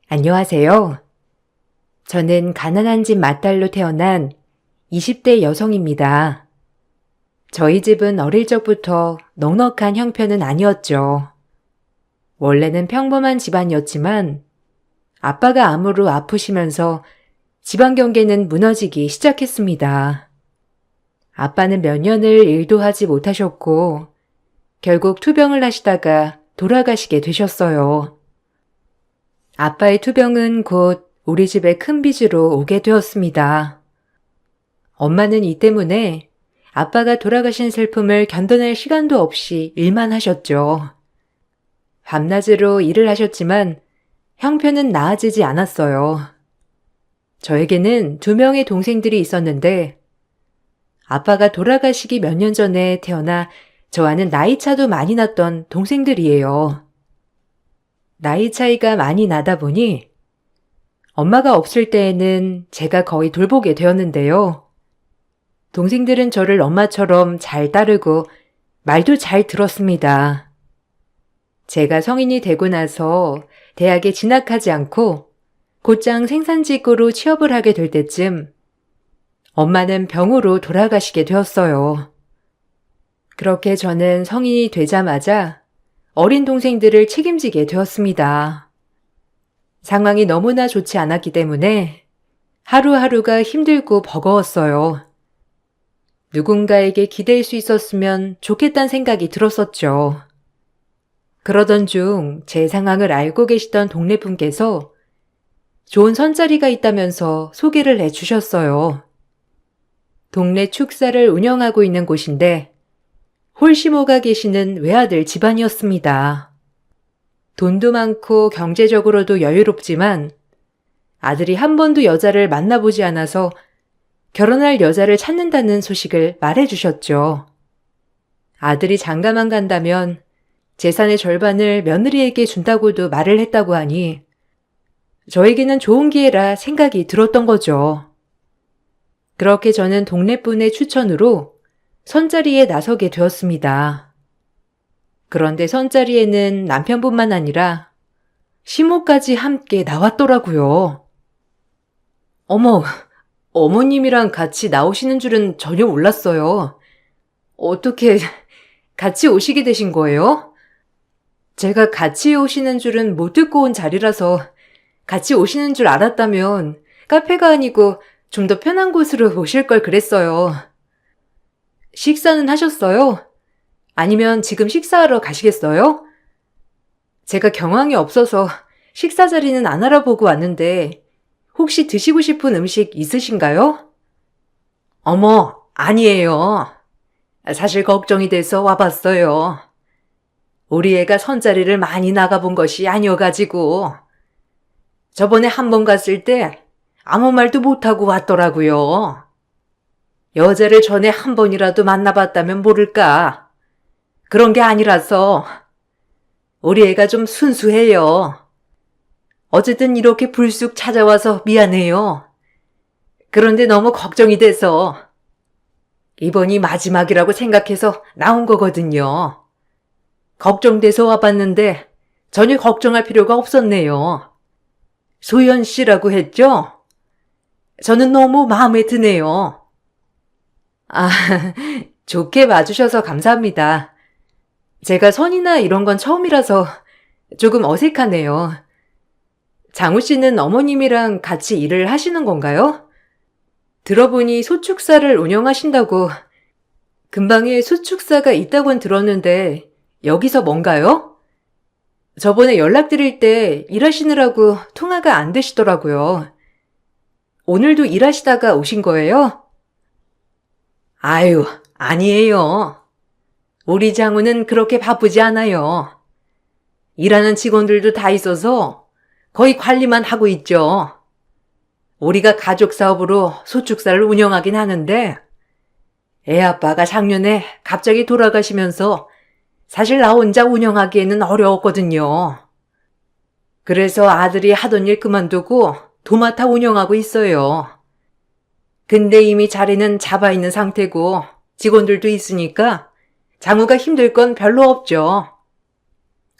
안녕하세요. 저는 가난한 집 맏딸로 태어난 20대 여성입니다. 저희 집은 어릴 적부터 넉넉한 형편은 아니었죠. 원래는 평범한 집안이었지만 아빠가 암으로 아프시면서 집안 경계는 무너지기 시작했습니다. 아빠는 몇 년을 일도 하지 못하셨고 결국 투병을 하시다가 돌아가시게 되셨어요. 아빠의 투병은 곧 우리 집에 큰 빚으로 오게 되었습니다. 엄마는 이 때문에 아빠가 돌아가신 슬픔을 견뎌낼 시간도 없이 일만 하셨죠. 밤낮으로 일을 하셨지만 형편은 나아지지 않았어요. 저에게는 2명의 동생들이 있었는데 아빠가 돌아가시기 몇 년 전에 태어나 저와는 나이 차도 많이 났던 동생들이에요. 나이 차이가 많이 나다 보니 엄마가 없을 때에는 제가 거의 돌보게 되었는데요. 동생들은 저를 엄마처럼 잘 따르고 말도 잘 들었습니다. 제가 성인이 되고 나서 대학에 진학하지 않고 곧장 생산직으로 취업을 하게 될 때쯤 엄마는 병으로 돌아가시게 되었어요. 그렇게 저는 성인이 되자마자 어린 동생들을 책임지게 되었습니다. 상황이 너무나 좋지 않았기 때문에 하루하루가 힘들고 버거웠어요. 누군가에게 기댈 수 있었으면 좋겠다는 생각이 들었었죠. 그러던 중 제 상황을 알고 계시던 동네 분께서 좋은 선자리가 있다면서 소개를 해주셨어요. 동네 축사를 운영하고 있는 곳인데 홀시모가 계시는 외아들 집안이었습니다. 돈도 많고 경제적으로도 여유롭지만 아들이 한 번도 여자를 만나보지 않아서 결혼할 여자를 찾는다는 소식을 말해주셨죠. 아들이 장가만 간다면 재산의 절반을 며느리에게 준다고도 말을 했다고 하니 저에게는 좋은 기회라 생각이 들었던 거죠. 그렇게 저는 동네분의 추천으로 선자리에 나서게 되었습니다. 그런데 선자리에는 남편뿐만 아니라 시모까지 함께 나왔더라고요. 어머, 어머님이랑 같이 나오시는 줄은 전혀 몰랐어요. 어떻게 같이 오시게 되신 거예요? 제가 같이 오시는 줄은 못 듣고 온 자리라서 같이 오시는 줄 알았다면 카페가 아니고 좀 더 편한 곳으로 오실 걸 그랬어요. 식사는 하셨어요? 아니면 지금 식사하러 가시겠어요? 제가 경황이 없어서 식사 자리는 안 알아보고 왔는데 혹시 드시고 싶은 음식 있으신가요? 어머, 아니에요. 사실 걱정이 돼서 와봤어요. 우리 애가 선자리를 많이 나가본 것이 아니어가지고 저번에 한 번 갔을 때 아무 말도 못하고 왔더라고요. 여자를 전에 한 번이라도 만나봤다면 모를까. 그런 게 아니라서 우리 애가 좀 순수해요. 어쨌든 이렇게 불쑥 찾아와서 미안해요. 그런데 너무 걱정이 돼서 이번이 마지막이라고 생각해서 나온 거거든요. 걱정돼서 와봤는데 전혀 걱정할 필요가 없었네요. 소연 씨라고 했죠? 저는 너무 마음에 드네요. 아, 좋게 봐주셔서 감사합니다. 제가 선이나 이런 건 처음이라서 조금 어색하네요. 장우 씨는 어머님이랑 같이 일을 하시는 건가요? 들어보니 소축사를 운영하신다고 근방에 소축사가 있다고는 들었는데 여기서 뭔가요? 저번에 연락드릴 때 일하시느라고 통화가 안 되시더라고요. 오늘도 일하시다가 오신 거예요? 아유, 아니에요. 우리 장우는 그렇게 바쁘지 않아요. 일하는 직원들도 다 있어서 거의 관리만 하고 있죠. 우리가 가족 사업으로 소축사를 운영하긴 하는데 애 아빠가 작년에 갑자기 돌아가시면서 사실 나 혼자 운영하기에는 어려웠거든요. 그래서 아들이 하던 일 그만두고 도맡아 운영하고 있어요. 근데 이미 자리는 잡아있는 상태고 직원들도 있으니까 장우가 힘들 건 별로 없죠.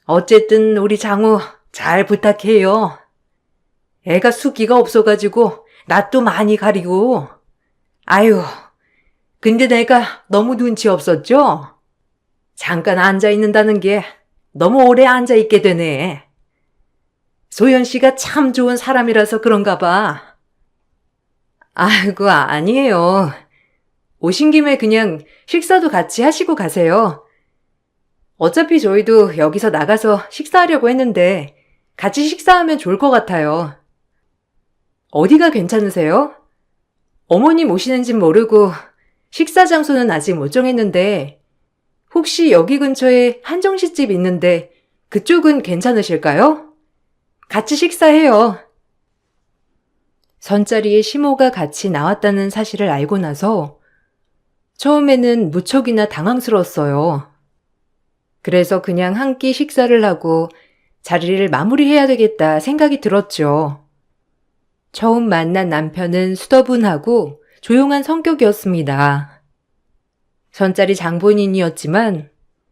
어쨌든 우리 장우 잘 부탁해요. 애가 숫기가 없어가지고 낯도 많이 가리고. 아유, 근데 내가 너무 눈치 없었죠? 잠깐 앉아있는다는 게 너무 오래 앉아있게 되네. 소연 씨가 참 좋은 사람이라서 그런가 봐. 아이고, 아니에요. 오신 김에 그냥 식사도 같이 하시고 가세요. 어차피 저희도 여기서 나가서 식사하려고 했는데 같이 식사하면 좋을 것 같아요. 어디가 괜찮으세요? 어머님 오시는진 모르고 식사 장소는 아직 못 정했는데 혹시 여기 근처에 한정식집 있는데 그쪽은 괜찮으실까요? 같이 식사해요. 선자리에 시모가 같이 나왔다는 사실을 알고 나서 처음에는 무척이나 당황스러웠어요. 그래서 그냥 한 끼 식사를 하고 자리를 마무리해야 되겠다 생각이 들었죠. 처음 만난 남편은 수더분하고 조용한 성격이었습니다. 선자리 장본인이었지만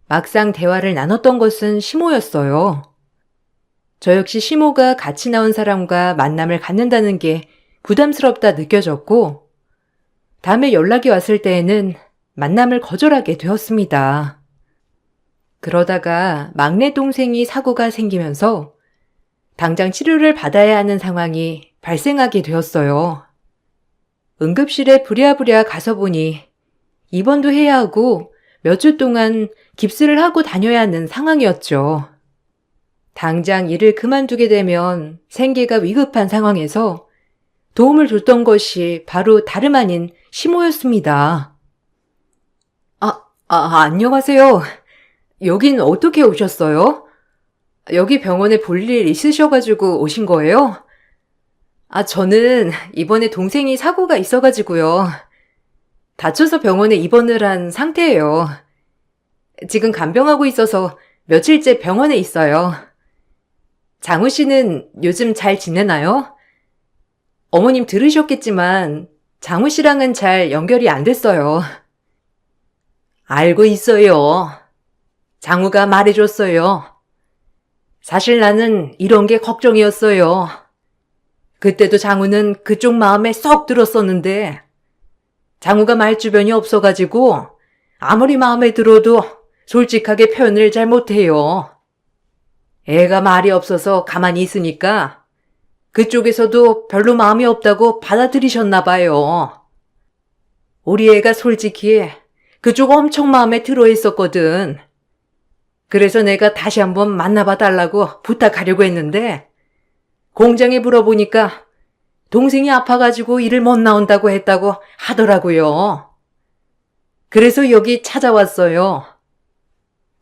막상 대화를 나눴던 것은 시모였어요. 저 역시 시모가 같이 나온 사람과 만남을 갖는다는 게 부담스럽다 느껴졌고 다음에 연락이 왔을 때에는 만남을 거절하게 되었습니다. 그러다가 막내 동생이 사고가 생기면서 당장 치료를 받아야 하는 상황이 발생하게 되었어요. 응급실에 부랴부랴 가서 보니 입원도 해야 하고 몇 주 동안 깁스를 하고 다녀야 하는 상황이었죠. 당장 일을 그만두게 되면 생계가 위급한 상황에서 도움을 줬던 것이 바로 다름 아닌 시모였습니다. 안녕하세요. 여긴 어떻게 오셨어요? 여기 병원에 볼 일 있으셔가지고 오신 거예요? 저는 이번에 동생이 사고가 있어가지고요. 다쳐서 병원에 입원을 한 상태예요. 지금 간병하고 있어서 며칠째 병원에 있어요. 장우 씨는 요즘 잘 지내나요? 어머님 들으셨겠지만 장우 씨랑은 잘 연결이 안 됐어요. 알고 있어요. 장우가 말해줬어요. 사실 나는 이런 게 걱정이었어요. 그때도 장우는 그쪽 마음에 쏙 들었었는데 장우가 말 주변이 없어가지고 아무리 마음에 들어도 솔직하게 표현을 잘 못해요. 애가 말이 없어서 가만히 있으니까 그쪽에서도 별로 마음이 없다고 받아들이셨나 봐요. 우리 애가 솔직히 그쪽 엄청 마음에 들어 있었거든. 그래서 내가 다시 한번 만나봐 달라고 부탁하려고 했는데 공장에 물어보니까 동생이 아파가지고 일을 못 나온다고 했다고 하더라고요. 그래서 여기 찾아왔어요.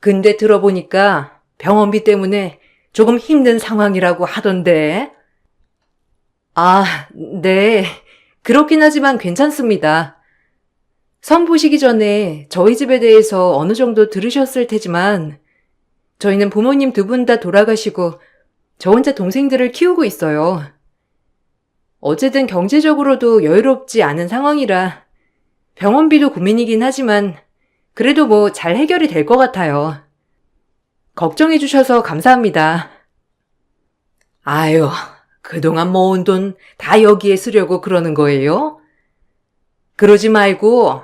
근데 들어보니까 병원비 때문에 조금 힘든 상황이라고 하던데. 네. 그렇긴 하지만 괜찮습니다. 선 보시기 전에 저희 집에 대해서 어느 정도 들으셨을 테지만 저희는 부모님 두 분 다 돌아가시고 저 혼자 동생들을 키우고 있어요. 어쨌든 경제적으로도 여유롭지 않은 상황이라 병원비도 고민이긴 하지만 그래도 뭐 잘 해결이 될 것 같아요. 걱정해 주셔서 감사합니다. 아유, 그동안 모은 돈 다 여기에 쓰려고 그러는 거예요? 그러지 말고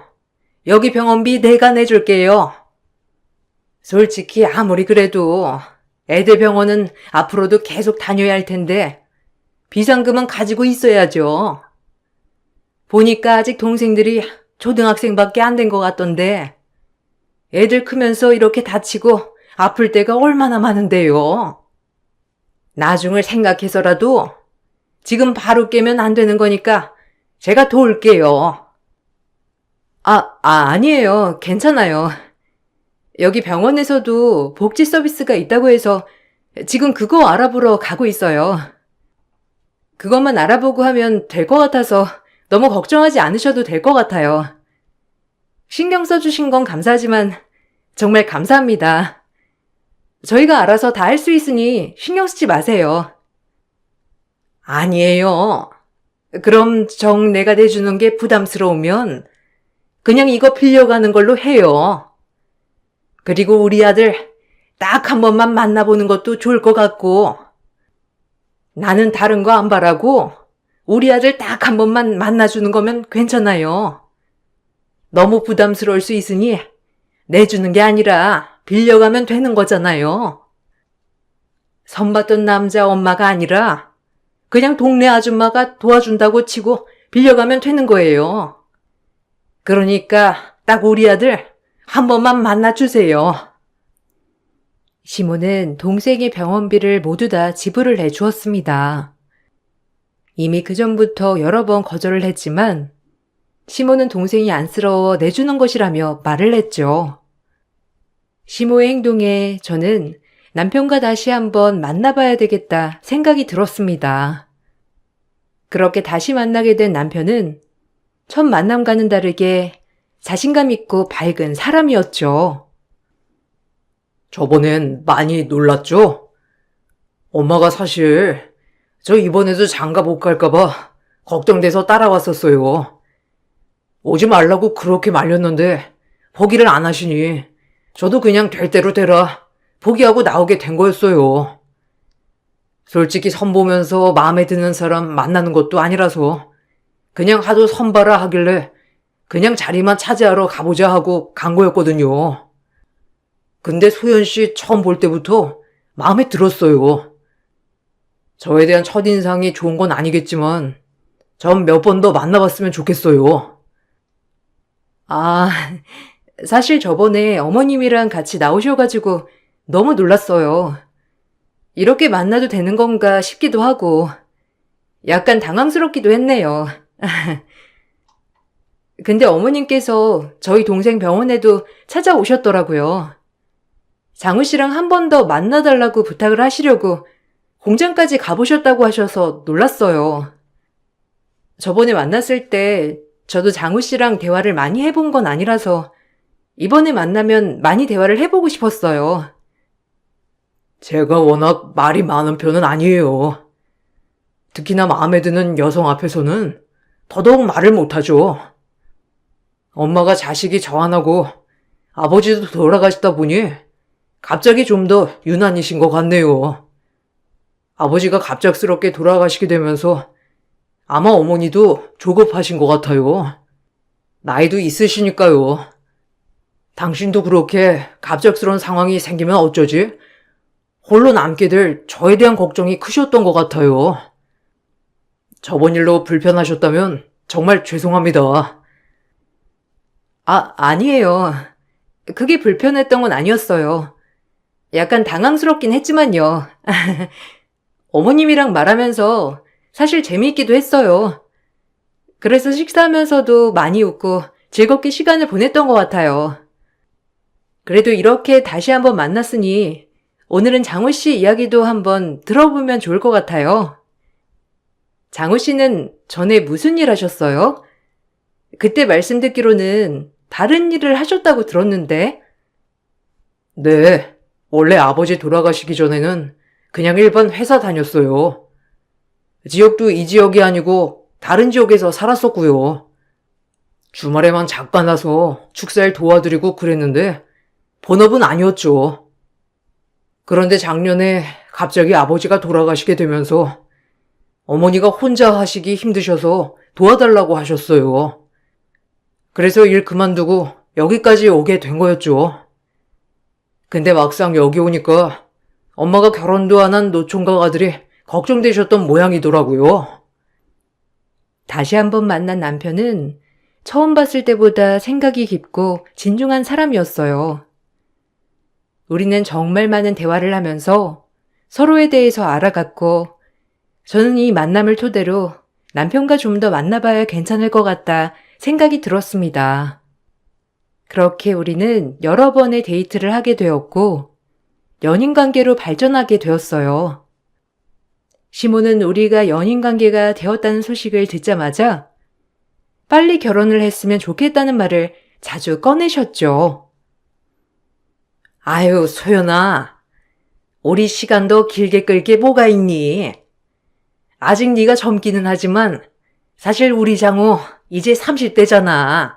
여기 병원비 내가 내줄게요. 솔직히 아무리 그래도 애들 병원은 앞으로도 계속 다녀야 할 텐데 비상금은 가지고 있어야죠. 보니까 아직 동생들이 초등학생밖에 안 된 것 같던데 애들 크면서 이렇게 다치고 아플 때가 얼마나 많은데요. 나중을 생각해서라도 지금 바로 깨면 안 되는 거니까 제가 도울게요. 아니에요. 괜찮아요. 여기 병원에서도 복지 서비스가 있다고 해서 지금 그거 알아보러 가고 있어요. 그것만 알아보고 하면 될 것 같아서 너무 걱정하지 않으셔도 될 것 같아요. 신경 써주신 건 감사하지만 정말 감사합니다. 저희가 알아서 다 할 수 있으니 신경 쓰지 마세요. 아니에요. 그럼 정 내가 내주는 게 부담스러우면 그냥 이거 빌려가는 걸로 해요. 그리고 우리 아들 딱 한 번만 만나보는 것도 좋을 것 같고. 나는 다른 거 안 바라고 우리 아들 딱 한 번만 만나주는 거면 괜찮아요. 너무 부담스러울 수 있으니 내주는 게 아니라 빌려가면 되는 거잖아요. 선봤던 남자 엄마가 아니라 그냥 동네 아줌마가 도와준다고 치고 빌려가면 되는 거예요. 그러니까 딱 우리 아들 한 번만 만나주세요. 시모는 동생의 병원비를 모두 다 지불을 해주었습니다. 이미 그전부터 여러 번 거절을 했지만 시모는 동생이 안쓰러워 내주는 것이라며 말을 했죠. 시모의 행동에 저는 남편과 다시 한번 만나봐야 되겠다 생각이 들었습니다. 그렇게 다시 만나게 된 남편은 첫 만남과는 다르게 자신감 있고 밝은 사람이었죠. 저번엔 많이 놀랐죠? 엄마가 사실 저 이번에도 장가 못 갈까봐 걱정돼서 따라왔었어요. 오지 말라고 그렇게 말렸는데 포기를 안 하시니 저도 그냥 될 대로 되라 포기하고 나오게 된 거였어요. 솔직히 선 보면서 마음에 드는 사람 만나는 것도 아니라서 그냥 하도 선봐라 하길래 그냥 자리만 차지하러 가보자 하고 간 거였거든요. 근데 소연 씨 처음 볼 때부터 마음에 들었어요. 저에 대한 첫인상이 좋은 건 아니겠지만 전 몇 번 더 만나봤으면 좋겠어요. 아, 사실 저번에 어머님이랑 같이 나오셔가지고 너무 놀랐어요. 이렇게 만나도 되는 건가 싶기도 하고 약간 당황스럽기도 했네요. 근데 어머님께서 저희 동생 병원에도 찾아오셨더라고요. 장우 씨랑 한 번 더 만나달라고 부탁을 하시려고 공장까지 가보셨다고 하셔서 놀랐어요. 저번에 만났을 때 저도 장우 씨랑 대화를 많이 해본 건 아니라서 이번에 만나면 많이 대화를 해보고 싶었어요. 제가 워낙 말이 많은 편은 아니에요. 특히나 마음에 드는 여성 앞에서는 더더욱 말을 못하죠. 엄마가 자식이 저하나고 아버지도 돌아가시다 보니 갑자기 좀 더 유난이신 것 같네요. 아버지가 갑작스럽게 돌아가시게 되면서 아마 어머니도 조급하신 것 같아요. 나이도 있으시니까요. 당신도 그렇게 갑작스러운 상황이 생기면 어쩌지? 홀로 남게 될 저에 대한 걱정이 크셨던 것 같아요. 저번 일로 불편하셨다면 정말 죄송합니다. 아니에요. 그게 불편했던 건 아니었어요. 약간 당황스럽긴 했지만요. 어머님이랑 말하면서 사실 재미있기도 했어요. 그래서 식사하면서도 많이 웃고 즐겁게 시간을 보냈던 것 같아요. 그래도 이렇게 다시 한번 만났으니 오늘은 장우 씨 이야기도 한번 들어보면 좋을 것 같아요. 장우 씨는 전에 무슨 일 하셨어요? 그때 말씀 듣기로는 다른 일을 하셨다고 들었는데. 네, 원래 아버지 돌아가시기 전에는 그냥 일반 회사 다녔어요. 지역도 이 지역이 아니고 다른 지역에서 살았었고요. 주말에만 잠깐 와서 축사일 도와드리고 그랬는데 본업은 아니었죠. 그런데 작년에 갑자기 아버지가 돌아가시게 되면서 어머니가 혼자 하시기 힘드셔서 도와달라고 하셨어요. 그래서 일 그만두고 여기까지 오게 된 거였죠. 근데 막상 여기 오니까 엄마가 결혼도 안 한 노총각 아들이 걱정되셨던 모양이더라고요. 다시 한번 만난 남편은 처음 봤을 때보다 생각이 깊고 진중한 사람이었어요. 우리는 정말 많은 대화를 하면서 서로에 대해서 알아갔고 저는 이 만남을 토대로 남편과 좀 더 만나봐야 괜찮을 것 같다 생각이 들었습니다. 그렇게 우리는 여러 번의 데이트를 하게 되었고 연인 관계로 발전하게 되었어요. 시모는 우리가 연인 관계가 되었다는 소식을 듣자마자 빨리 결혼을 했으면 좋겠다는 말을 자주 꺼내셨죠. 아유, 소연아. 우리 시간도 길게 끌 게 뭐가 있니? 아직 네가 젊기는 하지만 사실 우리 장우 이제 30대잖아.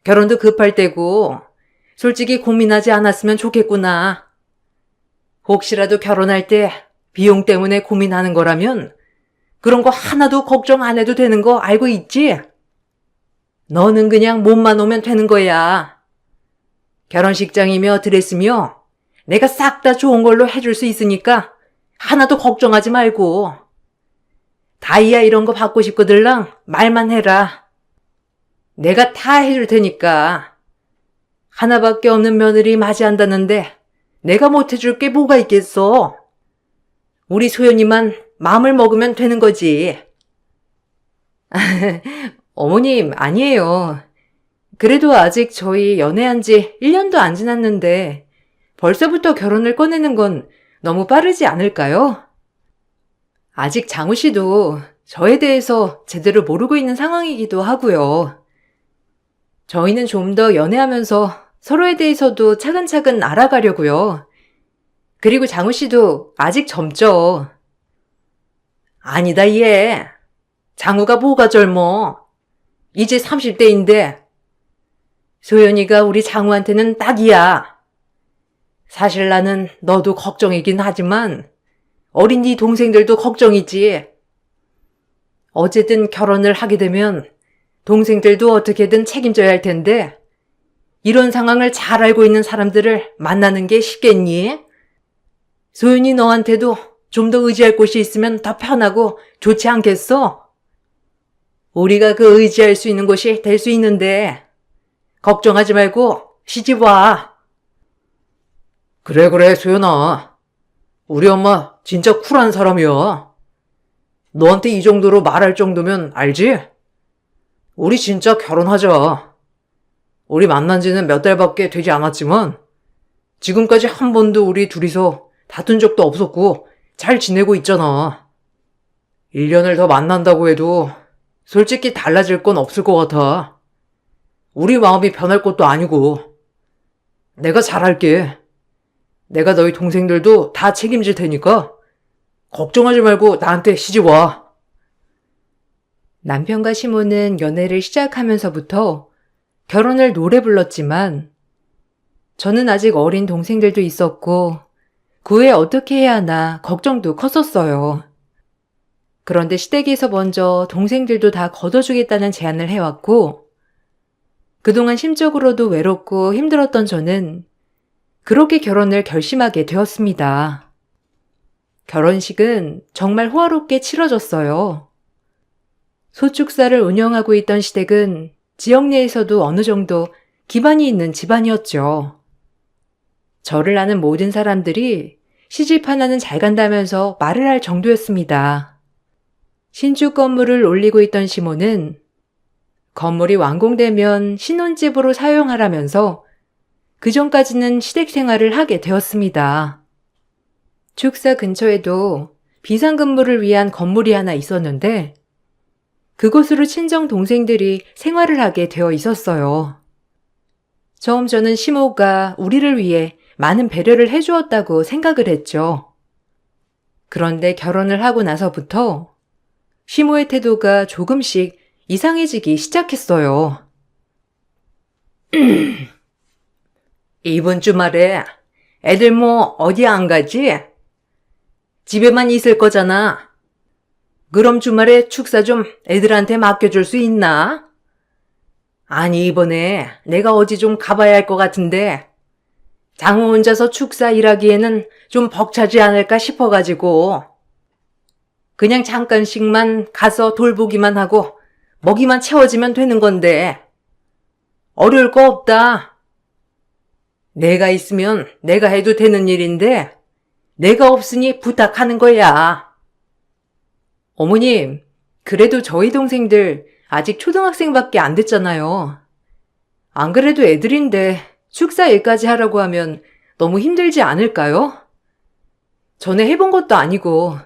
결혼도 급할 때고 솔직히 고민하지 않았으면 좋겠구나. 혹시라도 결혼할 때 비용 때문에 고민하는 거라면 그런 거 하나도 걱정 안 해도 되는 거 알고 있지? 너는 그냥 몸만 오면 되는 거야. 결혼식장이며 드레스며 내가 싹 다 좋은 걸로 해줄 수 있으니까 하나도 걱정하지 말고. 다이아 이런 거 받고 싶거들랑 말만 해라. 내가 다 해줄 테니까. 하나밖에 없는 며느리 맞이한다는데 내가 못 해줄 게 뭐가 있겠어. 우리 소연이만 마음을 먹으면 되는 거지. 어머님, 아니에요. 그래도 아직 저희 연애한 지 1년도 안 지났는데 벌써부터 결혼을 꺼내는 건 너무 빠르지 않을까요? 아직 장우 씨도 저에 대해서 제대로 모르고 있는 상황이기도 하고요. 저희는 좀 더 연애하면서 서로에 대해서도 차근차근 알아가려고요. 그리고 장우 씨도 아직 젊죠. 아니다, 얘. 장우가 뭐가 젊어. 이제 30대인데. 소연이가 우리 장우한테는 딱이야. 사실 나는 너도 걱정이긴 하지만 어린 네 동생들도 걱정이지. 어쨌든 결혼을 하게 되면 동생들도 어떻게든 책임져야 할 텐데 이런 상황을 잘 알고 있는 사람들을 만나는 게 쉽겠니? 소연이 너한테도 좀 더 의지할 곳이 있으면 더 편하고 좋지 않겠어? 우리가 그 의지할 수 있는 곳이 될 수 있는데 걱정하지 말고 시집 와. 그래, 소연아. 우리 엄마 진짜 쿨한 사람이야. 너한테 이 정도로 말할 정도면 알지? 우리 진짜 결혼하자. 우리 만난 지는 몇 달밖에 되지 않았지만 지금까지 한 번도 우리 둘이서 다툰 적도 없었고 잘 지내고 있잖아. 1년을 더 만난다고 해도 솔직히 달라질 건 없을 것 같아. 우리 마음이 변할 것도 아니고. 내가 잘할게. 내가 너희 동생들도 다 책임질 테니까 걱정하지 말고 나한테 시집 와. 남편과 시모는 연애를 시작하면서부터 결혼을 노래 불렀지만 저는 아직 어린 동생들도 있었고 그 후에 어떻게 해야 하나 걱정도 컸었어요. 그런데 시댁에서 먼저 동생들도 다 걷어주겠다는 제안을 해왔고 그동안 심적으로도 외롭고 힘들었던 저는 그렇게 결혼을 결심하게 되었습니다. 결혼식은 정말 호화롭게 치러졌어요. 소축사를 운영하고 있던 시댁은 지역 내에서도 어느 정도 기반이 있는 집안이었죠. 저를 아는 모든 사람들이 시집 하나는 잘 간다면서 말을 할 정도였습니다. 신축 건물을 올리고 있던 시모는 건물이 완공되면 신혼집으로 사용하라면서 그전까지는 시댁 생활을 하게 되었습니다. 축사 근처에도 비상근무를 위한 건물이 하나 있었는데 그곳으로 친정 동생들이 생활을 하게 되어 있었어요. 처음 저는 시모가 우리를 위해 많은 배려를 해주었다고 생각을 했죠. 그런데 결혼을 하고 나서부터 시모의 태도가 조금씩 이상해지기 시작했어요. 이번 주말에 애들 뭐 어디 안 가지? 집에만 있을 거잖아. 그럼 주말에 축사 좀 애들한테 맡겨줄 수 있나? 아니, 이번에 내가 어디 좀 가봐야 할 것 같은데 장우 혼자서 축사 일하기에는 좀 벅차지 않을까 싶어가지고 그냥 잠깐씩만 가서 돌보기만 하고 먹이만 채워지면 되는 건데 어려울 거 없다. 내가 있으면 내가 해도 되는 일인데 내가 없으니 부탁하는 거야. 어머님, 그래도 저희 동생들 아직 초등학생밖에 안 됐잖아요. 안 그래도 애들인데 축사 일까지 하라고 하면 너무 힘들지 않을까요? 전에 해본 것도 아니고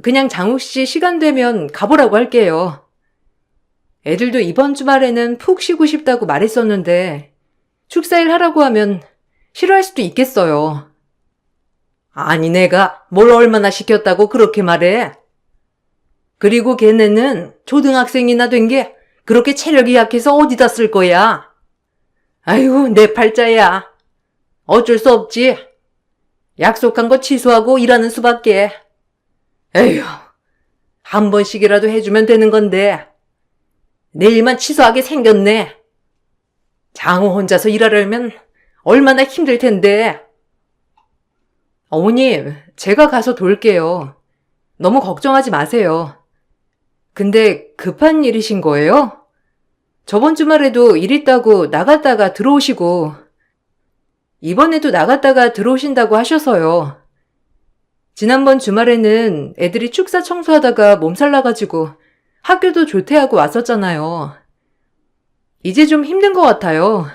그냥 장욱 씨 시간 되면 가보라고 할게요. 애들도 이번 주말에는 푹 쉬고 싶다고 말했었는데 축사일 하라고 하면 싫어할 수도 있겠어요. 아니, 내가 뭘 얼마나 시켰다고 그렇게 말해? 그리고 걔네는 초등학생이나 된 게 그렇게 체력이 약해서 어디다 쓸 거야? 아이고, 내 팔자야. 어쩔 수 없지. 약속한 거 취소하고 일하는 수밖에. 에휴, 한 번씩이라도 해주면 되는 건데 내일만 취소하게 생겼네. 장우 혼자서 일하려면 얼마나 힘들 텐데. 어머님, 제가 가서 돌게요. 너무 걱정하지 마세요. 근데 급한 일이신 거예요? 저번 주말에도 일 있다고 나갔다가 들어오시고 이번에도 나갔다가 들어오신다고 하셔서요. 지난번 주말에는 애들이 축사 청소하다가 몸살 나가지고 학교도 조퇴하고 왔었잖아요. 이제 좀 힘든 것 같아요.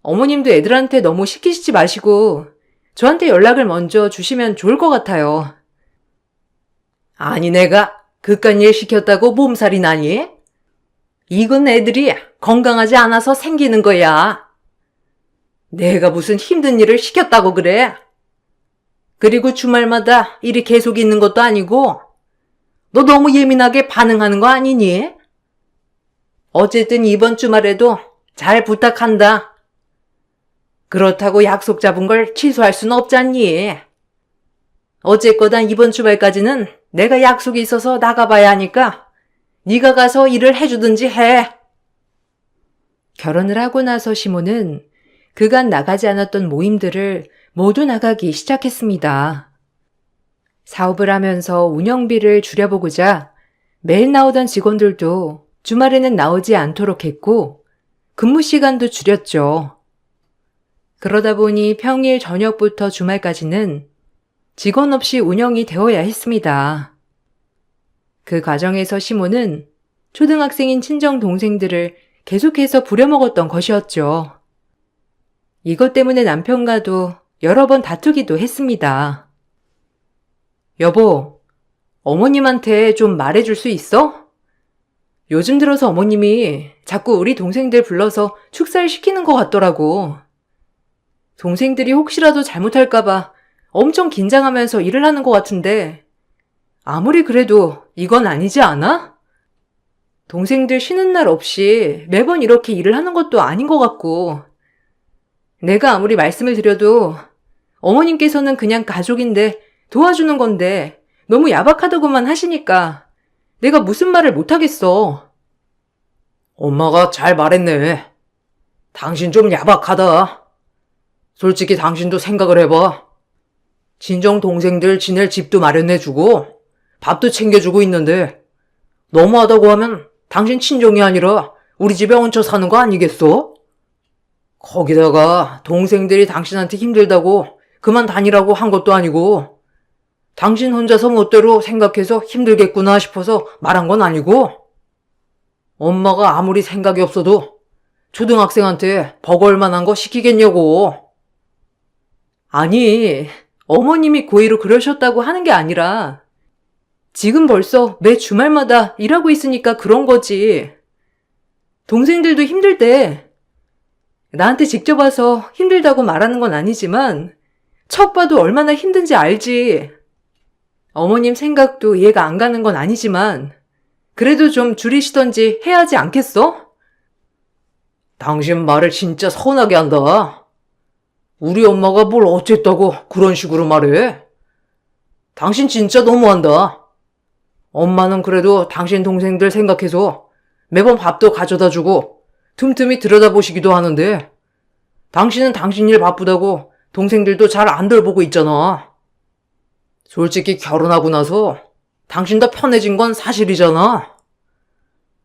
어머님도 애들한테 너무 시키시지 마시고 저한테 연락을 먼저 주시면 좋을 것 같아요. 아니, 내가 그깟 일 시켰다고 몸살이 나니? 이건 애들이 건강하지 않아서 생기는 거야. 내가 무슨 힘든 일을 시켰다고 그래? 그리고 주말마다 일이 계속 있는 것도 아니고 너 너무 예민하게 반응하는 거 아니니? 어쨌든 이번 주말에도 잘 부탁한다. 그렇다고 약속 잡은 걸 취소할 순 없잖니. 어쨌거나 이번 주말까지는 내가 약속이 있어서 나가봐야 하니까 네가 가서 일을 해주든지 해. 결혼을 하고 나서 시모는 그간 나가지 않았던 모임들을 모두 나가기 시작했습니다. 사업을 하면서 운영비를 줄여보고자 매일 나오던 직원들도 주말에는 나오지 않도록 했고 근무 시간도 줄였죠. 그러다 보니 평일 저녁부터 주말까지는 직원 없이 운영이 되어야 했습니다. 그 과정에서 시모는 초등학생인 친정 동생들을 계속해서 부려먹었던 것이었죠. 이것 때문에 남편과도 여러 번 다투기도 했습니다. 여보, 어머님한테 좀 말해줄 수 있어? 요즘 들어서 어머님이 자꾸 우리 동생들 불러서 축사를 시키는 것 같더라고. 동생들이 혹시라도 잘못할까봐 엄청 긴장하면서 일을 하는 것 같은데 아무리 그래도 이건 아니지 않아? 동생들 쉬는 날 없이 매번 이렇게 일을 하는 것도 아닌 것 같고 내가 아무리 말씀을 드려도 어머님께서는 그냥 가족인데 도와주는 건데 너무 야박하다고만 하시니까 내가 무슨 말을 못하겠어. 엄마가 잘 말했네. 당신 좀 야박하다. 솔직히 당신도 생각을 해봐. 친정 동생들 지낼 집도 마련해주고 밥도 챙겨주고 있는데 너무하다고 하면 당신 친정이 아니라 우리 집에 얹혀 사는 거 아니겠어? 거기다가 동생들이 당신한테 힘들다고 그만 다니라고 한 것도 아니고 당신 혼자서 멋대로 생각해서 힘들겠구나 싶어서 말한 건 아니고 엄마가 아무리 생각이 없어도 초등학생한테 버거울만한 거 시키겠냐고. 아니, 어머님이 고의로 그러셨다고 하는 게 아니라 지금 벌써 매 주말마다 일하고 있으니까 그런 거지. 동생들도 힘들 때 나한테 직접 와서 힘들다고 말하는 건 아니지만 척 봐도 얼마나 힘든지 알지. 어머님 생각도 이해가 안 가는 건 아니지만 그래도 좀 줄이시던지 해야 하지 않겠어? 당신 말을 진짜 서운하게 한다. 우리 엄마가 뭘 어쨌다고 그런 식으로 말해? 당신 진짜 너무한다. 엄마는 그래도 당신 동생들 생각해서 매번 밥도 가져다 주고 틈틈이 들여다보시기도 하는데 당신은 당신 일 바쁘다고 동생들도 잘 안 돌보고 있잖아. 솔직히 결혼하고 나서 당신 더 편해진 건 사실이잖아.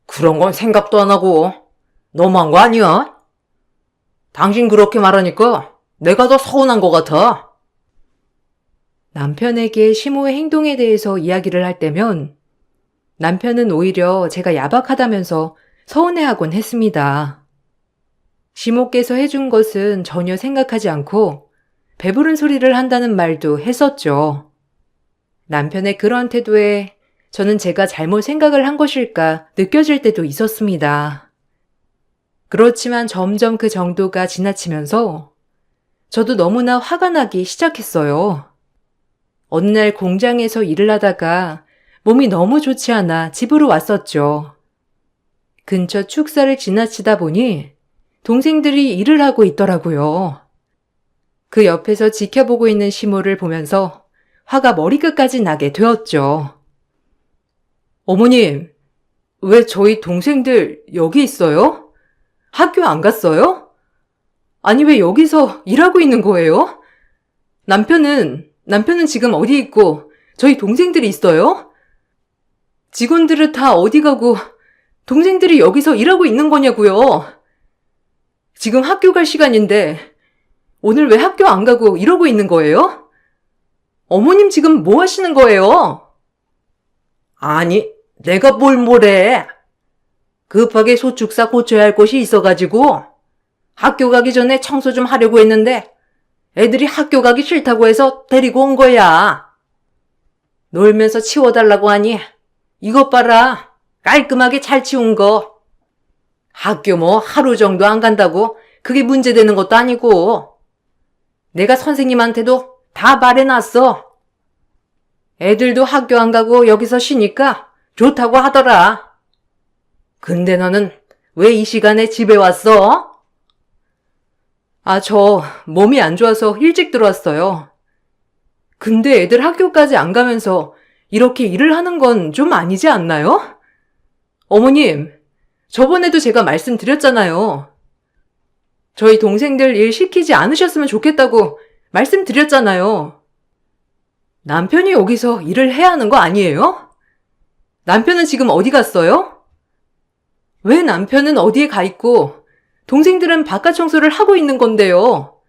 그런 건 생각도 안 하고 너무한 거 아니야? 당신 그렇게 말하니까 내가 더 서운한 것 같아. 남편에게 시모의 행동에 대해서 이야기를 할 때면 남편은 오히려 제가 야박하다면서 서운해하곤 했습니다. 시모께서 해준 것은 전혀 생각하지 않고 배부른 소리를 한다는 말도 했었죠. 남편의 그런 태도에 저는 제가 잘못 생각을 한 것일까 느껴질 때도 있었습니다. 그렇지만 점점 그 정도가 지나치면서 저도 너무나 화가 나기 시작했어요. 어느 날 공장에서 일을 하다가 몸이 너무 좋지 않아 집으로 왔었죠. 근처 축사를 지나치다 보니 동생들이 일을 하고 있더라고요. 그 옆에서 지켜보고 있는 시모를 보면서 화가 머리끝까지 나게 되었죠. 어머님, 왜 저희 동생들 여기 있어요? 학교 안 갔어요? 아니, 왜 여기서 일하고 있는 거예요? 남편은 지금 어디 있고 저희 동생들이 있어요? 직원들은 다 어디 가고 동생들이 여기서 일하고 있는 거냐고요? 지금 학교 갈 시간인데 오늘 왜 학교 안 가고 이러고 있는 거예요? 어머님 지금 뭐 하시는 거예요? 아니, 내가 뭘 뭐래. 급하게 소축사 고쳐야 할 곳이 있어가지고 학교 가기 전에 청소 좀 하려고 했는데 애들이 학교 가기 싫다고 해서 데리고 온 거야. 놀면서 치워달라고 하니 이것 봐라. 깔끔하게 잘 치운 거. 학교 뭐 하루 정도 안 간다고 그게 문제되는 것도 아니고. 내가 선생님한테도 다 말해놨어. 애들도 학교 안 가고 여기서 쉬니까 좋다고 하더라. 근데 너는 왜 이 시간에 집에 왔어? 저 몸이 안 좋아서 일찍 들어왔어요. 근데 애들 학교까지 안 가면서 이렇게 일을 하는 건 좀 아니지 않나요? 어머님, 저번에도 제가 말씀드렸잖아요. 저희 동생들 일 시키지 않으셨으면 좋겠다고 말씀드렸잖아요. 남편이 여기서 일을 해야 하는 거 아니에요? 남편은 지금 어디 갔어요? 왜 남편은 어디에 가 있고 동생들은 바깥 청소를 하고 있는 건데요?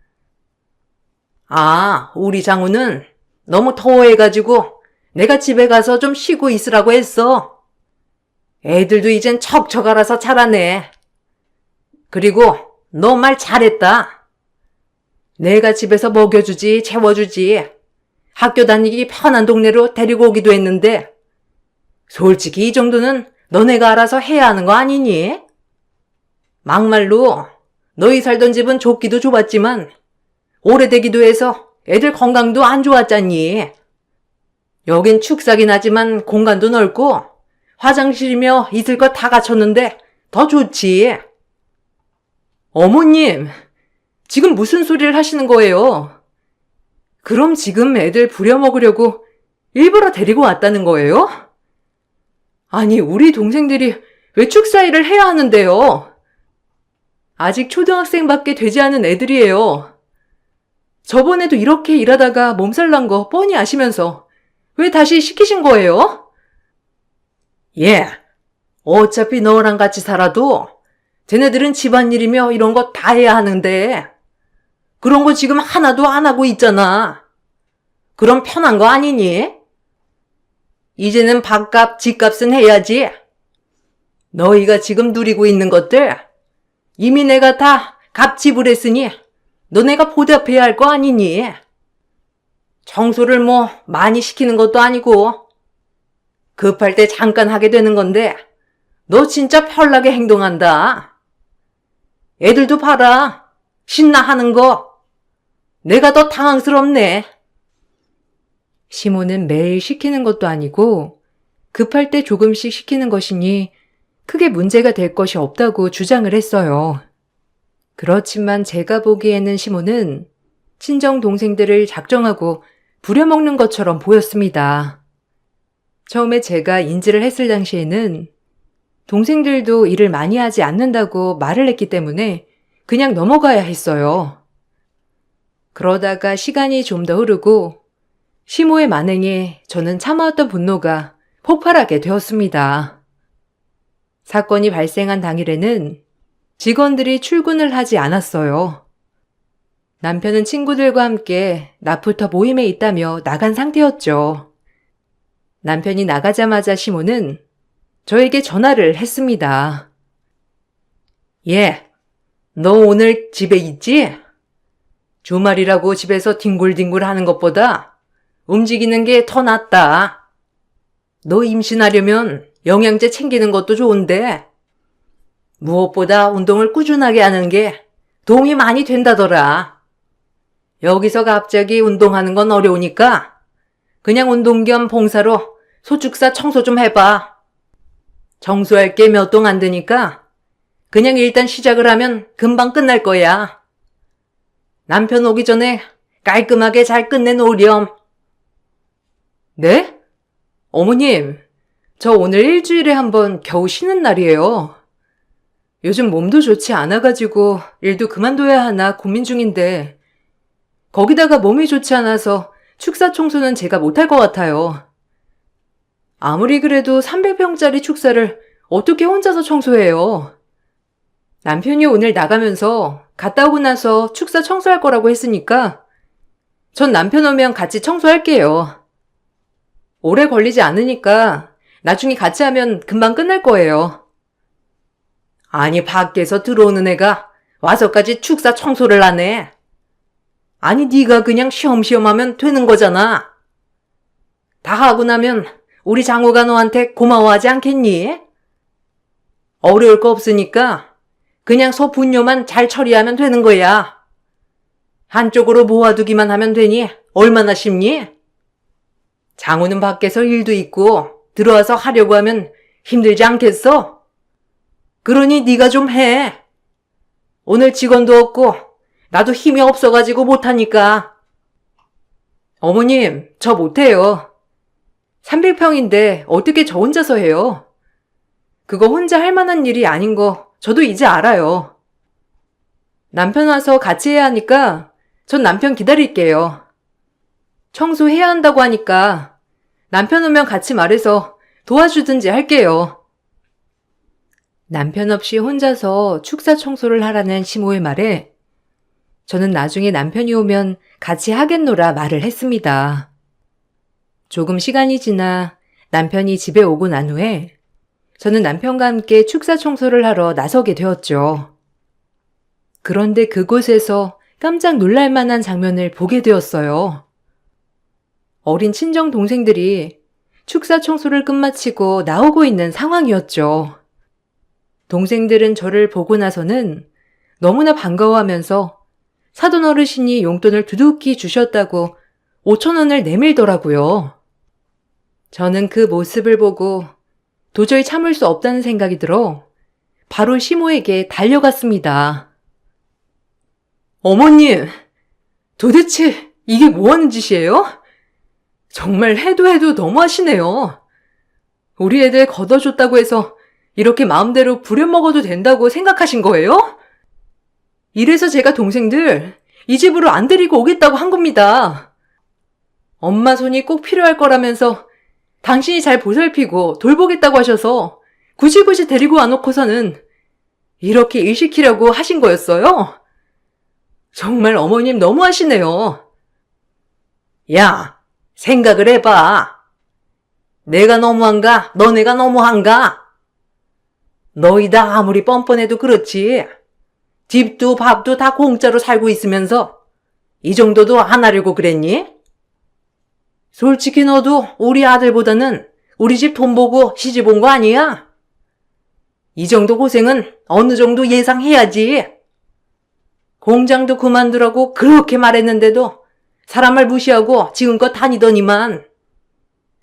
우리 장우는 너무 더워해가지고 내가 집에 가서 좀 쉬고 있으라고 했어. 애들도 이젠 척척 알아서 자라네. 그리고 너 말 잘했다. 내가 집에서 먹여주지, 채워주지. 학교 다니기 편한 동네로 데리고 오기도 했는데 솔직히 이 정도는 너네가 알아서 해야 하는 거 아니니? 막말로 너희 살던 집은 좁기도 좁았지만 오래되기도 해서 애들 건강도 안 좋았잖니. 여긴 축사긴 하지만 공간도 넓고 화장실이며 있을 거 다 갖췄는데 더 좋지. 어머님, 지금 무슨 소리를 하시는 거예요? 그럼 지금 애들 부려먹으려고 일부러 데리고 왔다는 거예요? 아니, 우리 동생들이 왜 축사 일을 해야 하는데요? 아직 초등학생밖에 되지 않은 애들이에요. 저번에도 이렇게 일하다가 몸살 난 거 뻔히 아시면서 왜 다시 시키신 거예요? 어차피 너랑 같이 살아도 쟤네들은 집안일이며 이런 거 다 해야 하는데 그런 거 지금 하나도 안 하고 있잖아. 그럼 편한 거 아니니? 이제는 밥값, 집값은 해야지. 너희가 지금 누리고 있는 것들 이미 내가 다 값 지불했으니 너네가 보답해야 할 거 아니니? 청소를 뭐 많이 시키는 것도 아니고 급할 때 잠깐 하게 되는 건데 너 진짜 편하게 행동한다. 애들도 봐라. 신나 하는 거. 내가 더 당황스럽네. 시모는 매일 시키는 것도 아니고 급할 때 조금씩 시키는 것이니 크게 문제가 될 것이 없다고 주장을 했어요. 그렇지만 제가 보기에는 시모는 친정 동생들을 작정하고 부려먹는 것처럼 보였습니다. 처음에 제가 인지를 했을 당시에는 동생들도 일을 많이 하지 않는다고 말을 했기 때문에 그냥 넘어가야 했어요. 그러다가 시간이 좀 더 흐르고 시모의 만행에 저는 참아왔던 분노가 폭발하게 되었습니다. 사건이 발생한 당일에는 직원들이 출근을 하지 않았어요. 남편은 친구들과 함께 낮부터 모임에 있다며 나간 상태였죠. 남편이 나가자마자 시모는 저에게 전화를 했습니다. 너 오늘 집에 있지? 주말이라고 집에서 뒹굴뒹굴 하는 것보다 움직이는 게 더 낫다. 너 임신하려면 영양제 챙기는 것도 좋은데 무엇보다 운동을 꾸준하게 하는 게 도움이 많이 된다더라. 여기서 갑자기 운동하는 건 어려우니까 그냥 운동 겸 봉사로 소축사 청소 좀 해봐. 청소할 게 몇 동 안 되니까 그냥 일단 시작을 하면 금방 끝날 거야. 남편 오기 전에 깔끔하게 잘 끝내놓으렴. 네? 어머님, 저 오늘 일주일에 한 번 겨우 쉬는 날이에요. 요즘 몸도 좋지 않아가지고 일도 그만둬야 하나 고민 중인데, 거기다가 몸이 좋지 않아서 축사 청소는 제가 못할 것 같아요. 아무리 그래도 300평짜리 축사를 어떻게 혼자서 청소해요? 남편이 오늘 나가면서 갔다 오고 나서 축사 청소할 거라고 했으니까 전 남편 오면 같이 청소할게요. 오래 걸리지 않으니까 나중에 같이 하면 금방 끝날 거예요. 아니, 밖에서 들어오는 애가 와서까지 축사 청소를 하네. 아니, 네가 그냥 쉬엄쉬엄 하면 되는 거잖아. 다 하고 나면 우리 장호가 너한테 고마워하지 않겠니? 어려울 거 없으니까 그냥 소 분뇨만 잘 처리하면 되는 거야. 한쪽으로 모아두기만 하면 되니 얼마나 쉽니? 장호는 밖에서 일도 있고 들어와서 하려고 하면 힘들지 않겠어? 그러니 네가 좀 해. 오늘 직원도 없고 나도 힘이 없어가지고 못하니까. 어머님, 저 못해요. 300평인데 어떻게 저 혼자서 해요? 그거 혼자 할 만한 일이 아닌 거 저도 이제 알아요. 남편 와서 같이 해야 하니까 전 남편 기다릴게요. 청소해야 한다고 하니까 남편 오면 같이 말해서 도와주든지 할게요. 남편 없이 혼자서 축사 청소를 하라는 시모의 말에 저는 나중에 남편이 오면 같이 하겠노라 말을 했습니다. 조금 시간이 지나 남편이 집에 오고 난 후에 저는 남편과 함께 축사 청소를 하러 나서게 되었죠. 그런데 그곳에서 깜짝 놀랄 만한 장면을 보게 되었어요. 어린 친정 동생들이 축사 청소를 끝마치고 나오고 있는 상황이었죠. 동생들은 저를 보고 나서는 너무나 반가워하면서 사돈 어르신이 용돈을 두둑히 주셨다고 5,000원을 내밀더라고요. 저는 그 모습을 보고 도저히 참을 수 없다는 생각이 들어 바로 시모에게 달려갔습니다. 어머님, 도대체 이게 뭐 하는 짓이에요? 정말 해도 너무하시네요. 우리 애들 걷어줬다고 해서 이렇게 마음대로 부려먹어도 된다고 생각하신 거예요? 이래서 제가 동생들 이 집으로 안 데리고 오겠다고 한 겁니다. 엄마 손이 꼭 필요할 거라면서 당신이 잘 보살피고 돌보겠다고 하셔서 굳이 데리고 와놓고서는 이렇게 일 시키려고 하신 거였어요? 정말 어머님 너무하시네요. 야, 생각을 해봐. 내가 너무한가? 너네가 너무한가? 너희 다 아무리 뻔뻔해도 그렇지. 집도 밥도 다 공짜로 살고 있으면서 이 정도도 안 하려고 그랬니? 솔직히 너도 우리 아들보다는 우리 집 돈 보고 시집 온 거 아니야? 이 정도 고생은 어느 정도 예상해야지. 공장도 그만두라고 그렇게 말했는데도 사람 말 무시하고 지금껏 다니더니만.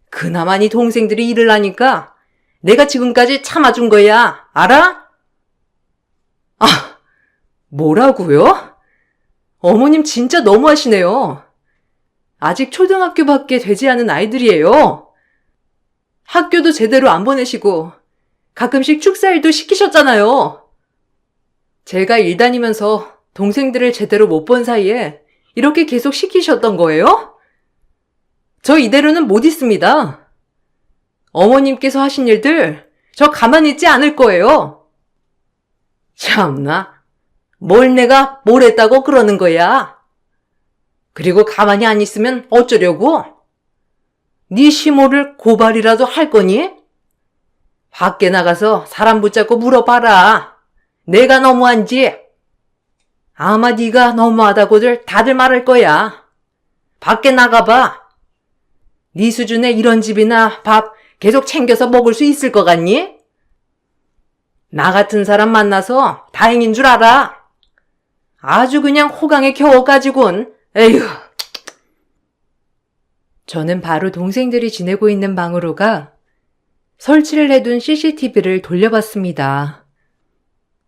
그나마 네 동생들이 일을 하니까 내가 지금까지 참아준 거야. 알아? 아, 뭐라고요? 어머님 진짜 너무하시네요. 아직 초등학교밖에 되지 않은 아이들이에요. 학교도 제대로 안 보내시고 가끔씩 축사일도 시키셨잖아요. 제가 일 다니면서 동생들을 제대로 못 본 사이에 이렇게 계속 시키셨던 거예요? 저 이대로는 못 있습니다. 어머님께서 하신 일들 저 가만히 있지 않을 거예요. 참나, 뭘 내가 뭘 했다고 그러는 거야? 그리고 가만히 안 있으면 어쩌려고? 네 시모를 고발이라도 할 거니? 밖에 나가서 사람 붙잡고 물어봐라. 내가 너무한지. 아마 네가 너무하다고들 다들 말할 거야. 밖에 나가봐. 네 수준에 이런 집이나 밥 계속 챙겨서 먹을 수 있을 것 같니? 나 같은 사람 만나서 다행인 줄 알아. 아주 그냥 호강에 겨워가지고는. 에휴. 저는 바로 동생들이 지내고 있는 방으로 가 설치를 해둔 CCTV를 돌려봤습니다.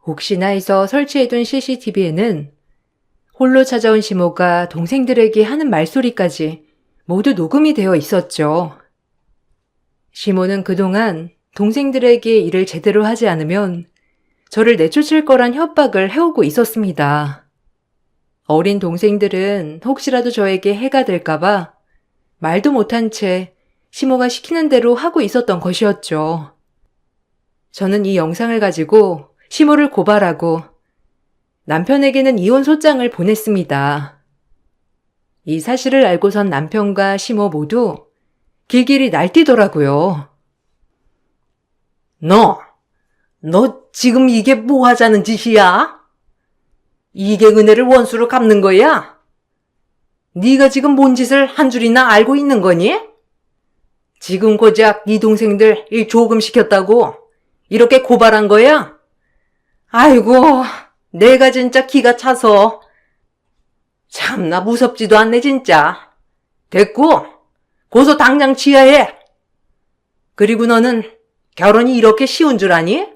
혹시나 해서 설치해둔 CCTV에는 홀로 찾아온 시모가 동생들에게 하는 말소리까지 모두 녹음이 되어 있었죠. 시모는 그동안 동생들에게 일을 제대로 하지 않으면 저를 내쫓을 거란 협박을 해오고 있었습니다. 어린 동생들은 혹시라도 저에게 해가 될까봐 말도 못한 채 시모가 시키는 대로 하고 있었던 것이었죠. 저는 이 영상을 가지고 시모를 고발하고 남편에게는 이혼 소장을 보냈습니다. 이 사실을 알고선 남편과 시모 모두 길길이 날뛰더라고요. 너 지금 이게 뭐 하자는 짓이야? 이게 은혜를 원수로 갚는 거야? 네가 지금 뭔 짓을 한 줄이나 알고 있는 거니? 지금 고작 네 동생들 일 조금 시켰다고 이렇게 고발한 거야? 아이고, 내가 진짜 기가 차서. 참나 무섭지도 않네 진짜. 됐고, 고소 당장 취하해. 그리고 너는 결혼이 이렇게 쉬운 줄 아니?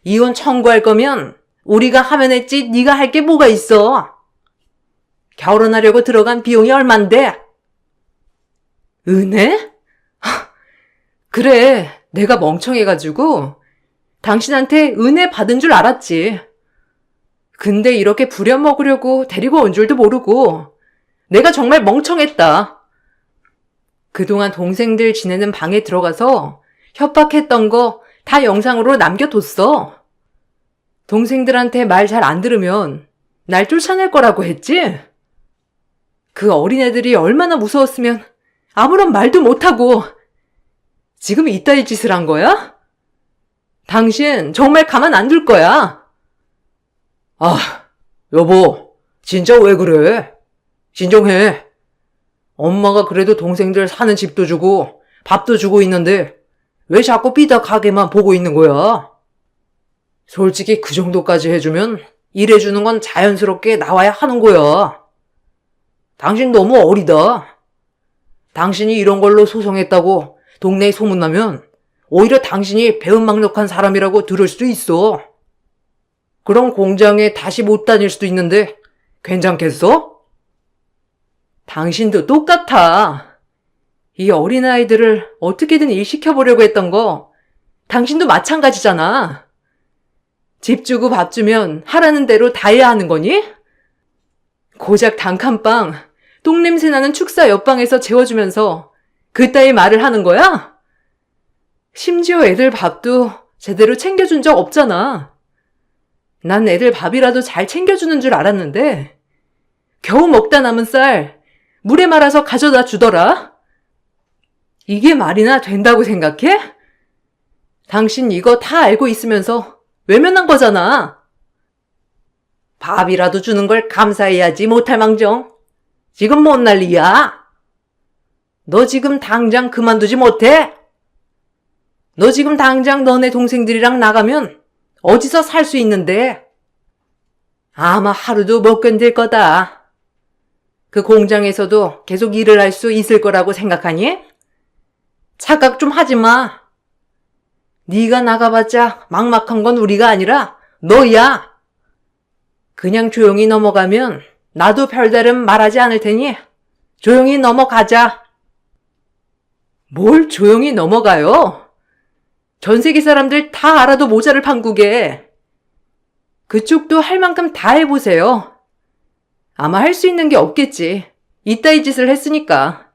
이혼 청구할 거면 우리가 하면 했지 네가 할 게 뭐가 있어? 결혼하려고 들어간 비용이 얼만데? 은혜? 그래, 내가 멍청해가지고 당신한테 은혜 받은 줄 알았지. 근데 이렇게 부려먹으려고 데리고 온 줄도 모르고 내가 정말 멍청했다. 그동안 동생들 지내는 방에 들어가서 협박했던 거 다 영상으로 남겨뒀어. 동생들한테 말 잘 안 들으면 날 쫓아낼 거라고 했지? 그 어린애들이 얼마나 무서웠으면 아무런 말도 못하고 지금 이따위 짓을 한 거야? 당신 정말 가만 안 둘 거야. 아, 여보, 진짜 왜 그래? 진정해. 엄마가 그래도 동생들 사는 집도 주고 밥도 주고 있는데 왜 자꾸 삐딱하게만 보고 있는 거야? 솔직히 그 정도까지 해주면 일해주는 건 자연스럽게 나와야 하는 거야. 당신 너무 어리다. 당신이 이런 걸로 소송했다고 동네에 소문나면 오히려 당신이 배은망덕한 사람이라고 들을 수도 있어. 그럼 공장에 다시 못 다닐 수도 있는데 괜찮겠어? 당신도 똑같아. 이 어린아이들을 어떻게든 일시켜보려고 했던 거 당신도 마찬가지잖아. 집 주고 밥 주면 하라는 대로 다 해야 하는 거니? 고작 단칸방, 똥냄새 나는 축사 옆방에서 재워주면서 그따위 말을 하는 거야? 심지어 애들 밥도 제대로 챙겨준 적 없잖아. 난 애들 밥이라도 잘 챙겨주는 줄 알았는데 겨우 먹다 남은 쌀 물에 말아서 가져다 주더라. 이게 말이나 된다고 생각해? 당신 이거 다 알고 있으면서 외면한 거잖아. 밥이라도 주는 걸 감사해야지 못할 망정. 지금 뭔 난리야? 너 지금 당장 그만두지 못해? 너 지금 당장 너네 동생들이랑 나가면 어디서 살 수 있는데? 아마 하루도 못 견딜 거다. 그 공장에서도 계속 일을 할 수 있을 거라고 생각하니? 착각 좀 하지 마. 네가 나가봤자 막막한 건 우리가 아니라 너야. 그냥 조용히 넘어가면 나도 별다른 말하지 않을 테니 조용히 넘어가자. 뭘 조용히 넘어가요? 전 세계 사람들 다 알아도 모자를 판국에. 그쪽도 할 만큼 다 해보세요. 아마 할 수 있는 게 없겠지. 이따위 짓을 했으니까.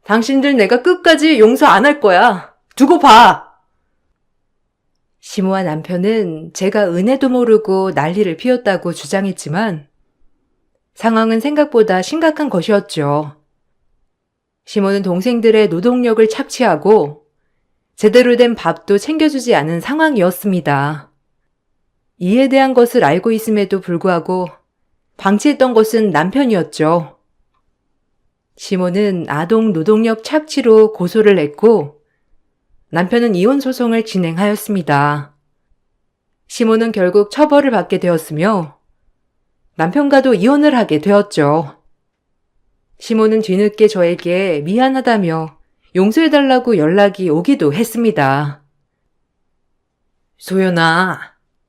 당신들 내가 끝까지 용서 안 할 거야. 두고 봐. 시모와 남편은 제가 은혜도 모르고 난리를 피웠다고 주장했지만 상황은 생각보다 심각한 것이었죠. 시모는 동생들의 노동력을 착취하고 제대로 된 밥도 챙겨주지 않은 상황이었습니다. 이에 대한 것을 알고 있음에도 불구하고 방치했던 것은 남편이었죠. 시모는 아동 노동력 착취로 고소를 냈고 남편은 이혼 소송을 진행하였습니다. 시모는 결국 처벌을 받게 되었으며 남편과도 이혼을 하게 되었죠. 시모는 뒤늦게 저에게 미안하다며 용서해달라고 연락이 오기도 했습니다. 소연아,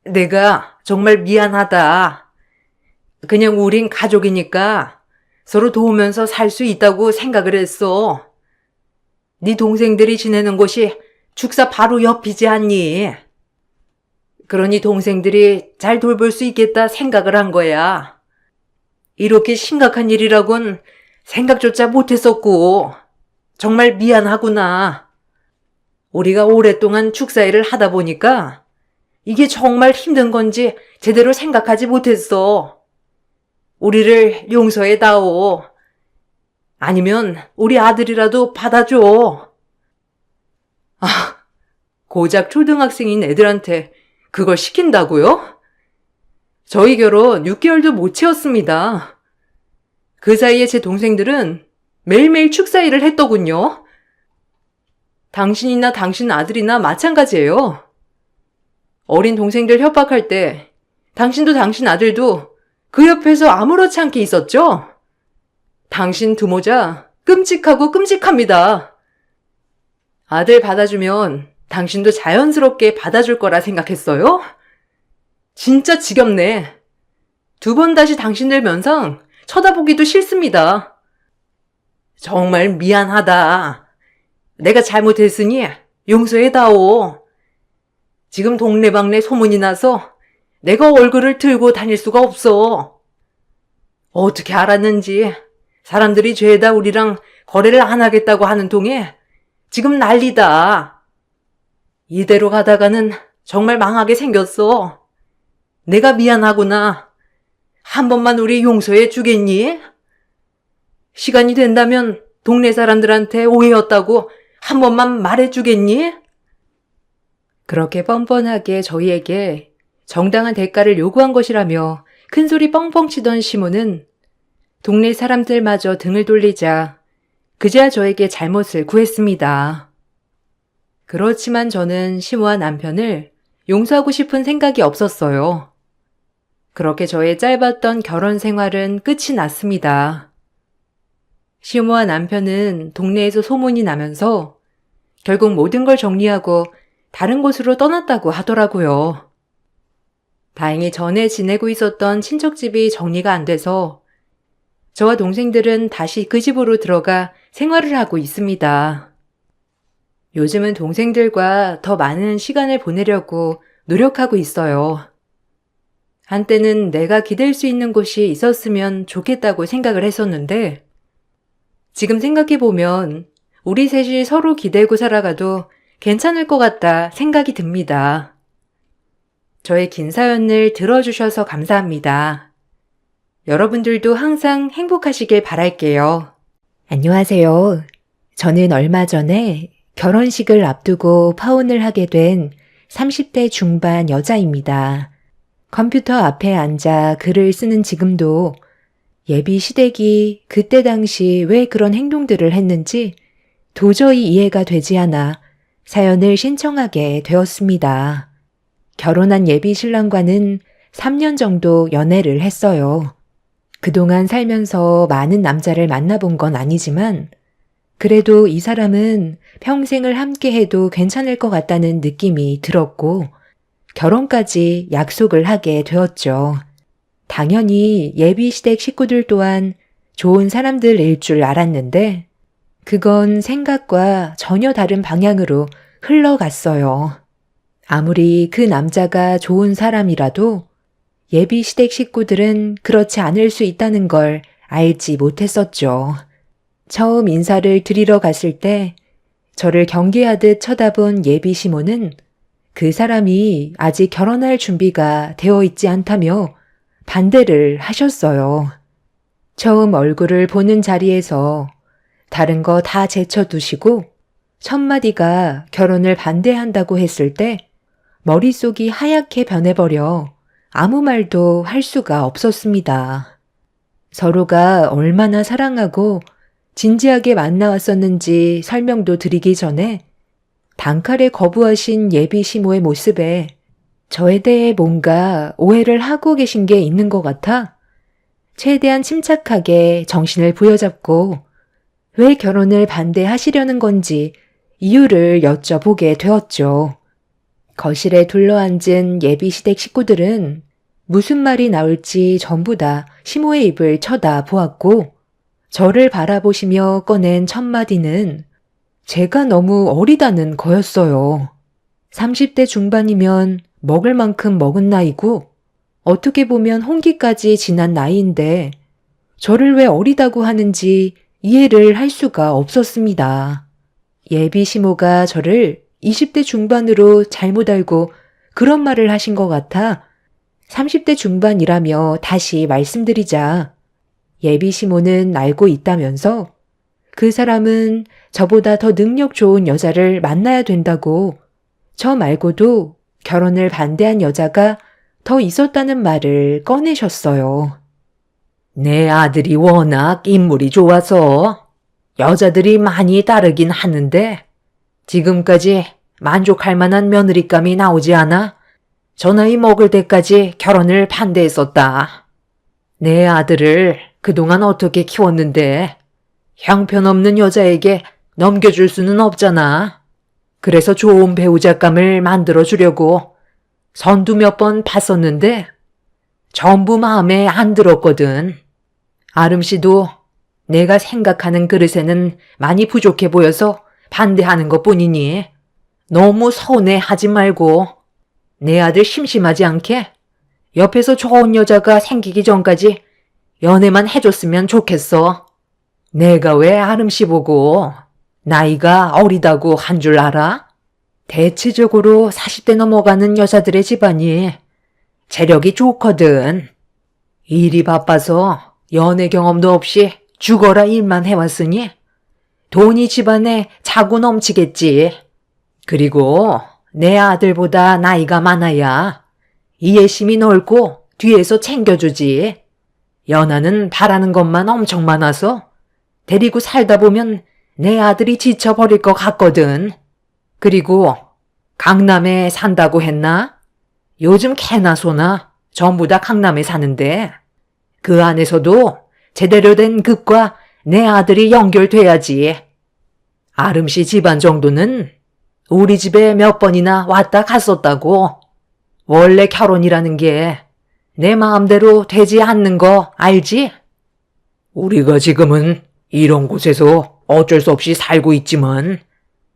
내가 정말 미안하다. 그냥 우린 가족이니까 서로 도우면서 살 수 있다고 생각을 했어. 네 동생들이 지내는 곳이 축사 바로 옆이지 않니? 그러니 동생들이 잘 돌볼 수 있겠다 생각을 한 거야. 이렇게 심각한 일이라곤 생각조차 못했었고 정말 미안하구나. 우리가 오랫동안 축사 일을 하다 보니까 이게 정말 힘든 건지 제대로 생각하지 못했어. 우리를 용서해다오. 아니면 우리 아들이라도 받아줘. 고작 초등학생인 애들한테 그걸 시킨다고요? 저희 결혼 6개월도 못 채웠습니다. 그 사이에 제 동생들은 매일매일 축사 일을 했더군요. 당신이나 당신 아들이나 마찬가지예요. 어린 동생들 협박할 때 당신도 당신 아들도 그 옆에서 아무렇지 않게 있었죠? 당신 두모자 끔찍하고 끔찍합니다. 아들 받아주면 당신도 자연스럽게 받아줄 거라 생각했어요? 진짜 지겹네. 2번 다시 당신들 면상 쳐다보기도 싫습니다. 정말 미안하다. 내가 잘못했으니 용서해다오. 지금 동네방네 소문이 나서 내가 얼굴을 들고 다닐 수가 없어. 어떻게 알았는지 사람들이 죄다 우리랑 거래를 안 하겠다고 하는 통에 지금 난리다. 이대로 가다가는 정말 망하게 생겼어. 내가 미안하구나. 한 번만 우리 용서해 주겠니? 시간이 된다면 동네 사람들한테 오해였다고 한 번만 말해 주겠니? 그렇게 뻔뻔하게 저희에게 정당한 대가를 요구한 것이라며 큰소리 뻥뻥 치던 시모는 동네 사람들마저 등을 돌리자 그제야 저에게 잘못을 구했습니다. 그렇지만 저는 시모와 남편을 용서하고 싶은 생각이 없었어요. 그렇게 저의 짧았던 결혼 생활은 끝이 났습니다. 시모와 남편은 동네에서 소문이 나면서 결국 모든 걸 정리하고 다른 곳으로 떠났다고 하더라고요. 다행히 전에 지내고 있었던 친척집이 정리가 안 돼서 저와 동생들은 다시 그 집으로 들어가 생활을 하고 있습니다. 요즘은 동생들과 더 많은 시간을 보내려고 노력하고 있어요. 한때는 내가 기댈 수 있는 곳이 있었으면 좋겠다고 생각을 했었는데 지금 생각해보면 우리 셋이 서로 기대고 살아가도 괜찮을 것 같다 생각이 듭니다. 저의 긴 사연을 들어주셔서 감사합니다. 여러분들도 항상 행복하시길 바랄게요. 안녕하세요. 저는 얼마 전에 결혼식을 앞두고 파혼을 하게 된 30대 중반 여자입니다. 컴퓨터 앞에 앉아 글을 쓰는 지금도 예비 시댁이 그때 당시 왜 그런 행동들을 했는지 도저히 이해가 되지 않아 사연을 신청하게 되었습니다. 결혼한 예비 신랑과는 3년 정도 연애를 했어요. 그동안 살면서 많은 남자를 만나본 건 아니지만 그래도 이 사람은 평생을 함께 해도 괜찮을 것 같다는 느낌이 들었고 결혼까지 약속을 하게 되었죠. 당연히 예비 시댁 식구들 또한 좋은 사람들일 줄 알았는데 그건 생각과 전혀 다른 방향으로 흘러갔어요. 아무리 그 남자가 좋은 사람이라도 예비 시댁 식구들은 그렇지 않을 수 있다는 걸 알지 못했었죠. 처음 인사를 드리러 갔을 때 저를 경계하듯 쳐다본 예비 시모는 그 사람이 아직 결혼할 준비가 되어 있지 않다며 반대를 하셨어요. 처음 얼굴을 보는 자리에서 다른 거 다 제쳐두시고 첫마디가 결혼을 반대한다고 했을 때 머릿속이 하얗게 변해버려 아무 말도 할 수가 없었습니다. 서로가 얼마나 사랑하고 진지하게 만나왔었는지 설명도 드리기 전에 단칼에 거부하신 예비 시모의 모습에 저에 대해 뭔가 오해를 하고 계신 게 있는 것 같아 최대한 침착하게 정신을 부여잡고 왜 결혼을 반대하시려는 건지 이유를 여쭤보게 되었죠. 거실에 둘러앉은 예비 시댁 식구들은 무슨 말이 나올지 전부 다 시모의 입을 쳐다보았고 저를 바라보시며 꺼낸 첫 마디는 제가 너무 어리다는 거였어요. 30대 중반이면 먹을 만큼 먹은 나이고 어떻게 보면 홍기까지 지난 나이인데 저를 왜 어리다고 하는지 이해를 할 수가 없었습니다. 예비 시모가 저를 20대 중반으로 잘못 알고 그런 말을 하신 것 같아 30대 중반이라며 다시 말씀드리자 예비 시모는 알고 있다면서 그 사람은 저보다 더 능력 좋은 여자를 만나야 된다고 저 말고도 결혼을 반대한 여자가 더 있었다는 말을 꺼내셨어요. 내 아들이 워낙 인물이 좋아서 여자들이 많이 따르긴 하는데 지금까지 만족할 만한 며느리감이 나오지 않아 저 나이 먹을 때까지 결혼을 반대했었다. 내 아들을 그동안 어떻게 키웠는데 형편없는 여자에게 넘겨줄 수는 없잖아. 그래서 좋은 배우자감을 만들어주려고 선두 몇 번 봤었는데 전부 마음에 안 들었거든. 아름 씨도 내가 생각하는 그릇에는 많이 부족해 보여서 반대하는 것뿐이니 너무 서운해하지 말고 내 아들 심심하지 않게 옆에서 좋은 여자가 생기기 전까지 연애만 해줬으면 좋겠어. 내가 왜 아름 씨 보고 나이가 어리다고 한 줄 알아? 대체적으로 40대 넘어가는 여자들의 집안이 재력이 좋거든. 일이 바빠서 연애 경험도 없이 죽어라 일만 해왔으니 돈이 집안에 차고 넘치겠지. 그리고 내 아들보다 나이가 많아야 이해심이 넓고 뒤에서 챙겨주지. 연하는 바라는 것만 엄청 많아서 데리고 살다 보면 내 아들이 지쳐버릴 것 같거든. 그리고 강남에 산다고 했나? 요즘 개나 소나 전부 다 강남에 사는데 그 안에서도 제대로 된 급과 내 아들이 연결돼야지. 아름 씨 집안 정도는 우리 집에 몇 번이나 왔다 갔었다고. 원래 결혼이라는 게 내 마음대로 되지 않는 거 알지? 우리가 지금은 이런 곳에서 어쩔 수 없이 살고 있지만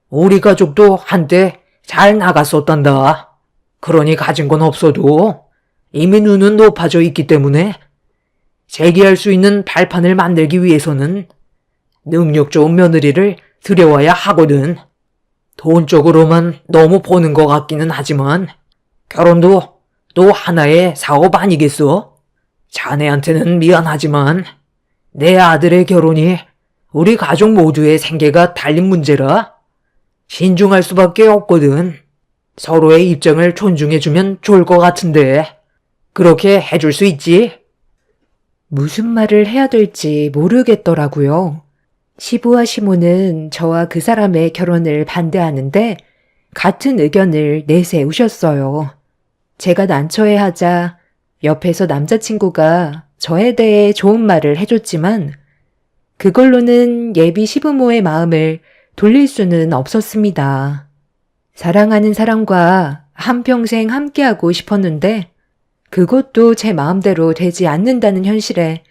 우리 가족도 한때 잘 나갔었단다. 그러니 가진 건 없어도 이미 눈은 높아져 있기 때문에 재기할 수 있는 발판을 만들기 위해서는 능력 좋은 며느리를 들여와야 하거든. 돈 쪽으로만 너무 보는 것 같기는 하지만 결혼도 또 하나의 사업 아니겠어? 자네한테는 미안하지만 내 아들의 결혼이 우리 가족 모두의 생계가 달린 문제라 신중할 수밖에 없거든. 서로의 입장을 존중해주면 좋을 것 같은데 그렇게 해줄 수 있지? 무슨 말을 해야 될지 모르겠더라고요. 시부와 시모는 저와 그 사람의 결혼을 반대하는데 같은 의견을 내세우셨어요. 제가 난처해하자 옆에서 남자친구가 저에 대해 좋은 말을 해줬지만 그걸로는 예비 시부모의 마음을 돌릴 수는 없었습니다. 사랑하는 사람과 한평생 함께하고 싶었는데 그것도 제 마음대로 되지 않는다는 현실에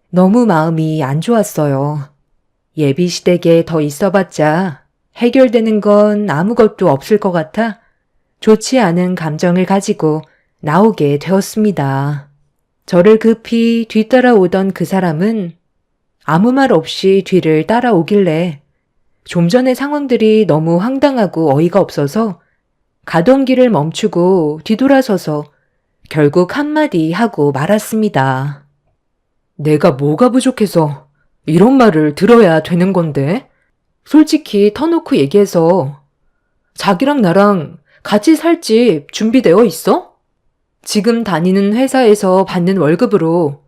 너무 마음이 안 좋았어요. 예비 시댁에 더 있어봤자 해결되는 건 아무것도 없을 것 같아 좋지 않은 감정을 가지고 나오게 되었습니다. 저를 급히 뒤따라오던 그 사람은 아무 말 없이 뒤를 따라오길래 좀 전의 상황들이 너무 황당하고 어이가 없어서 가던 길을 멈추고 뒤돌아서서 결국 한마디 하고 말았습니다. 내가 뭐가 부족해서 이런 말을 들어야 되는 건데? 솔직히 터놓고 얘기해서 자기랑 나랑 같이 살 집 준비되어 있어? 지금 다니는 회사에서 받는 월급으로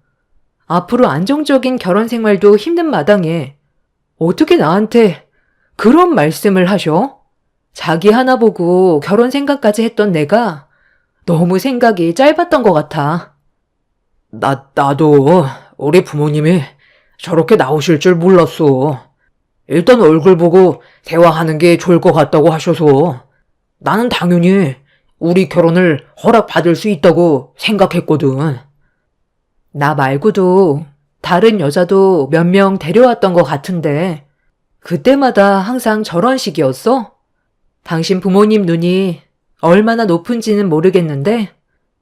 앞으로 안정적인 결혼 생활도 힘든 마당에 어떻게 나한테 그런 말씀을 하셔? 자기 하나 보고 결혼 생각까지 했던 내가 너무 생각이 짧았던 것 같아. 나도 우리 부모님이 저렇게 나오실 줄 몰랐어. 일단 얼굴 보고 대화하는 게 좋을 것 같다고 하셔서 나는 당연히 우리 결혼을 허락받을 수 있다고 생각했거든. 나 말고도 다른 여자도 몇 명 데려왔던 것 같은데 그때마다 항상 저런 식이었어? 당신 부모님 눈이 얼마나 높은지는 모르겠는데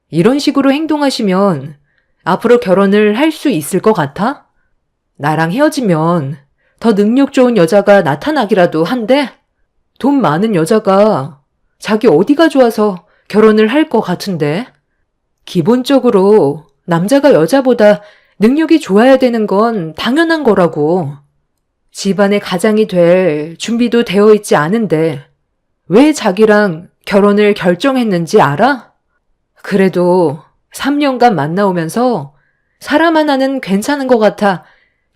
이런 식으로 행동하시면 앞으로 결혼을 할 수 있을 것 같아? 나랑 헤어지면 더 능력 좋은 여자가 나타나기라도 한데 돈 많은 여자가 자기 어디가 좋아서 결혼을 할 것 같은데 기본적으로 남자가 여자보다 능력이 좋아야 되는 건 당연한 거라고. 집안의 가장이 될 준비도 되어 있지 않은데 왜 자기랑 결혼을 결정했는지 알아? 그래도 3년간 만나오면서 사람 하나는 괜찮은 것 같아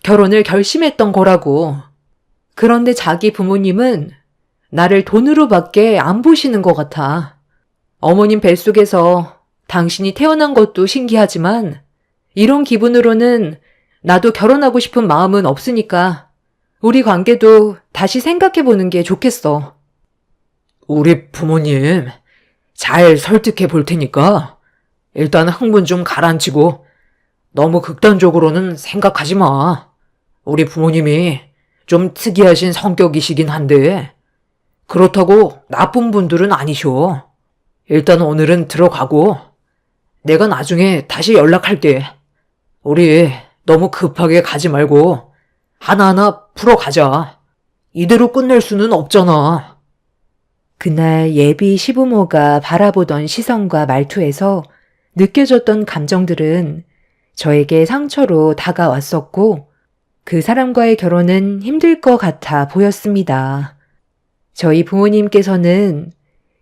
결혼을 결심했던 거라고. 그런데 자기 부모님은 나를 돈으로밖에 안 보시는 것 같아. 어머님 뱃속에서 당신이 태어난 것도 신기하지만 이런 기분으로는 나도 결혼하고 싶은 마음은 없으니까 우리 관계도 다시 생각해보는 게 좋겠어. 우리 부모님 잘 설득해 볼 테니까 일단 흥분 좀 가라앉히고 너무 극단적으로는 생각하지 마. 우리 부모님이 좀 특이하신 성격이시긴 한데 그렇다고 나쁜 분들은 아니셔. 일단 오늘은 들어가고 내가 나중에 다시 연락할게. 우리 너무 급하게 가지 말고 하나하나 풀어가자. 이대로 끝낼 수는 없잖아. 그날 예비 시부모가 바라보던 시선과 말투에서 느껴졌던 감정들은 저에게 상처로 다가왔었고 그 사람과의 결혼은 힘들 것 같아 보였습니다. 저희 부모님께서는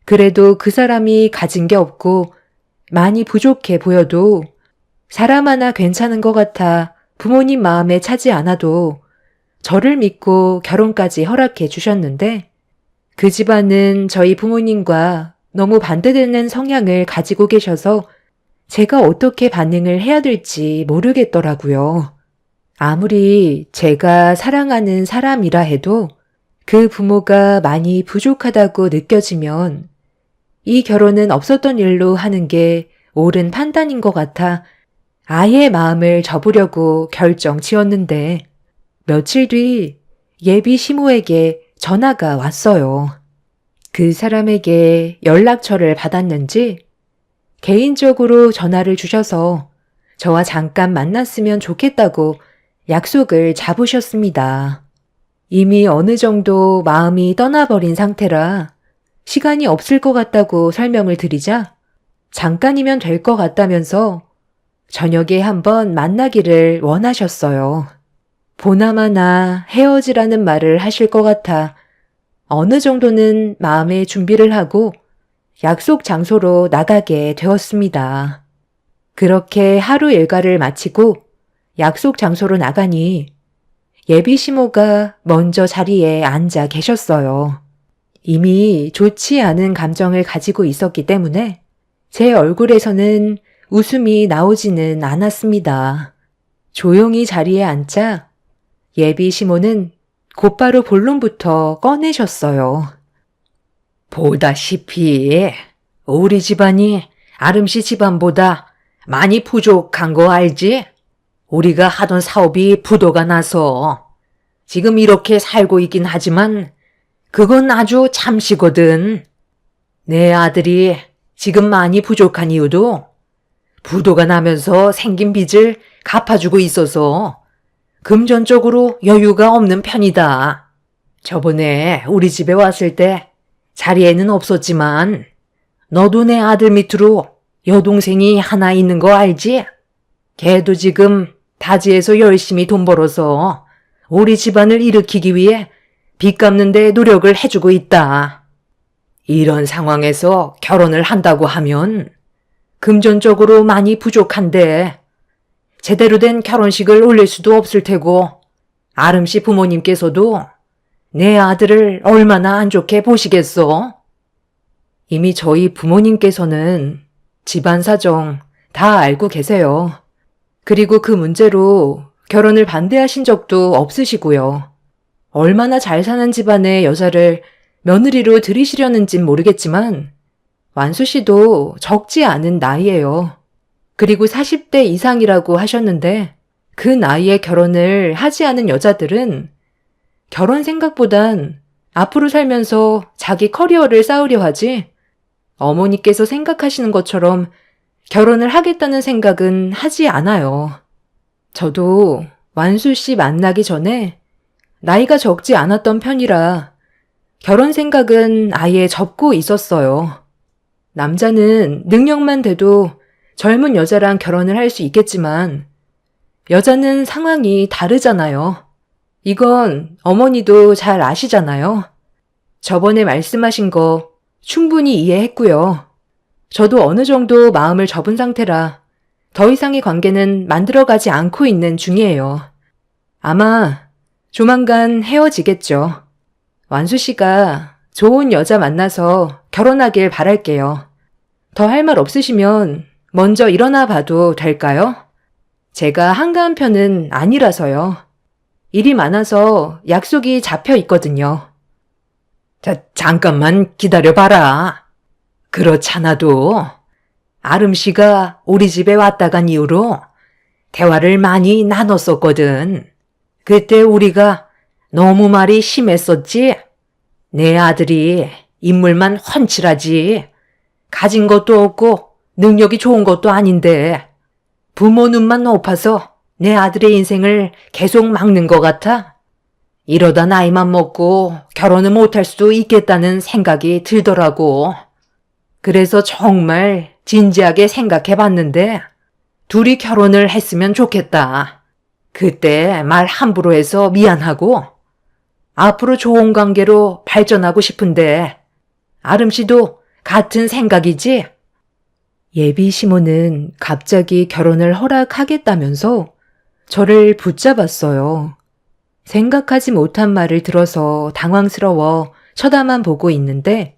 그래도 그 사람이 가진 게 없고 많이 부족해 보여도 사람 하나 괜찮은 것 같아 부모님 마음에 차지 않아도 저를 믿고 결혼까지 허락해 주셨는데 그 집안은 저희 부모님과 너무 반대되는 성향을 가지고 계셔서 제가 어떻게 반응을 해야 될지 모르겠더라고요. 아무리 제가 사랑하는 사람이라 해도 그 부모가 많이 부족하다고 느껴지면 이 결혼은 없었던 일로 하는 게 옳은 판단인 것 같아 아예 마음을 접으려고 결정 지었는데 며칠 뒤 예비 시모에게 전화가 왔어요. 그 사람에게 연락처를 받았는지 개인적으로 전화를 주셔서 저와 잠깐 만났으면 좋겠다고 약속을 잡으셨습니다. 이미 어느 정도 마음이 떠나버린 상태라 시간이 없을 것 같다고 설명을 드리자 잠깐이면 될 것 같다면서 저녁에 한번 만나기를 원하셨어요. 보나마나 헤어지라는 말을 하실 것 같아 어느 정도는 마음의 준비를 하고 약속 장소로 나가게 되었습니다. 그렇게 하루 일과를 마치고 약속 장소로 나가니 예비 시모가 먼저 자리에 앉아 계셨어요. 이미 좋지 않은 감정을 가지고 있었기 때문에 제 얼굴에서는 웃음이 나오지는 않았습니다. 조용히 자리에 앉자 예비 시모는 곧바로 본론부터 꺼내셨어요. 보다시피 우리 집안이 아름씨 집안보다 많이 부족한 거 알지? 우리가 하던 사업이 부도가 나서 지금 이렇게 살고 있긴 하지만 그건 아주 잠시거든. 내 아들이 지금 많이 부족한 이유도 부도가 나면서 생긴 빚을 갚아주고 있어서 금전적으로 여유가 없는 편이다. 저번에 우리 집에 왔을 때 자리에는 없었지만 너도 내 아들 밑으로 여동생이 하나 있는 거 알지? 걔도 지금 타지에서 열심히 돈 벌어서 우리 집안을 일으키기 위해 빚 갚는 데 노력을 해주고 있다. 이런 상황에서 결혼을 한다고 하면 금전적으로 많이 부족한데 제대로 된 결혼식을 올릴 수도 없을 테고 아름씨 부모님께서도 내 아들을 얼마나 안 좋게 보시겠어? 이미 저희 부모님께서는 집안 사정 다 알고 계세요. 그리고 그 문제로 결혼을 반대하신 적도 없으시고요. 얼마나 잘 사는 집안의 여자를 며느리로 들이시려는진 모르겠지만 완수 씨도 적지 않은 나이예요. 그리고 40대 이상이라고 하셨는데 그 나이에 결혼을 하지 않은 여자들은 결혼 생각보단 앞으로 살면서 자기 커리어를 쌓으려 하지 어머니께서 생각하시는 것처럼 결혼을 하겠다는 생각은 하지 않아요. 저도 완수 씨 만나기 전에 나이가 적지 않았던 편이라 결혼 생각은 아예 접고 있었어요. 남자는 능력만 돼도 젊은 여자랑 결혼을 할 수 있겠지만 여자는 상황이 다르잖아요. 이건 어머니도 잘 아시잖아요. 저번에 말씀하신 거 충분히 이해했고요. 저도 어느 정도 마음을 접은 상태라 더 이상의 관계는 만들어가지 않고 있는 중이에요. 아마 조만간 헤어지겠죠. 완수 씨가 좋은 여자 만나서 결혼하길 바랄게요. 더 할 말 없으시면 먼저 일어나 봐도 될까요? 제가 한가한 편은 아니라서요. 일이 많아서 약속이 잡혀 있거든요. 잠깐만 기다려봐라. 그렇잖아도 아름 씨가 우리 집에 왔다 간 이후로 대화를 많이 나눴었거든. 그때 우리가 너무 말이 심했었지. 내 아들이 인물만 훤칠하지. 가진 것도 없고 능력이 좋은 것도 아닌데 부모 눈만 높아서 내 아들의 인생을 계속 막는 것 같아. 이러다 나이만 먹고 결혼을 못할 수도 있겠다는 생각이 들더라고. 그래서 정말 진지하게 생각해 봤는데 둘이 결혼을 했으면 좋겠다. 그때 말 함부로 해서 미안하고 앞으로 좋은 관계로 발전하고 싶은데 아름 씨도 같은 생각이지? 예비 시모는 갑자기 결혼을 허락하겠다면서 저를 붙잡았어요. 생각하지 못한 말을 들어서 당황스러워 쳐다만 보고 있는데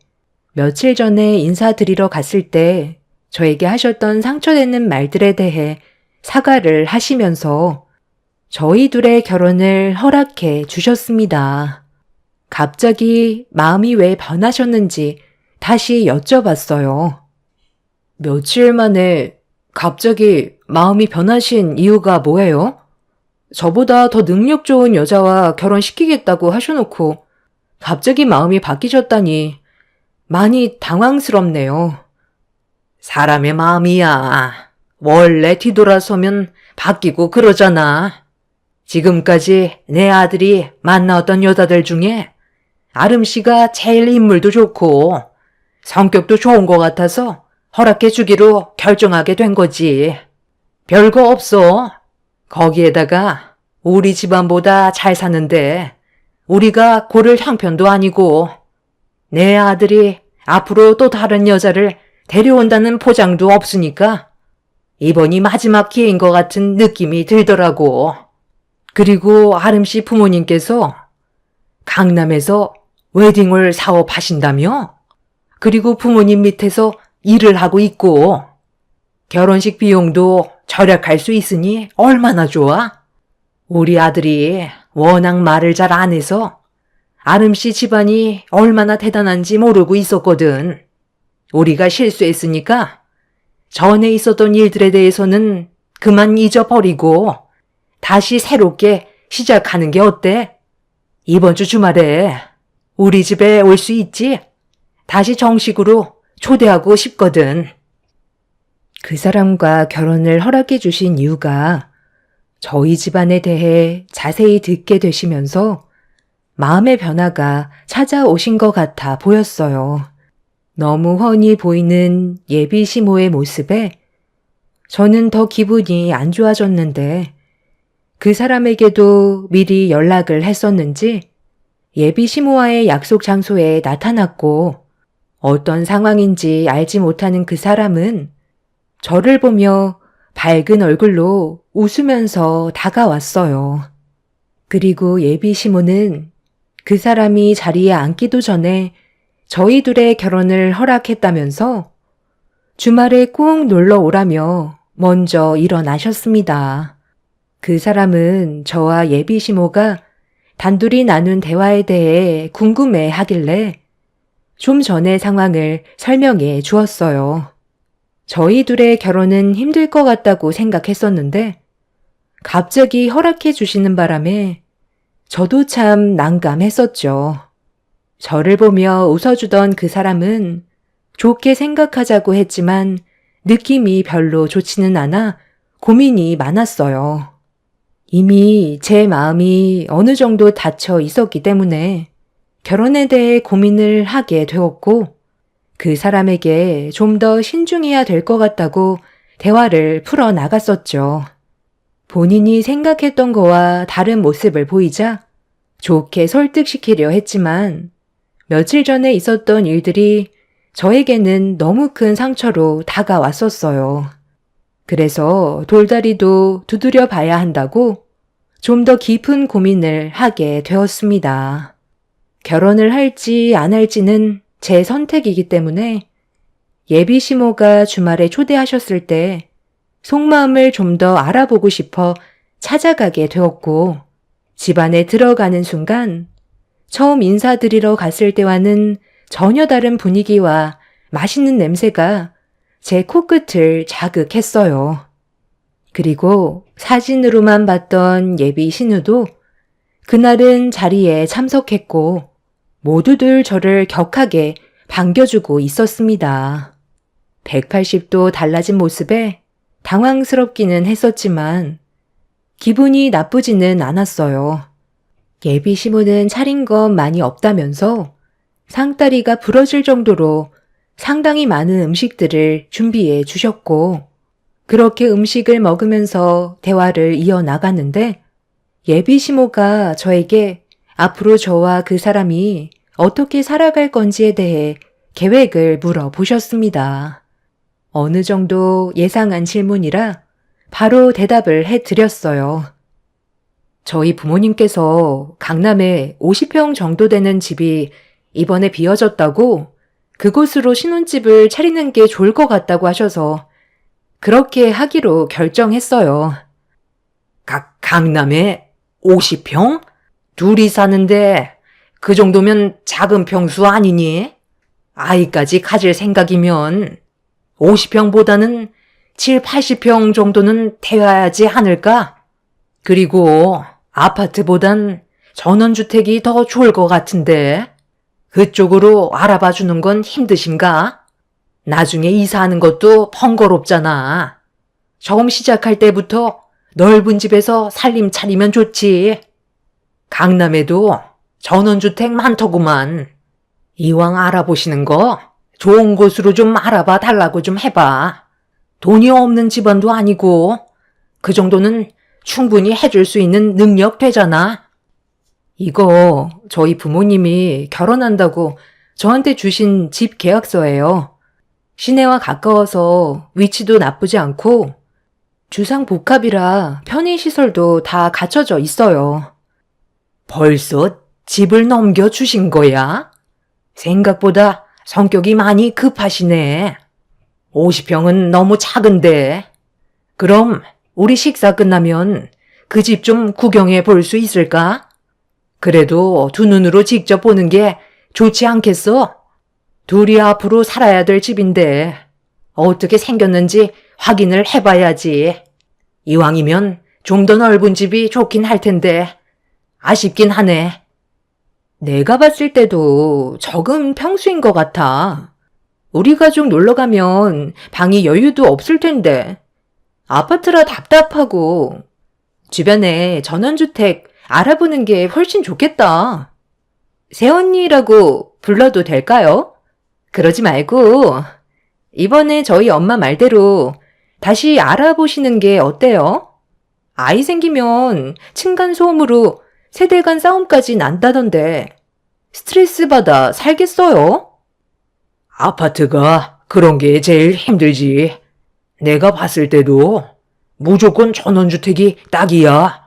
며칠 전에 인사드리러 갔을 때 저에게 하셨던 상처되는 말들에 대해 사과를 하시면서 저희 둘의 결혼을 허락해 주셨습니다. 갑자기 마음이 왜 변하셨는지 다시 여쭤봤어요. 며칠 만에 갑자기 마음이 변하신 이유가 뭐예요? 저보다 더 능력 좋은 여자와 결혼시키겠다고 하셔놓고 갑자기 마음이 바뀌셨다니 많이 당황스럽네요. 사람의 마음이야. 원래 뒤돌아서면 바뀌고 그러잖아. 지금까지 내 아들이 만나왔던 여자들 중에 아름 씨가 제일 인물도 좋고 성격도 좋은 것 같아서 허락해 주기로 결정하게 된 거지. 별거 없어. 거기에다가 우리 집안보다 잘 사는데 우리가 고를 형편도 아니고 내 아들이 앞으로 또 다른 여자를 데려온다는 포장도 없으니까 이번이 마지막 기회인 것 같은 느낌이 들더라고. 그리고 아름 씨 부모님께서 강남에서 웨딩홀 사업하신다며? 그리고 부모님 밑에서 일을 하고 있고 결혼식 비용도 절약할 수 있으니 얼마나 좋아? 우리 아들이 워낙 말을 잘 안 해서 아름 씨 집안이 얼마나 대단한지 모르고 있었거든. 우리가 실수했으니까 전에 있었던 일들에 대해서는 그만 잊어버리고 다시 새롭게 시작하는 게 어때? 이번 주 주말에 우리 집에 올 수 있지? 다시 정식으로 초대하고 싶거든. 그 사람과 결혼을 허락해 주신 이유가 저희 집안에 대해 자세히 듣게 되시면서 마음의 변화가 찾아오신 것 같아 보였어요. 너무 훤히 보이는 예비 시모의 모습에 저는 더 기분이 안 좋아졌는데 그 사람에게도 미리 연락을 했었는지 예비 시모와의 약속 장소에 나타났고 어떤 상황인지 알지 못하는 그 사람은 저를 보며 밝은 얼굴로 웃으면서 다가왔어요. 그리고 예비 시모는 그 사람이 자리에 앉기도 전에 저희 둘의 결혼을 허락했다면서 주말에 꼭 놀러 오라며 먼저 일어나셨습니다. 그 사람은 저와 예비 시모가 단둘이 나눈 대화에 대해 궁금해 하길래 좀 전의 상황을 설명해 주었어요. 저희 둘의 결혼은 힘들 것 같다고 생각했었는데 갑자기 허락해 주시는 바람에 저도 참 난감했었죠. 저를 보며 웃어주던 그 사람은 좋게 생각하자고 했지만 느낌이 별로 좋지는 않아 고민이 많았어요. 이미 제 마음이 어느 정도 닫혀 있었기 때문에 결혼에 대해 고민을 하게 되었고 그 사람에게 좀 더 신중해야 될 것 같다고 대화를 풀어 나갔었죠. 본인이 생각했던 거와 다른 모습을 보이자 좋게 설득시키려 했지만 며칠 전에 있었던 일들이 저에게는 너무 큰 상처로 다가왔었어요. 그래서 돌다리도 두드려 봐야 한다고 좀 더 깊은 고민을 하게 되었습니다. 결혼을 할지 안 할지는 제 선택이기 때문에 예비 시모가 주말에 초대하셨을 때 속마음을 좀 더 알아보고 싶어 찾아가게 되었고 집안에 들어가는 순간 처음 인사드리러 갔을 때와는 전혀 다른 분위기와 맛있는 냄새가 제 코끝을 자극했어요. 그리고 사진으로만 봤던 예비 신우도 그날은 자리에 참석했고 모두들 저를 격하게 반겨주고 있었습니다. 180도 달라진 모습에 당황스럽기는 했었지만 기분이 나쁘지는 않았어요. 예비 시모는 차린 건 많이 없다면서 상다리가 부러질 정도로 상당히 많은 음식들을 준비해 주셨고 그렇게 음식을 먹으면서 대화를 이어나갔는데 예비 시모가 저에게 앞으로 저와 그 사람이 어떻게 살아갈 건지에 대해 계획을 물어보셨습니다. 어느 정도 예상한 질문이라 바로 대답을 해드렸어요. 저희 부모님께서 강남에 50평 정도 되는 집이 이번에 비어졌다고 그곳으로 신혼집을 차리는 게 좋을 것 같다고 하셔서 그렇게 하기로 결정했어요. 강남에 50평? 둘이 사는데 그 정도면 작은 평수 아니니? 아이까지 가질 생각이면 50평보다는 7, 80평 정도는 되어야지 않을까? 그리고 아파트보단 전원주택이 더 좋을 것 같은데 그쪽으로 알아봐 주는 건 힘드신가? 나중에 이사하는 것도 번거롭잖아. 처음 시작할 때부터 넓은 집에서 살림 차리면 좋지. 강남에도 전원주택 많더구만. 이왕 알아보시는 거 좋은 곳으로 좀 알아봐 달라고 좀 해봐. 돈이 없는 집안도 아니고 그 정도는 충분히 해줄 수 있는 능력 되잖아. 이거 저희 부모님이 결혼한다고 저한테 주신 집 계약서예요. 시내와 가까워서 위치도 나쁘지 않고 주상복합이라 편의시설도 다 갖춰져 있어요. 벌써 집을 넘겨주신 거야? 생각보다 성격이 많이 급하시네. 50평은 너무 작은데. 그럼 우리 식사 끝나면 그 집 좀 구경해 볼 수 있을까? 그래도 두 눈으로 직접 보는 게 좋지 않겠어? 둘이 앞으로 살아야 될 집인데 어떻게 생겼는지 확인을 해봐야지. 이왕이면 좀 더 넓은 집이 좋긴 할 텐데 아쉽긴 하네. 내가 봤을 때도 적은 평수인 것 같아. 우리 가족 놀러 가면 방이 여유도 없을 텐데. 아파트라 답답하고 주변에 전원주택 알아보는 게 훨씬 좋겠다. 새언니라고 불러도 될까요? 그러지 말고 이번에 저희 엄마 말대로 다시 알아보시는 게 어때요? 아이 생기면 층간소음으로 세대 간 싸움까지 난다던데 스트레스 받아 살겠어요? 아파트가 그런 게 제일 힘들지. 내가 봤을 때도 무조건 전원주택이 딱이야.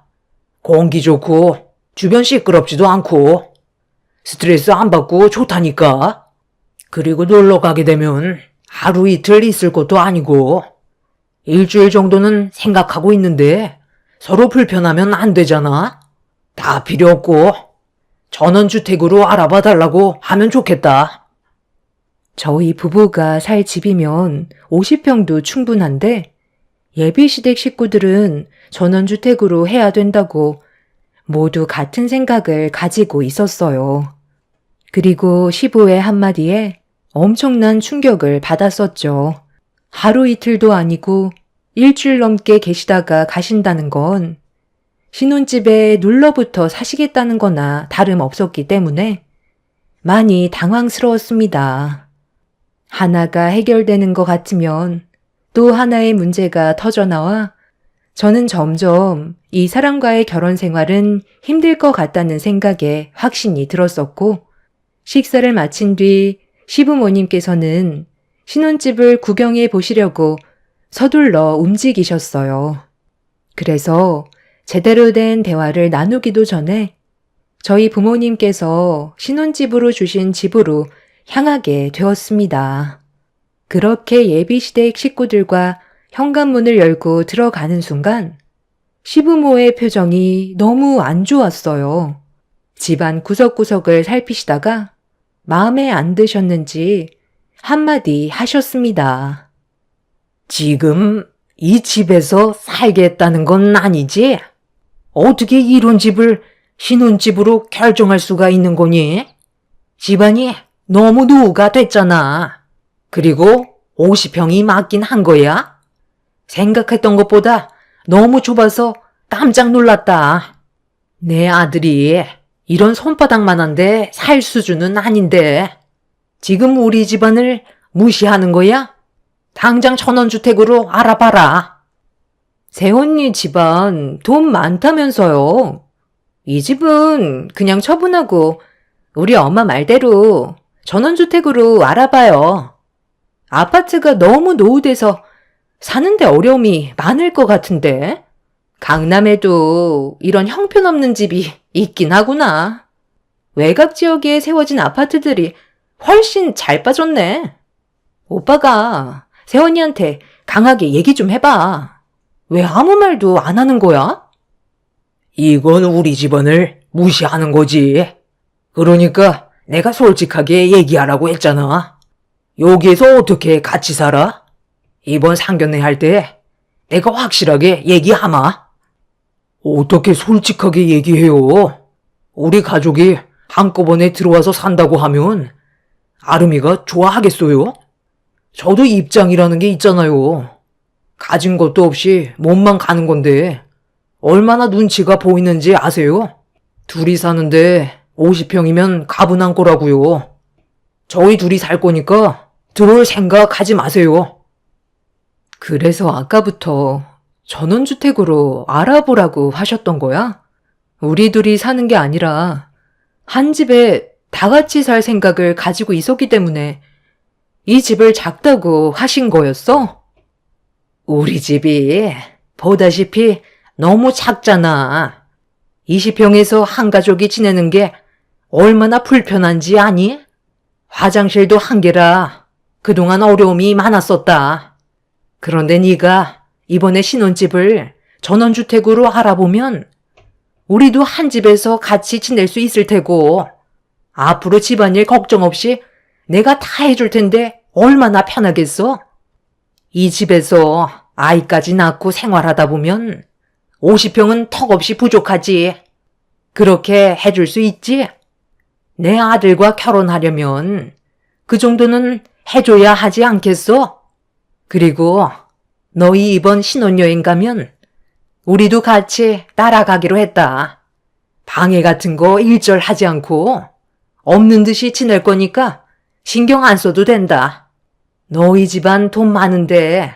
공기 좋고 주변 시끄럽지도 않고 스트레스 안 받고 좋다니까. 그리고 놀러 가게 되면 하루 이틀 있을 것도 아니고 일주일 정도는 생각하고 있는데 서로 불편하면 안 되잖아. 다 필요 없고 전원주택으로 알아봐 달라고 하면 좋겠다. 저희 부부가 살 집이면 50평도 충분한데 예비시댁 식구들은 전원주택으로 해야 된다고 모두 같은 생각을 가지고 있었어요. 그리고 시부의 한마디에 엄청난 충격을 받았었죠. 하루 이틀도 아니고 일주일 넘게 계시다가 가신다는 건 신혼집에 눌러붙어 사시겠다는 거나 다름없었기 때문에 많이 당황스러웠습니다. 하나가 해결되는 것 같으면 또 하나의 문제가 터져나와 저는 점점 이 사람과의 결혼 생활은 힘들 것 같다는 생각에 확신이 들었었고, 식사를 마친 뒤 시부모님께서는 신혼집을 구경해 보시려고 서둘러 움직이셨어요. 그래서 제대로 된 대화를 나누기도 전에 저희 부모님께서 신혼집으로 주신 집으로 향하게 되었습니다. 그렇게 예비시댁 식구들과 현관문을 열고 들어가는 순간 시부모의 표정이 너무 안 좋았어요. 집안 구석구석을 살피시다가 마음에 안 드셨는지 한마디 하셨습니다. 지금 이 집에서 살겠다는 건 아니지? 어떻게 이런 집을 신혼집으로 결정할 수가 있는 거니? 집안이 너무 노후가 됐잖아. 그리고 50평이 맞긴 한 거야? 생각했던 것보다 너무 좁아서 깜짝 놀랐다. 내 아들이 이런 손바닥만한데 살 수준은 아닌데 지금 우리 집안을 무시하는 거야? 당장 전원주택으로 알아봐라. 새언니 집안 돈 많다면서요. 이 집은 그냥 처분하고 우리 엄마 말대로 전원주택으로 알아봐요. 아파트가 너무 노후돼서 사는데 어려움이 많을 것 같은데. 강남에도 이런 형편없는 집이 있긴 하구나. 외곽 지역에 세워진 아파트들이 훨씬 잘 빠졌네. 오빠가 새언니한테 강하게 얘기 좀 해봐. 왜 아무 말도 안 하는 거야? 이건 우리 집안을 무시하는 거지. 그러니까 내가 솔직하게 얘기하라고 했잖아. 여기에서 어떻게 같이 살아? 이번 상견례 할 때 내가 확실하게 얘기하마. 어떻게 솔직하게 얘기해요? 우리 가족이 한꺼번에 들어와서 산다고 하면 아름이가 좋아하겠어요? 저도 입장이라는 게 있잖아요. 가진 것도 없이 몸만 가는 건데 얼마나 눈치가 보이는지 아세요? 둘이 사는데 50평이면 가분한 거라고요. 저희 둘이 살 거니까 들어올 생각 하지 마세요. 그래서 아까부터 전원주택으로 알아보라고 하셨던 거야? 우리 둘이 사는 게 아니라 한 집에 다 같이 살 생각을 가지고 있었기 때문에 이 집을 작다고 하신 거였어? 우리 집이 보다시피 너무 작잖아. 20평에서 한 가족이 지내는 게 얼마나 불편한지 아니? 화장실도 한 개라 그동안 어려움이 많았었다. 그런데 네가 이번에 신혼집을 전원주택으로 알아보면 우리도 한 집에서 같이 지낼 수 있을 테고 앞으로 집안일 걱정 없이 내가 다 해줄 텐데 얼마나 편하겠어? 이 집에서 아이까지 낳고 생활하다 보면 50평은 턱없이 부족하지. 그렇게 해줄 수 있지? 내 아들과 결혼하려면 그 정도는 해줘야 하지 않겠어? 그리고 너희 이번 신혼여행 가면 우리도 같이 따라가기로 했다. 방해 같은 거 일절 하지 않고 없는 듯이 지낼 거니까 신경 안 써도 된다. 너희 집안 돈 많은데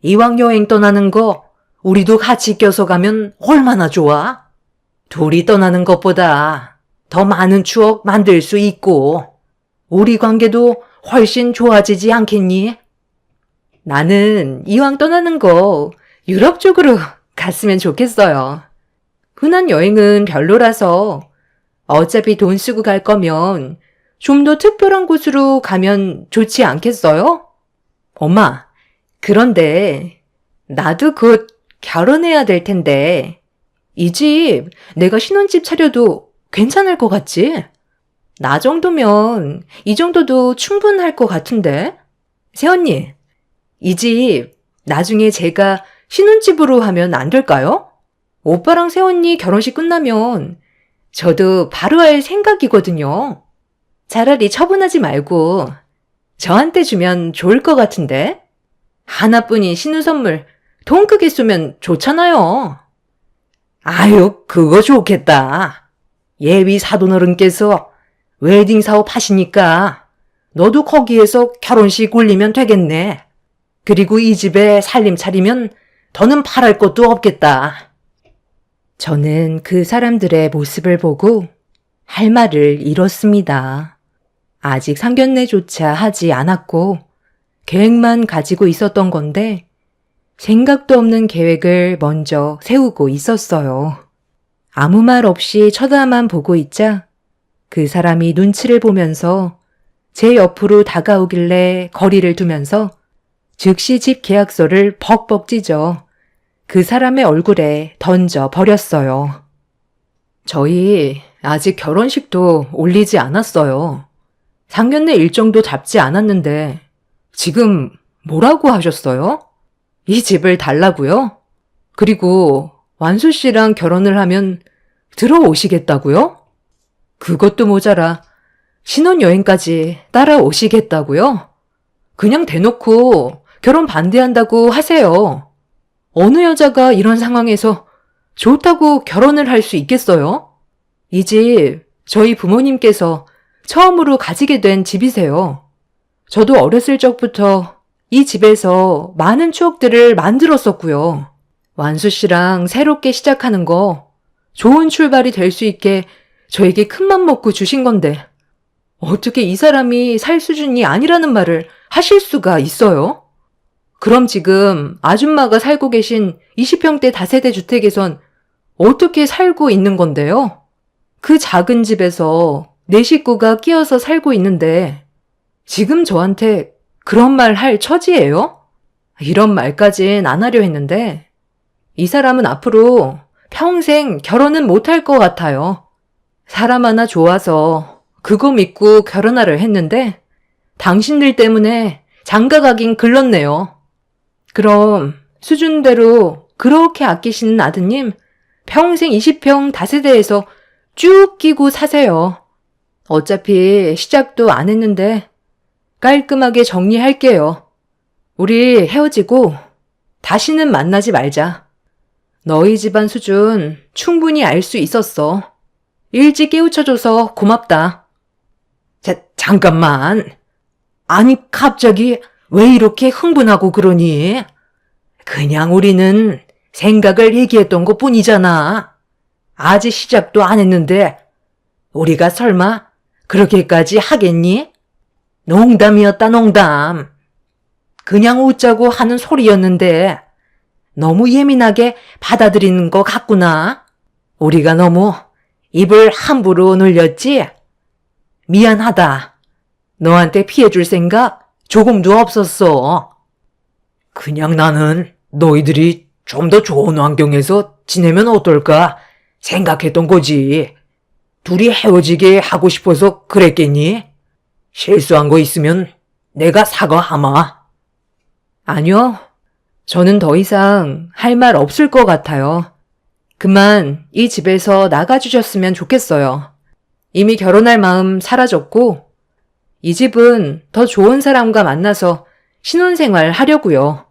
이왕 여행 떠나는 거 우리도 같이 껴서 가면 얼마나 좋아? 둘이 떠나는 것보다 더 많은 추억 만들 수 있고 우리 관계도 훨씬 좋아지지 않겠니? 나는 이왕 떠나는 거 유럽 쪽으로 갔으면 좋겠어요. 흔한 여행은 별로라서 어차피 돈 쓰고 갈 거면 좀 더 특별한 곳으로 가면 좋지 않겠어요? 엄마, 그런데 나도 곧 결혼해야 될 텐데 이 집 내가 신혼집 차려도 괜찮을 것 같지? 나 정도면 이 정도도 충분할 것 같은데? 새언니, 이 집 나중에 제가 신혼집으로 하면 안 될까요? 오빠랑 새언니 결혼식 끝나면 저도 바로 할 생각이거든요. 차라리 처분하지 말고 저한테 주면 좋을 것 같은데? 하나뿐인 신혼선물 돈 크게 쏘면 좋잖아요. 아유, 그거 좋겠다. 예비 사돈어른께서 웨딩 사업 하시니까 너도 거기에서 결혼식 올리면 되겠네. 그리고 이 집에 살림 차리면 더는 바랄 것도 없겠다. 저는 그 사람들의 모습을 보고 할 말을 잃었습니다. 아직 상견례조차 하지 않았고 계획만 가지고 있었던 건데 생각도 없는 계획을 먼저 세우고 있었어요. 아무 말 없이 쳐다만 보고 있자 그 사람이 눈치를 보면서 제 옆으로 다가오길래 거리를 두면서 즉시 집 계약서를 벅벅 찢어 그 사람의 얼굴에 던져 버렸어요. 저희 아직 결혼식도 올리지 않았어요. 상견례 일정도 잡지 않았는데 지금 뭐라고 하셨어요? 이 집을 달라고요? 그리고 완수 씨랑 결혼을 하면 들어오시겠다고요? 그것도 모자라 신혼여행까지 따라오시겠다고요? 그냥 대놓고 결혼 반대한다고 하세요. 어느 여자가 이런 상황에서 좋다고 결혼을 할 수 있겠어요? 이 집 저희 부모님께서 처음으로 가지게 된 집이세요. 저도 어렸을 적부터 이 집에서 많은 추억들을 만들었었고요. 완수 씨랑 새롭게 시작하는 거 좋은 출발이 될 수 있게 저에게 큰맘 먹고 주신 건데 어떻게 이 사람이 살 수준이 아니라는 말을 하실 수가 있어요? 그럼 지금 아줌마가 살고 계신 20평대 다세대 주택에선 어떻게 살고 있는 건데요? 그 작은 집에서 네 식구가 끼어서 살고 있는데 지금 저한테 그런 말 할 처지예요? 이런 말까진 안 하려 했는데 이 사람은 앞으로 평생 결혼은 못할 것 같아요. 사람 하나 좋아서 그거 믿고 결혼하려 했는데 당신들 때문에 장가 가긴 글렀네요. 그럼 수준대로 그렇게 아끼시는 아드님 평생 20평 다세대에서 쭉 끼고 사세요. 어차피 시작도 안 했는데 깔끔하게 정리할게요. 우리 헤어지고 다시는 만나지 말자. 너희 집안 수준 충분히 알 수 있었어. 일찍 깨우쳐줘서 고맙다. 잠깐만. 아니, 갑자기 왜 이렇게 흥분하고 그러니? 그냥 우리는 생각을 얘기했던 것 뿐이잖아. 아직 시작도 안 했는데 우리가 설마 그렇게까지 하겠니? 농담이었다, 농담. 그냥 웃자고 하는 소리였는데 너무 예민하게 받아들이는 것 같구나. 우리가 너무 입을 함부로 놀렸지? 미안하다. 너한테 피해줄 생각 조금도 없었어. 그냥 나는 너희들이 좀 더 좋은 환경에서 지내면 어떨까 생각했던 거지. 둘이 헤어지게 하고 싶어서 그랬겠니? 실수한 거 있으면 내가 사과하마. 아니요. 저는 더 이상 할 말 없을 것 같아요. 그만 이 집에서 나가주셨으면 좋겠어요. 이미 결혼할 마음 사라졌고 이 집은 더 좋은 사람과 만나서 신혼생활 하려고요.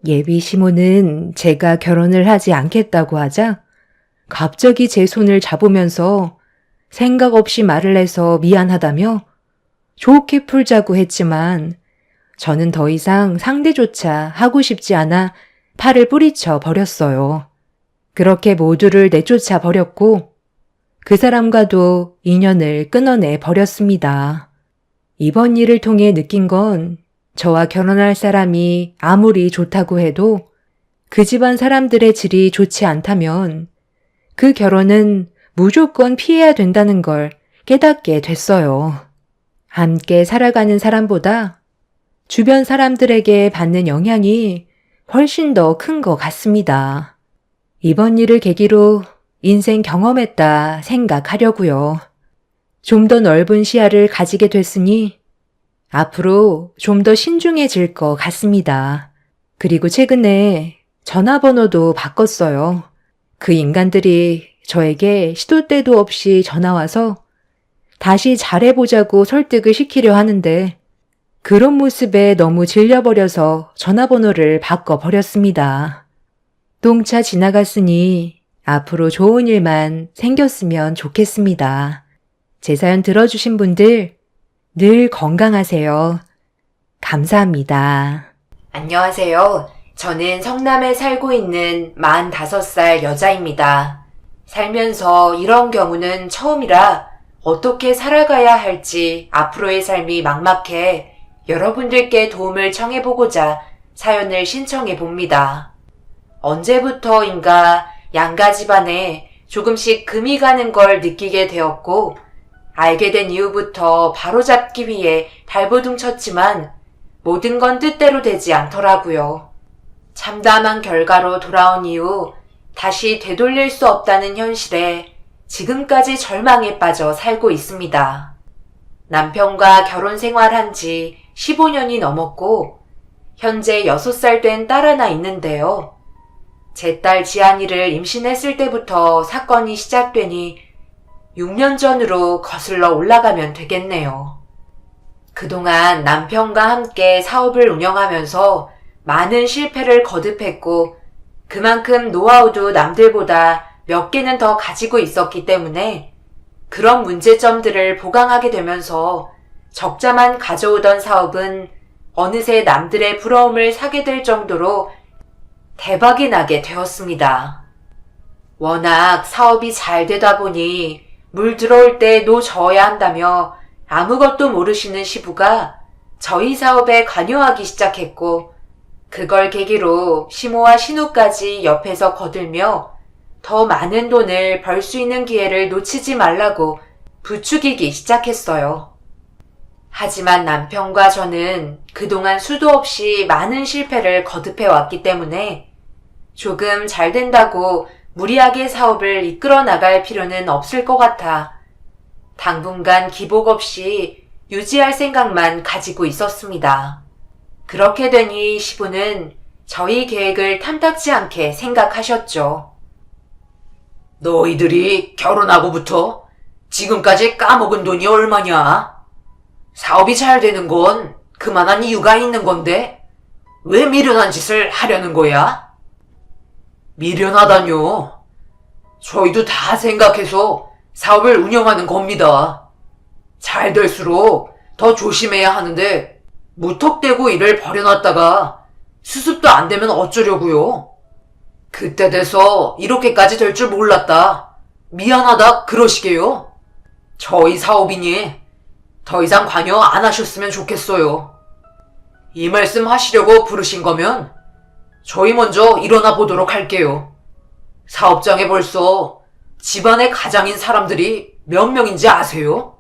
예비 시모는 제가 결혼을 하지 않겠다고 하자 갑자기 제 손을 잡으면서 생각 없이 말을 해서 미안하다며 좋게 풀자고 했지만 저는 더 이상 상대조차 하고 싶지 않아 팔을 뿌리쳐 버렸어요. 그렇게 모두를 내쫓아 버렸고 그 사람과도 인연을 끊어내 버렸습니다. 이번 일을 통해 느낀 건 저와 결혼할 사람이 아무리 좋다고 해도 그 집안 사람들의 질이 좋지 않다면 그 결혼은 무조건 피해야 된다는 걸 깨닫게 됐어요. 함께 살아가는 사람보다 주변 사람들에게 받는 영향이 훨씬 더 큰 것 같습니다. 이번 일을 계기로 인생 경험했다 생각하려고요. 좀 더 넓은 시야를 가지게 됐으니 앞으로 좀 더 신중해질 것 같습니다. 그리고 최근에 전화번호도 바꿨어요. 그 인간들이 저에게 시도 때도 없이 전화와서 다시 잘해보자고 설득을 시키려 하는데 그런 모습에 너무 질려버려서 전화번호를 바꿔버렸습니다. 똥차 지나갔으니 앞으로 좋은 일만 생겼으면 좋겠습니다. 제 사연 들어주신 분들 늘 건강하세요. 감사합니다. 안녕하세요. 저는 성남에 살고 있는 45살 여자입니다. 살면서 이런 경우는 처음이라 어떻게 살아가야 할지 앞으로의 삶이 막막해 여러분들께 도움을 청해보고자 사연을 신청해 봅니다. 언제부터인가 양가 집안에 조금씩 금이 가는 걸 느끼게 되었고 알게 된 이후부터 바로잡기 위해 발버둥 쳤지만 모든 건 뜻대로 되지 않더라고요. 참담한 결과로 돌아온 이후 다시 되돌릴 수 없다는 현실에 지금까지 절망에 빠져 살고 있습니다. 남편과 결혼 생활한 지 15년이 넘었고 현재 6살 된 딸 하나 있는데요. 제 딸 지안이를 임신했을 때부터 사건이 시작되니 6년 전으로 거슬러 올라가면 되겠네요. 그동안 남편과 함께 사업을 운영하면서 많은 실패를 거듭했고 그만큼 노하우도 남들보다 몇 개는 더 가지고 있었기 때문에 그런 문제점들을 보강하게 되면서 적자만 가져오던 사업은 어느새 남들의 부러움을 사게 될 정도로 대박이 나게 되었습니다. 워낙 사업이 잘 되다 보니 물 들어올 때 노 저어야 한다며 아무것도 모르시는 시부가 저희 사업에 관여하기 시작했고 그걸 계기로 시모와 신우까지 옆에서 거들며 더 많은 돈을 벌 수 있는 기회를 놓치지 말라고 부추기기 시작했어요. 하지만 남편과 저는 그동안 수도 없이 많은 실패를 거듭해왔기 때문에 조금 잘 된다고 무리하게 사업을 이끌어 나갈 필요는 없을 것 같아 당분간 기복 없이 유지할 생각만 가지고 있었습니다. 그렇게 되니 시부는 저희 계획을 탐탁지 않게 생각하셨죠. 너희들이 결혼하고부터 지금까지 까먹은 돈이 얼마냐? 사업이 잘 되는 건 그만한 이유가 있는 건데 왜 미련한 짓을 하려는 거야? 미련하다뇨. 저희도 다 생각해서 사업을 운영하는 겁니다. 잘 될수록 더 조심해야 하는데 무턱대고 일을 벌여놨다가 수습도 안 되면 어쩌려고요? 그때 돼서 이렇게까지 될 줄 몰랐다. 미안하다 그러시게요? 저희 사업이니 더 이상 관여 안 하셨으면 좋겠어요. 이 말씀 하시려고 부르신 거면 저희 먼저 일어나 보도록 할게요. 사업장에 벌써 집안의 가장인 사람들이 몇 명인지 아세요?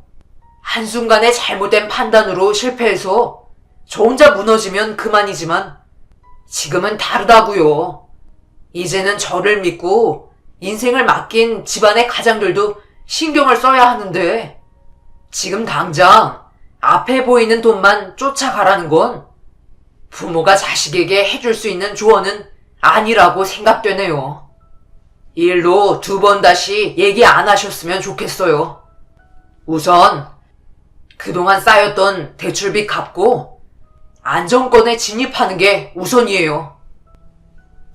한순간의 잘못된 판단으로 실패해서 저 혼자 무너지면 그만이지만 지금은 다르다고요. 이제는 저를 믿고 인생을 맡긴 집안의 가장들도 신경을 써야 하는데 지금 당장 앞에 보이는 돈만 쫓아가라는 건 부모가 자식에게 해줄 수 있는 조언은 아니라고 생각되네요. 일로 2번 다시 얘기 안 하셨으면 좋겠어요. 우선 그동안 쌓였던 대출빚 갚고 안정권에 진입하는 게 우선이에요.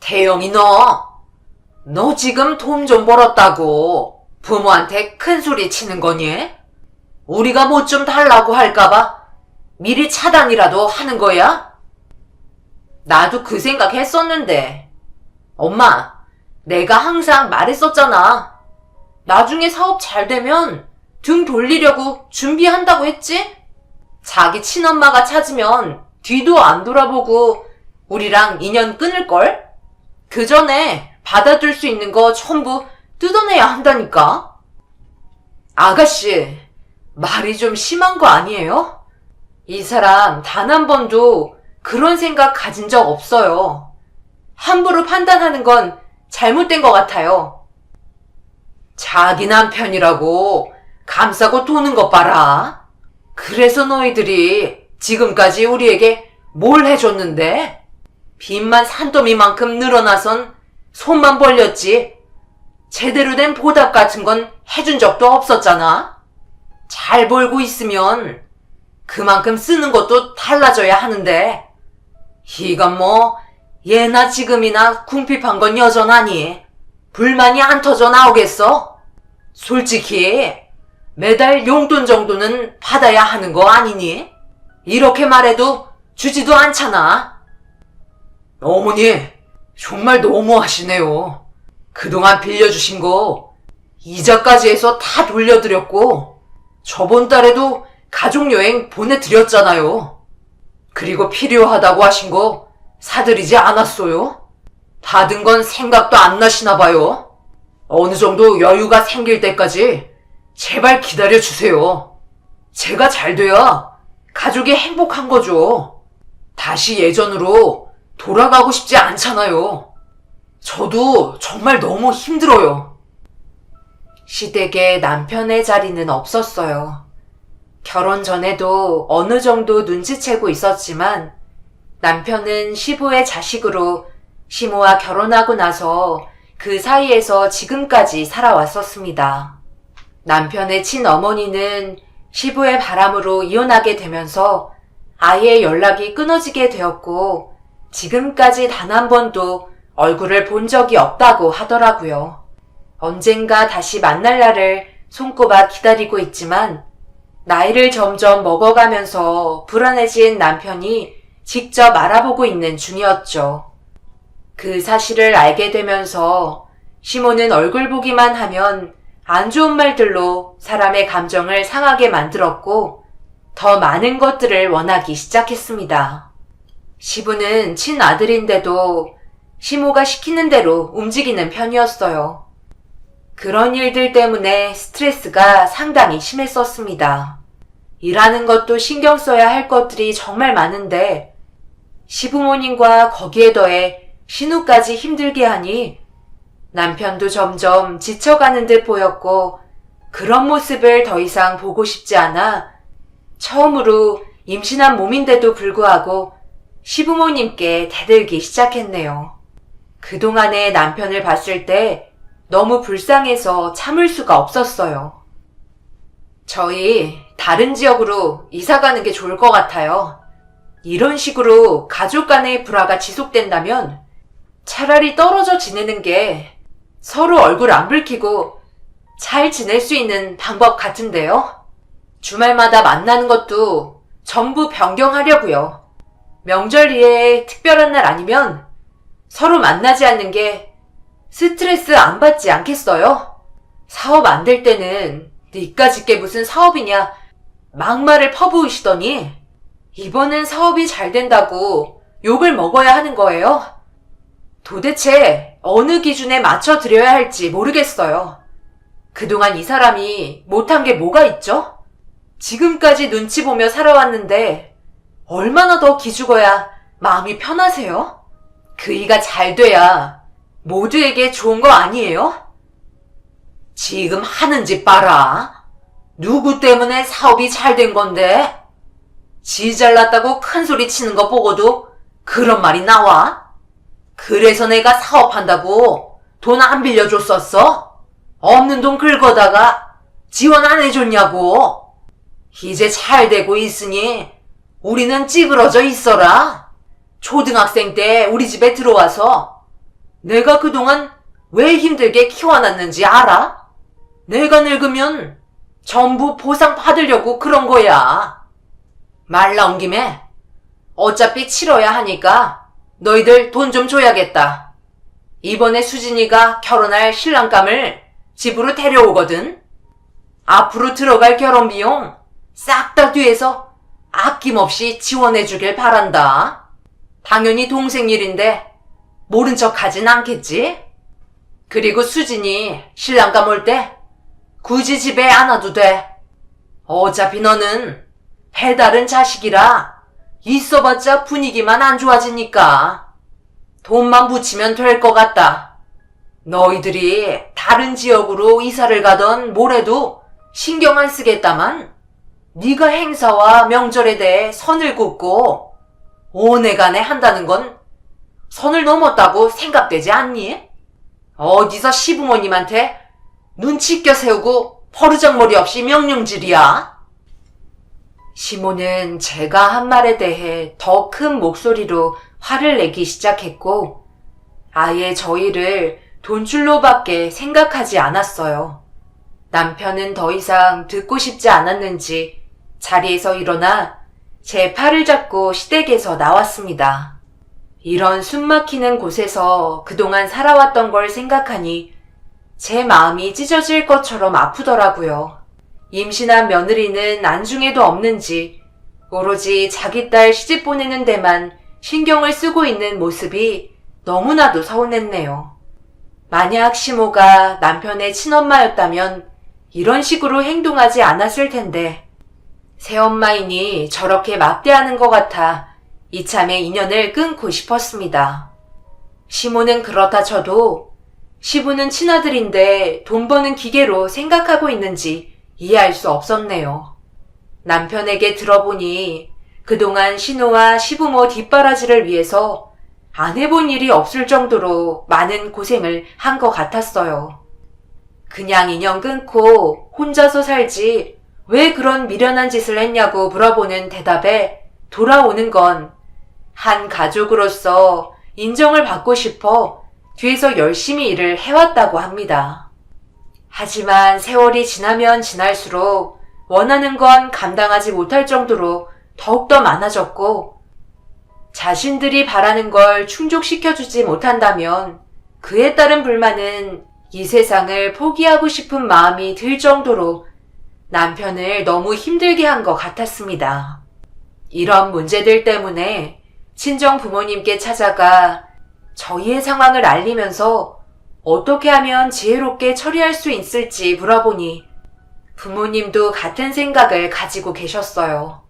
태영이 너 지금 돈 좀 벌었다고 부모한테 큰 소리 치는 거니? 우리가 뭐 좀 달라고 할까봐 미리 차단이라도 하는 거야? 나도 그 생각 했었는데 엄마 내가 항상 말했었잖아. 나중에 사업 잘 되면 등 돌리려고 준비한다고 했지? 자기 친엄마가 찾으면 뒤도 안 돌아보고 우리랑 인연 끊을걸? 그 전에 받아줄 수 있는 거 전부 뜯어내야 한다니까? 아가씨, 말이 좀 심한 거 아니에요? 이 사람 단 한 번도 그런 생각 가진 적 없어요. 함부로 판단하는 건 잘못된 것 같아요. 자기 남편이라고 감싸고 도는 것 봐라. 그래서 너희들이 지금까지 우리에게 뭘 해줬는데? 빚만 산더미만큼 늘어나선 손만 벌렸지. 제대로 된 보답 같은 건 해준 적도 없었잖아. 잘 벌고 있으면 그만큼 쓰는 것도 달라져야 하는데, 이건 뭐 예나 지금이나 궁핍한 건 여전하니 불만이 안 터져 나오겠어? 솔직히 매달 용돈 정도는 받아야 하는 거 아니니? 이렇게 말해도 주지도 않잖아. 어머니, 정말 너무하시네요. 그동안 빌려주신 거 이자까지 해서 다 돌려드렸고, 저번 달에도 가족여행 보내드렸잖아요. 그리고 필요하다고 하신 거 사드리지 않았어요? 받은 건 생각도 안 나시나 봐요. 어느 정도 여유가 생길 때까지 제발 기다려주세요. 제가 잘 돼야 가족이 행복한 거죠. 다시 예전으로 돌아가고 싶지 않잖아요. 저도 정말 너무 힘들어요. 시댁에 남편의 자리는 없었어요. 결혼 전에도 어느 정도 눈치채고 있었지만 남편은 시부의 자식으로 시모와 결혼하고 나서 그 사이에서 지금까지 살아왔었습니다. 남편의 친어머니는 시부의 바람으로 이혼하게 되면서 아예 연락이 끊어지게 되었고 지금까지 단 한 번도 얼굴을 본 적이 없다고 하더라고요. 언젠가 다시 만날 날을 손꼽아 기다리고 있지만 나이를 점점 먹어가면서 불안해진 남편이 직접 알아보고 있는 중이었죠. 그 사실을 알게 되면서 시모는 얼굴 보기만 하면 안 좋은 말들로 사람의 감정을 상하게 만들었고 더 많은 것들을 원하기 시작했습니다. 시부는 친아들인데도 시모가 시키는 대로 움직이는 편이었어요. 그런 일들 때문에 스트레스가 상당히 심했었습니다. 일하는 것도 신경 써야 할 것들이 정말 많은데 시부모님과 거기에 더해 신우까지 힘들게 하니 남편도 점점 지쳐가는 듯 보였고 그런 모습을 더 이상 보고 싶지 않아 처음으로 임신한 몸인데도 불구하고 시부모님께 대들기 시작했네요. 그동안의 남편을 봤을 때 너무 불쌍해서 참을 수가 없었어요. 저희 다른 지역으로 이사 가는 게 좋을 것 같아요. 이런 식으로 가족 간의 불화가 지속된다면 차라리 떨어져 지내는 게 서로 얼굴 안 붉히고 잘 지낼 수 있는 방법 같은데요. 주말마다 만나는 것도 전부 변경하려고요. 명절이에 특별한 날 아니면 서로 만나지 않는 게 스트레스 안 받지 않겠어요? 사업 안 될 때는 니까짓 게 무슨 사업이냐 막말을 퍼부으시더니 이번엔 사업이 잘 된다고 욕을 먹어야 하는 거예요? 도대체 어느 기준에 맞춰 드려야 할지 모르겠어요. 그동안 이 사람이 못한 게 뭐가 있죠? 지금까지 눈치 보며 살아왔는데 얼마나 더 기죽어야 마음이 편하세요? 그이가 잘 돼야 모두에게 좋은 거 아니에요? 지금 하는 짓 봐라. 누구 때문에 사업이 잘 된 건데? 지 잘났다고 큰 소리 치는 거 보고도 그런 말이 나와? 그래서 내가 사업한다고 돈 안 빌려줬었어? 없는 돈 긁어다가 지원 안 해줬냐고? 이제 잘 되고 있으니 우리는 찌그러져 있어라. 초등학생 때 우리 집에 들어와서 내가 그동안 왜 힘들게 키워놨는지 알아? 내가 늙으면 전부 보상 받으려고 그런 거야. 말 나온 김에 어차피 치러야 하니까 너희들 돈 좀 줘야겠다. 이번에 수진이가 결혼할 신랑감을 집으로 데려오거든. 앞으로 들어갈 결혼 비용 싹 다 뒤에서 아낌없이 지원해주길 바란다. 당연히 동생 일인데 모른 척 하진 않겠지? 그리고 수진이 신랑감 올 때 굳이 집에 안 와도 돼. 어차피 너는 배다른 자식이라 있어봤자 분위기만 안 좋아지니까 돈만 붙이면 될 것 같다. 너희들이 다른 지역으로 이사를 가던 뭐래도 신경 안 쓰겠다만 네가 행사와 명절에 대해 선을 긋고 오내간에 한다는 건 선을 넘었다고 생각되지 않니? 어디서 시부모님한테 눈치 껴 세우고 버르장머리 없이 명령질이야? 시모는 제가 한 말에 대해 더 큰 목소리로 화를 내기 시작했고 아예 저희를 돈줄로밖에 생각하지 않았어요. 남편은 더 이상 듣고 싶지 않았는지 자리에서 일어나 제 팔을 잡고 시댁에서 나왔습니다. 이런 숨막히는 곳에서 그동안 살아왔던 걸 생각하니 제 마음이 찢어질 것처럼 아프더라고요. 임신한 며느리는 안중에도 없는지 오로지 자기 딸 시집 보내는 데만 신경을 쓰고 있는 모습이 너무나도 서운했네요. 만약 시모가 남편의 친엄마였다면 이런 식으로 행동하지 않았을 텐데 새엄마이니 저렇게 막대하는 것 같아 이참에 인연을 끊고 싶었습니다. 시모는 그렇다 쳐도 시부는 친아들인데 돈 버는 기계로 생각하고 있는지 이해할 수 없었네요. 남편에게 들어보니 그동안 신우와 시부모 뒷바라지를 위해서 안 해본 일이 없을 정도로 많은 고생을 한 것 같았어요. 그냥 인연 끊고 혼자서 살지 왜 그런 미련한 짓을 했냐고 물어보는 대답에 돌아오는 건 한 가족으로서 인정을 받고 싶어 뒤에서 열심히 일을 해왔다고 합니다. 하지만 세월이 지나면 지날수록 원하는 건 감당하지 못할 정도로 더욱더 많아졌고 자신들이 바라는 걸 충족시켜주지 못한다면 그에 따른 불만은 이 세상을 포기하고 싶은 마음이 들 정도로 남편을 너무 힘들게 한 것 같았습니다. 이런 문제들 때문에 친정 부모님께 찾아가 저희의 상황을 알리면서 어떻게 하면 지혜롭게 처리할 수 있을지 물어보니 부모님도 같은 생각을 가지고 계셨어요.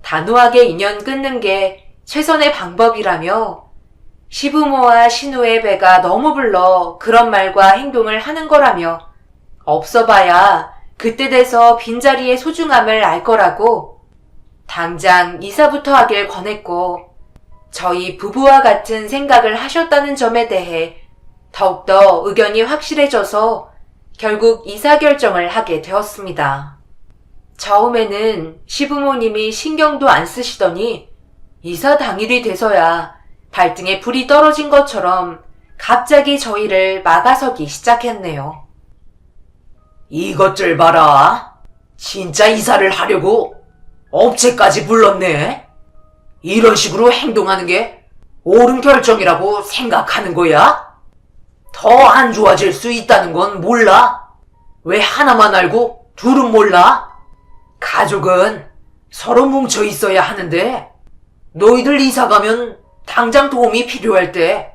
단호하게 인연 끊는 게 최선의 방법이라며 시부모와 신우의 배가 너무 불러 그런 말과 행동을 하는 거라며 없어봐야 그때 돼서 빈자리의 소중함을 알 거라고 당장 이사부터 하길 권했고 저희 부부와 같은 생각을 하셨다는 점에 대해 더욱더 의견이 확실해져서 결국 이사 결정을 하게 되었습니다. 처음에는 시부모님이 신경도 안 쓰시더니 이사 당일이 돼서야 발등에 불이 떨어진 것처럼 갑자기 저희를 막아서기 시작했네요. 이것들 봐라. 진짜 이사를 하려고 업체까지 불렀네. 이런 식으로 행동하는 게 옳은 결정이라고 생각하는 거야? 더 안 좋아질 수 있다는 건 몰라? 왜 하나만 알고 둘은 몰라? 가족은 서로 뭉쳐 있어야 하는데 너희들 이사 가면 당장 도움이 필요할 때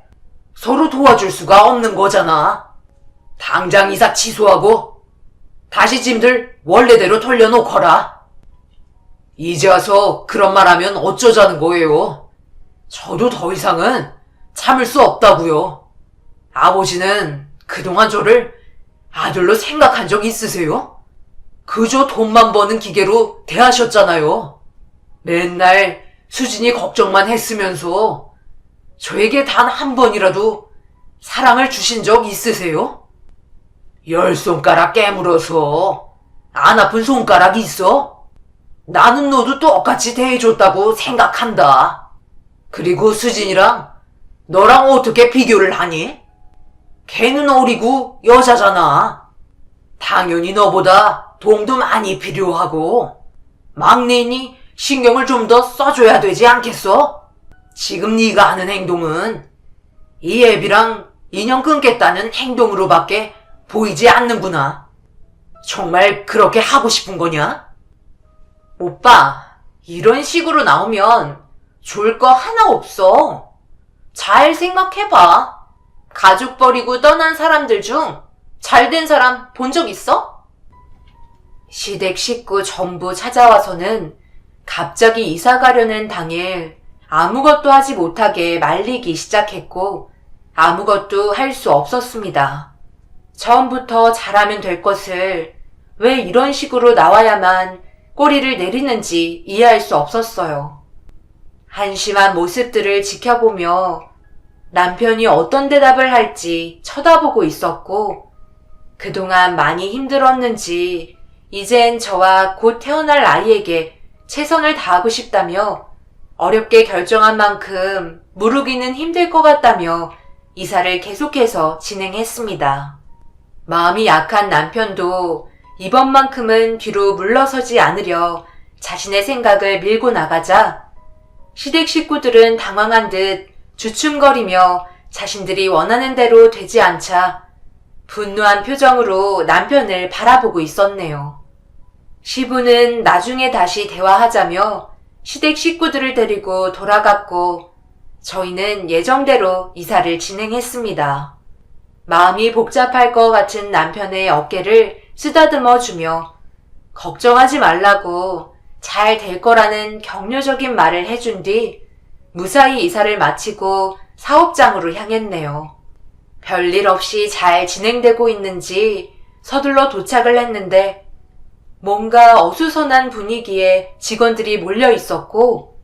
서로 도와줄 수가 없는 거잖아. 당장 이사 취소하고 다시 짐들 원래대로 돌려놓거라. 이제 와서 그런 말 하면 어쩌자는 거예요. 저도 더 이상은 참을 수 없다고요. 아버지는 그동안 저를 아들로 생각한 적 있으세요? 그저 돈만 버는 기계로 대하셨잖아요. 맨날 수진이 걱정만 했으면서 저에게 단 한 번이라도 사랑을 주신 적 있으세요? 10손가락 깨물어서 안 아픈 손가락이 있어? 나는 너도 똑같이 대해줬다고 생각한다. 그리고 수진이랑 너랑 어떻게 비교를 하니? 걔는 어리고 여자잖아. 당연히 너보다 도움도 많이 필요하고 막내니 신경을 좀 더 써줘야 되지 않겠어? 지금 네가 하는 행동은 이 애비랑 인연 끊겠다는 행동으로밖에 보이지 않는구나. 정말 그렇게 하고 싶은 거냐? 오빠, 이런 식으로 나오면 좋을 거 하나 없어. 잘 생각해봐. 가족 버리고 떠난 사람들 중 잘된 사람 본 적 있어? 시댁 식구 전부 찾아와서는 갑자기 이사 가려는 당일 아무것도 하지 못하게 말리기 시작했고 아무것도 할 수 없었습니다. 처음부터 잘하면 될 것을 왜 이런 식으로 나와야만 꼬리를 내리는지 이해할 수 없었어요. 한심한 모습들을 지켜보며 남편이 어떤 대답을 할지 쳐다보고 있었고, 그동안 많이 힘들었는지 이젠 저와 곧 태어날 아이에게 최선을 다하고 싶다며 어렵게 결정한 만큼 무르기는 힘들 것 같다며 이사를 계속해서 진행했습니다. 마음이 약한 남편도 이번만큼은 뒤로 물러서지 않으려 자신의 생각을 밀고 나가자 시댁 식구들은 당황한 듯 주춤거리며 자신들이 원하는 대로 되지 않자 분노한 표정으로 남편을 바라보고 있었네요. 시부는 나중에 다시 대화하자며 시댁 식구들을 데리고 돌아갔고 저희는 예정대로 이사를 진행했습니다. 마음이 복잡할 것 같은 남편의 어깨를 쓰다듬어 주며 걱정하지 말라고 잘 될 거라는 격려적인 말을 해준 뒤 무사히 이사를 마치고 사업장으로 향했네요. 별일 없이 잘 진행되고 있는지 서둘러 도착을 했는데 뭔가 어수선한 분위기에 직원들이 몰려 있었고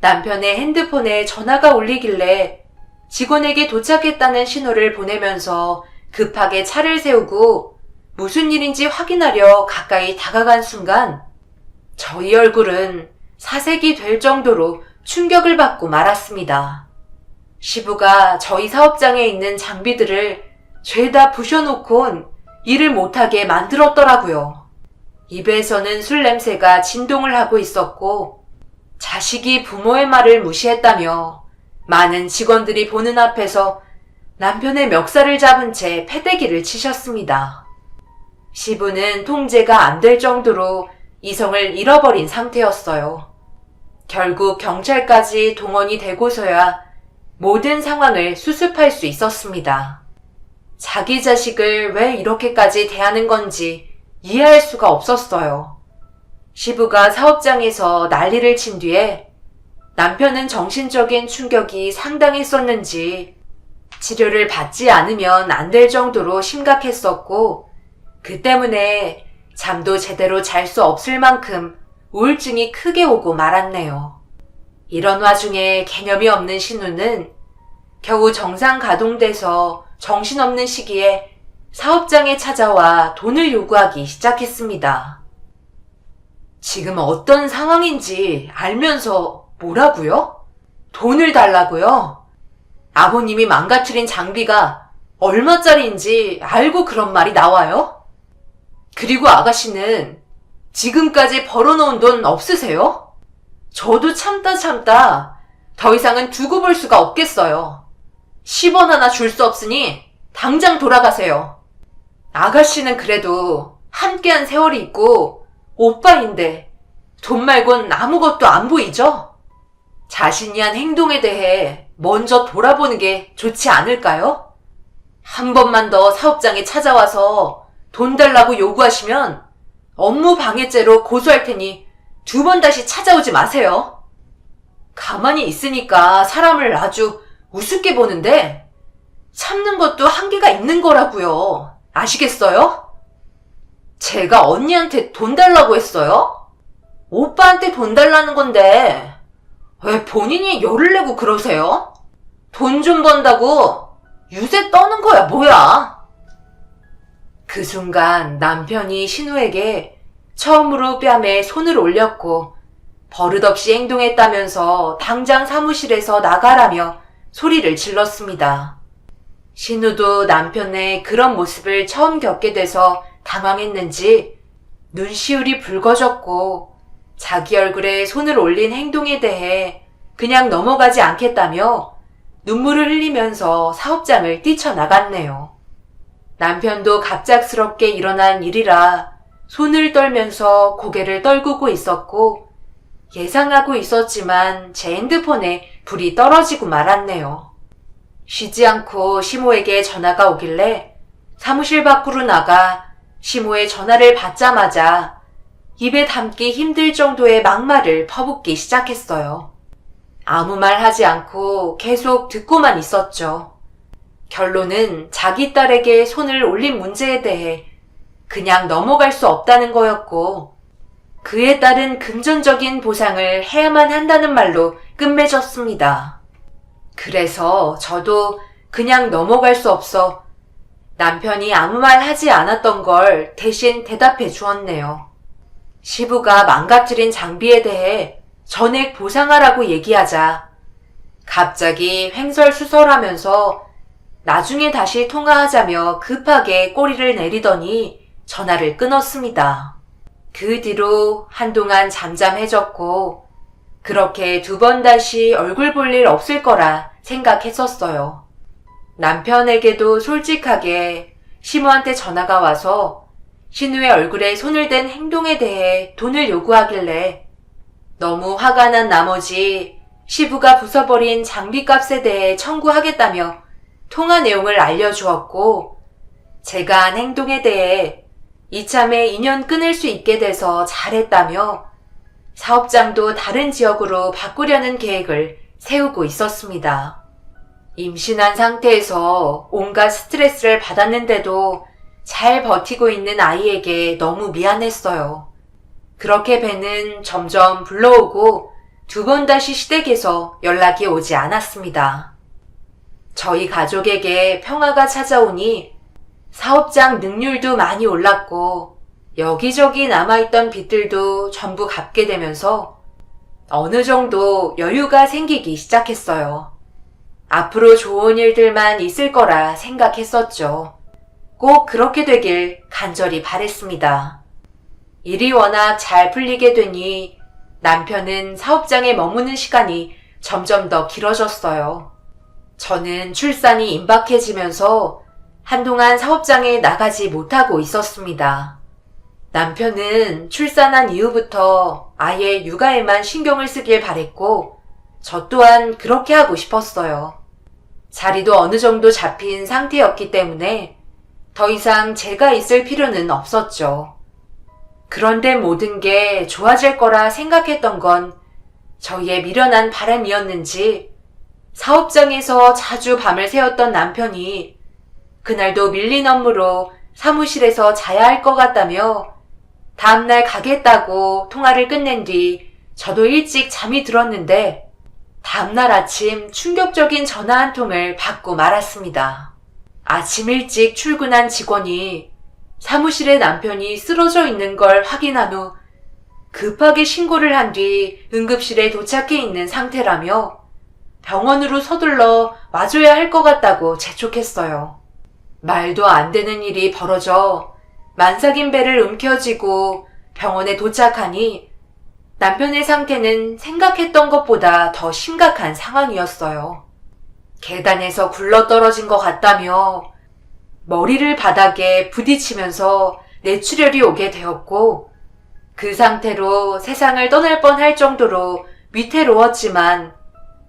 남편의 핸드폰에 전화가 울리길래 직원에게 도착했다는 신호를 보내면서 급하게 차를 세우고 무슨 일인지 확인하려 가까이 다가간 순간 저희 얼굴은 사색이 될 정도로 충격을 받고 말았습니다. 시부가 저희 사업장에 있는 장비들을 죄다 부셔놓곤 일을 못하게 만들었더라고요. 입에서는 술 냄새가 진동을 하고 있었고 자식이 부모의 말을 무시했다며 많은 직원들이 보는 앞에서 남편의 멱살을 잡은 채 패대기를 치셨습니다. 시부는 통제가 안 될 정도로 이성을 잃어버린 상태였어요. 결국 경찰까지 동원이 되고서야 모든 상황을 수습할 수 있었습니다. 자기 자식을 왜 이렇게까지 대하는 건지 이해할 수가 없었어요. 시부가 사업장에서 난리를 친 뒤에 남편은 정신적인 충격이 상당했었는지 치료를 받지 않으면 안 될 정도로 심각했었고 그 때문에 잠도 제대로 잘 수 없을 만큼 우울증이 크게 오고 말았네요. 이런 와중에 개념이 없는 신우는 겨우 정상 가동돼서 정신없는 시기에 사업장에 찾아와 돈을 요구하기 시작했습니다. 지금 어떤 상황인지 알면서 뭐라고요? 돈을 달라고요? 아버님이 망가뜨린 장비가 얼마짜리인지 알고 그런 말이 나와요? 그리고 아가씨는 지금까지 벌어놓은 돈 없으세요? 저도 참다 더 이상은 두고 볼 수가 없겠어요. 10원 하나 줄 수 없으니 당장 돌아가세요. 아가씨는 그래도 함께한 세월이 있고 오빠인데 돈 말곤 아무것도 안 보이죠? 자신이 한 행동에 대해 먼저 돌아보는 게 좋지 않을까요? 한 번만 더 사업장에 찾아와서 돈 달라고 요구하시면 업무 방해죄로 고소할 테니 2번 다시 찾아오지 마세요. 가만히 있으니까 사람을 아주 우습게 보는데 참는 것도 한계가 있는 거라고요. 아시겠어요? 제가 언니한테 돈 달라고 했어요? 오빠한테 돈 달라는 건데 왜 본인이 열을 내고 그러세요? 돈 좀 번다고 유세 떠는 거야 뭐야? 그 순간 남편이 신우에게 처음으로 뺨에 손을 올렸고 버릇없이 행동했다면서 당장 사무실에서 나가라며 소리를 질렀습니다. 신우도 남편의 그런 모습을 처음 겪게 돼서 당황했는지 눈시울이 붉어졌고 자기 얼굴에 손을 올린 행동에 대해 그냥 넘어가지 않겠다며 눈물을 흘리면서 사업장을 뛰쳐나갔네요. 남편도 갑작스럽게 일어난 일이라 손을 떨면서 고개를 떨구고 있었고 예상하고 있었지만 제 핸드폰에 불이 떨어지고 말았네요. 쉬지 않고 시모에게 전화가 오길래 사무실 밖으로 나가 시모의 전화를 받자마자 입에 담기 힘들 정도의 막말을 퍼붓기 시작했어요. 아무 말 하지 않고 계속 듣고만 있었죠. 결론은 자기 딸에게 손을 올린 문제에 대해 그냥 넘어갈 수 없다는 거였고, 그에 따른 금전적인 보상을 해야만 한다는 말로 끝맺었습니다. 그래서 저도 그냥 넘어갈 수 없어 남편이 아무 말 하지 않았던 걸 대신 대답해 주었네요. 시부가 망가뜨린 장비에 대해 전액 보상하라고 얘기하자 갑자기 횡설수설하면서 나중에 다시 통화하자며 급하게 꼬리를 내리더니 전화를 끊었습니다. 그 뒤로 한동안 잠잠해졌고 그렇게 2번 다시 얼굴 볼 일 없을 거라 생각했었어요. 남편에게도 솔직하게 시모한테 전화가 와서 신우의 얼굴에 손을 댄 행동에 대해 돈을 요구하길래 너무 화가 난 나머지 시부가 부숴버린 장비값에 대해 청구하겠다며 통화 내용을 알려주었고 제가 한 행동에 대해 이참에 인연 끊을 수 있게 돼서 잘했다며 사업장도 다른 지역으로 바꾸려는 계획을 세우고 있었습니다. 임신한 상태에서 온갖 스트레스를 받았는데도 잘 버티고 있는 아이에게 너무 미안했어요. 그렇게 배는 점점 불러오고 2번 다시 시댁에서 연락이 오지 않았습니다. 저희 가족에게 평화가 찾아오니 사업장 능률도 많이 올랐고 여기저기 남아있던 빚들도 전부 갚게 되면서 어느 정도 여유가 생기기 시작했어요. 앞으로 좋은 일들만 있을 거라 생각했었죠. 꼭 그렇게 되길 간절히 바랬습니다. 일이 워낙 잘 풀리게 되니 남편은 사업장에 머무는 시간이 점점 더 길어졌어요. 저는 출산이 임박해지면서 한동안 사업장에 나가지 못하고 있었습니다. 남편은 출산한 이후부터 아예 육아에만 신경을 쓰길 바랬고 저 또한 그렇게 하고 싶었어요. 자리도 어느 정도 잡힌 상태였기 때문에 더 이상 제가 있을 필요는 없었죠. 그런데 모든 게 좋아질 거라 생각했던 건 저희의 미련한 바람이었는지 사업장에서 자주 밤을 새웠던 남편이 그날도 밀린 업무로 사무실에서 자야 할 것 같다며 다음날 가겠다고 통화를 끝낸 뒤 저도 일찍 잠이 들었는데 다음날 아침 충격적인 전화 한 통을 받고 말았습니다. 아침 일찍 출근한 직원이 사무실에 남편이 쓰러져 있는 걸 확인한 후 급하게 신고를 한 뒤 응급실에 도착해 있는 상태라며 병원으로 서둘러 와줘야 할 것 같다고 재촉했어요. 말도 안 되는 일이 벌어져 만삭인 배를 움켜쥐고 병원에 도착하니 남편의 상태는 생각했던 것보다 더 심각한 상황이었어요. 계단에서 굴러떨어진 것 같다며 머리를 바닥에 부딪히면서 뇌출혈이 오게 되었고 그 상태로 세상을 떠날 뻔할 정도로 위태로웠지만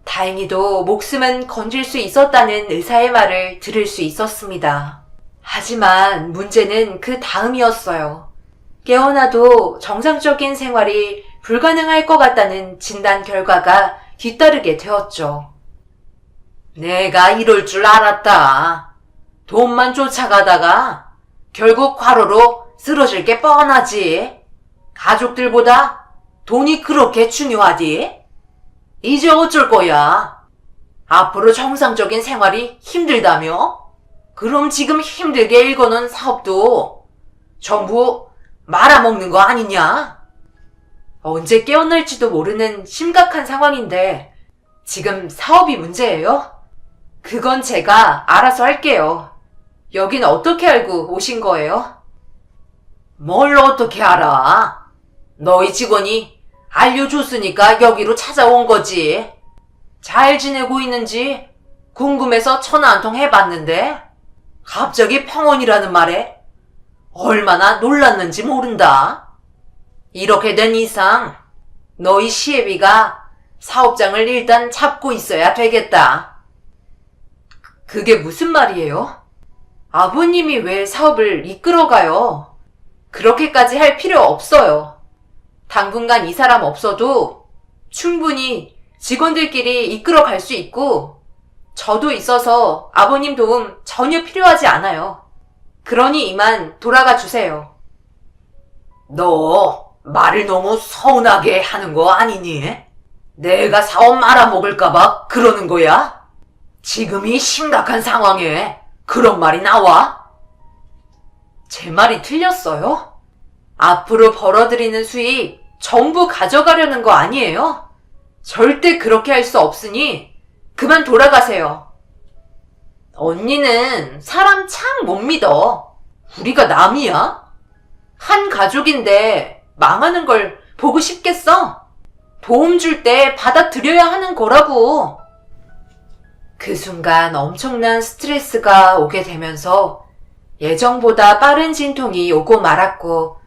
다행히도 목숨은 건질 수 있었다는 의사의 말을 들을 수 있었습니다. 하지만 문제는 그 다음이었어요. 깨어나도 정상적인 생활이 불가능할 것 같다는 진단 결과가 뒤따르게 되었죠. 내가 이럴 줄 알았다. 돈만 쫓아가다가 결국 과로로 쓰러질 게 뻔하지. 가족들보다 돈이 그렇게 중요하디? 이제 어쩔 거야? 앞으로 정상적인 생활이 힘들다며? 그럼 지금 힘들게 일궈놓은 사업도 전부 말아먹는 거 아니냐? 언제 깨어날지도 모르는 심각한 상황인데 지금 사업이 문제예요? 그건 제가 알아서 할게요. 여긴 어떻게 알고 오신 거예요? 뭘 어떻게 알아? 너희 직원이 알려줬으니까 여기로 찾아온 거지. 잘 지내고 있는지 궁금해서 전화 한 통 해봤는데 갑자기 평원이라는 말에 얼마나 놀랐는지 모른다. 이렇게 된 이상 너희 시애비가 사업장을 일단 잡고 있어야 되겠다. 그게 무슨 말이에요? 아버님이 왜 사업을 이끌어가요? 그렇게까지 할 필요 없어요. 당분간 이 사람 없어도 충분히 직원들끼리 이끌어갈 수 있고 저도 있어서 아버님 도움 전혀 필요하지 않아요. 그러니 이만 돌아가 주세요. 너 말을 너무 서운하게 하는 거 아니니? 내가 사업 말아먹을까봐 그러는 거야? 지금이 심각한 상황에 그런 말이 나와? 제 말이 틀렸어요? 앞으로 벌어들이는 수익 전부 가져가려는 거 아니에요? 절대 그렇게 할 수 없으니 그만 돌아가세요. 언니는 사람 참 못 믿어. 우리가 남이야? 한 가족인데 망하는 걸 보고 싶겠어? 도움 줄 때 받아들여야 하는 거라고. 그 순간 엄청난 스트레스가 오게 되면서 예정보다 빠른 진통이 오고 말았고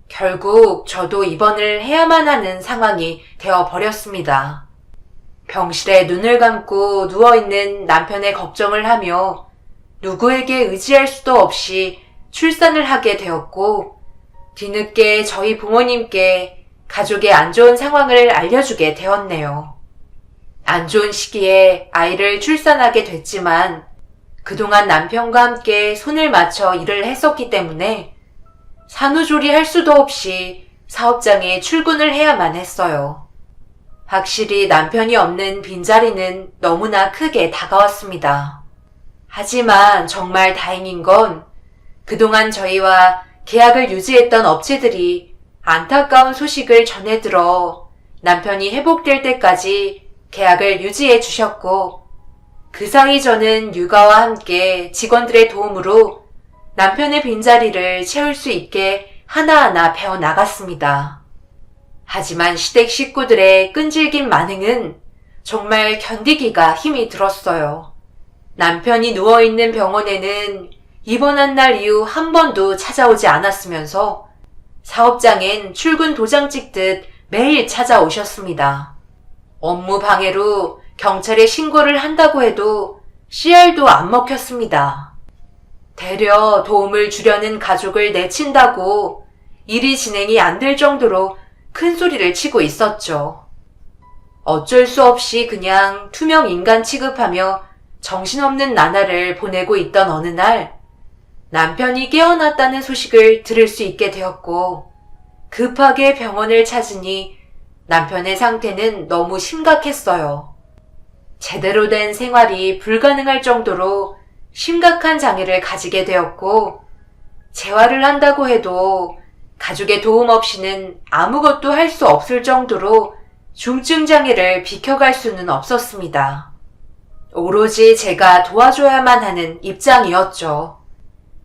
결국 저도 입원을 해야만 하는 상황이 되어버렸습니다. 병실에 눈을 감고 누워있는 남편의 걱정을 하며 누구에게 의지할 수도 없이 출산을 하게 되었고 뒤늦게 저희 부모님께 가족의 안 좋은 상황을 알려주게 되었네요. 안 좋은 시기에 아이를 출산하게 됐지만 그동안 남편과 함께 손을 맞춰 일을 했었기 때문에 산후조리 할 수도 없이 사업장에 출근을 해야만 했어요. 확실히 남편이 없는 빈자리는 너무나 크게 다가왔습니다. 하지만 정말 다행인 건 그동안 저희와 계약을 유지했던 업체들이 안타까운 소식을 전해들어 남편이 회복될 때까지 계약을 유지해 주셨고 그 사이 저는 육아와 함께 직원들의 도움으로 남편의 빈자리를 채울 수 있게 하나하나 배워나갔습니다. 하지만 시댁 식구들의 끈질긴 반응은 정말 견디기가 힘이 들었어요. 남편이 누워있는 병원에는 입원한 날 이후 한 번도 찾아오지 않았으면서 사업장엔 출근 도장 찍듯 매일 찾아오셨습니다. 업무 방해로 경찰에 신고를 한다고 해도 CR도 안 먹혔습니다. 되려 도움을 주려는 가족을 내친다고 일이 진행이 안 될 정도로 큰 소리를 치고 있었죠. 어쩔 수 없이 그냥 투명 인간 취급하며 정신없는 나날을 보내고 있던 어느 날 남편이 깨어났다는 소식을 들을 수 있게 되었고 급하게 병원을 찾으니 남편의 상태는 너무 심각했어요. 제대로 된 생활이 불가능할 정도로 심각한 장애를 가지게 되었고 재활을 한다고 해도 가족의 도움 없이는 아무것도 할 수 없을 정도로 중증 장애를 비켜갈 수는 없었습니다. 오로지 제가 도와줘야만 하는 입장이었죠.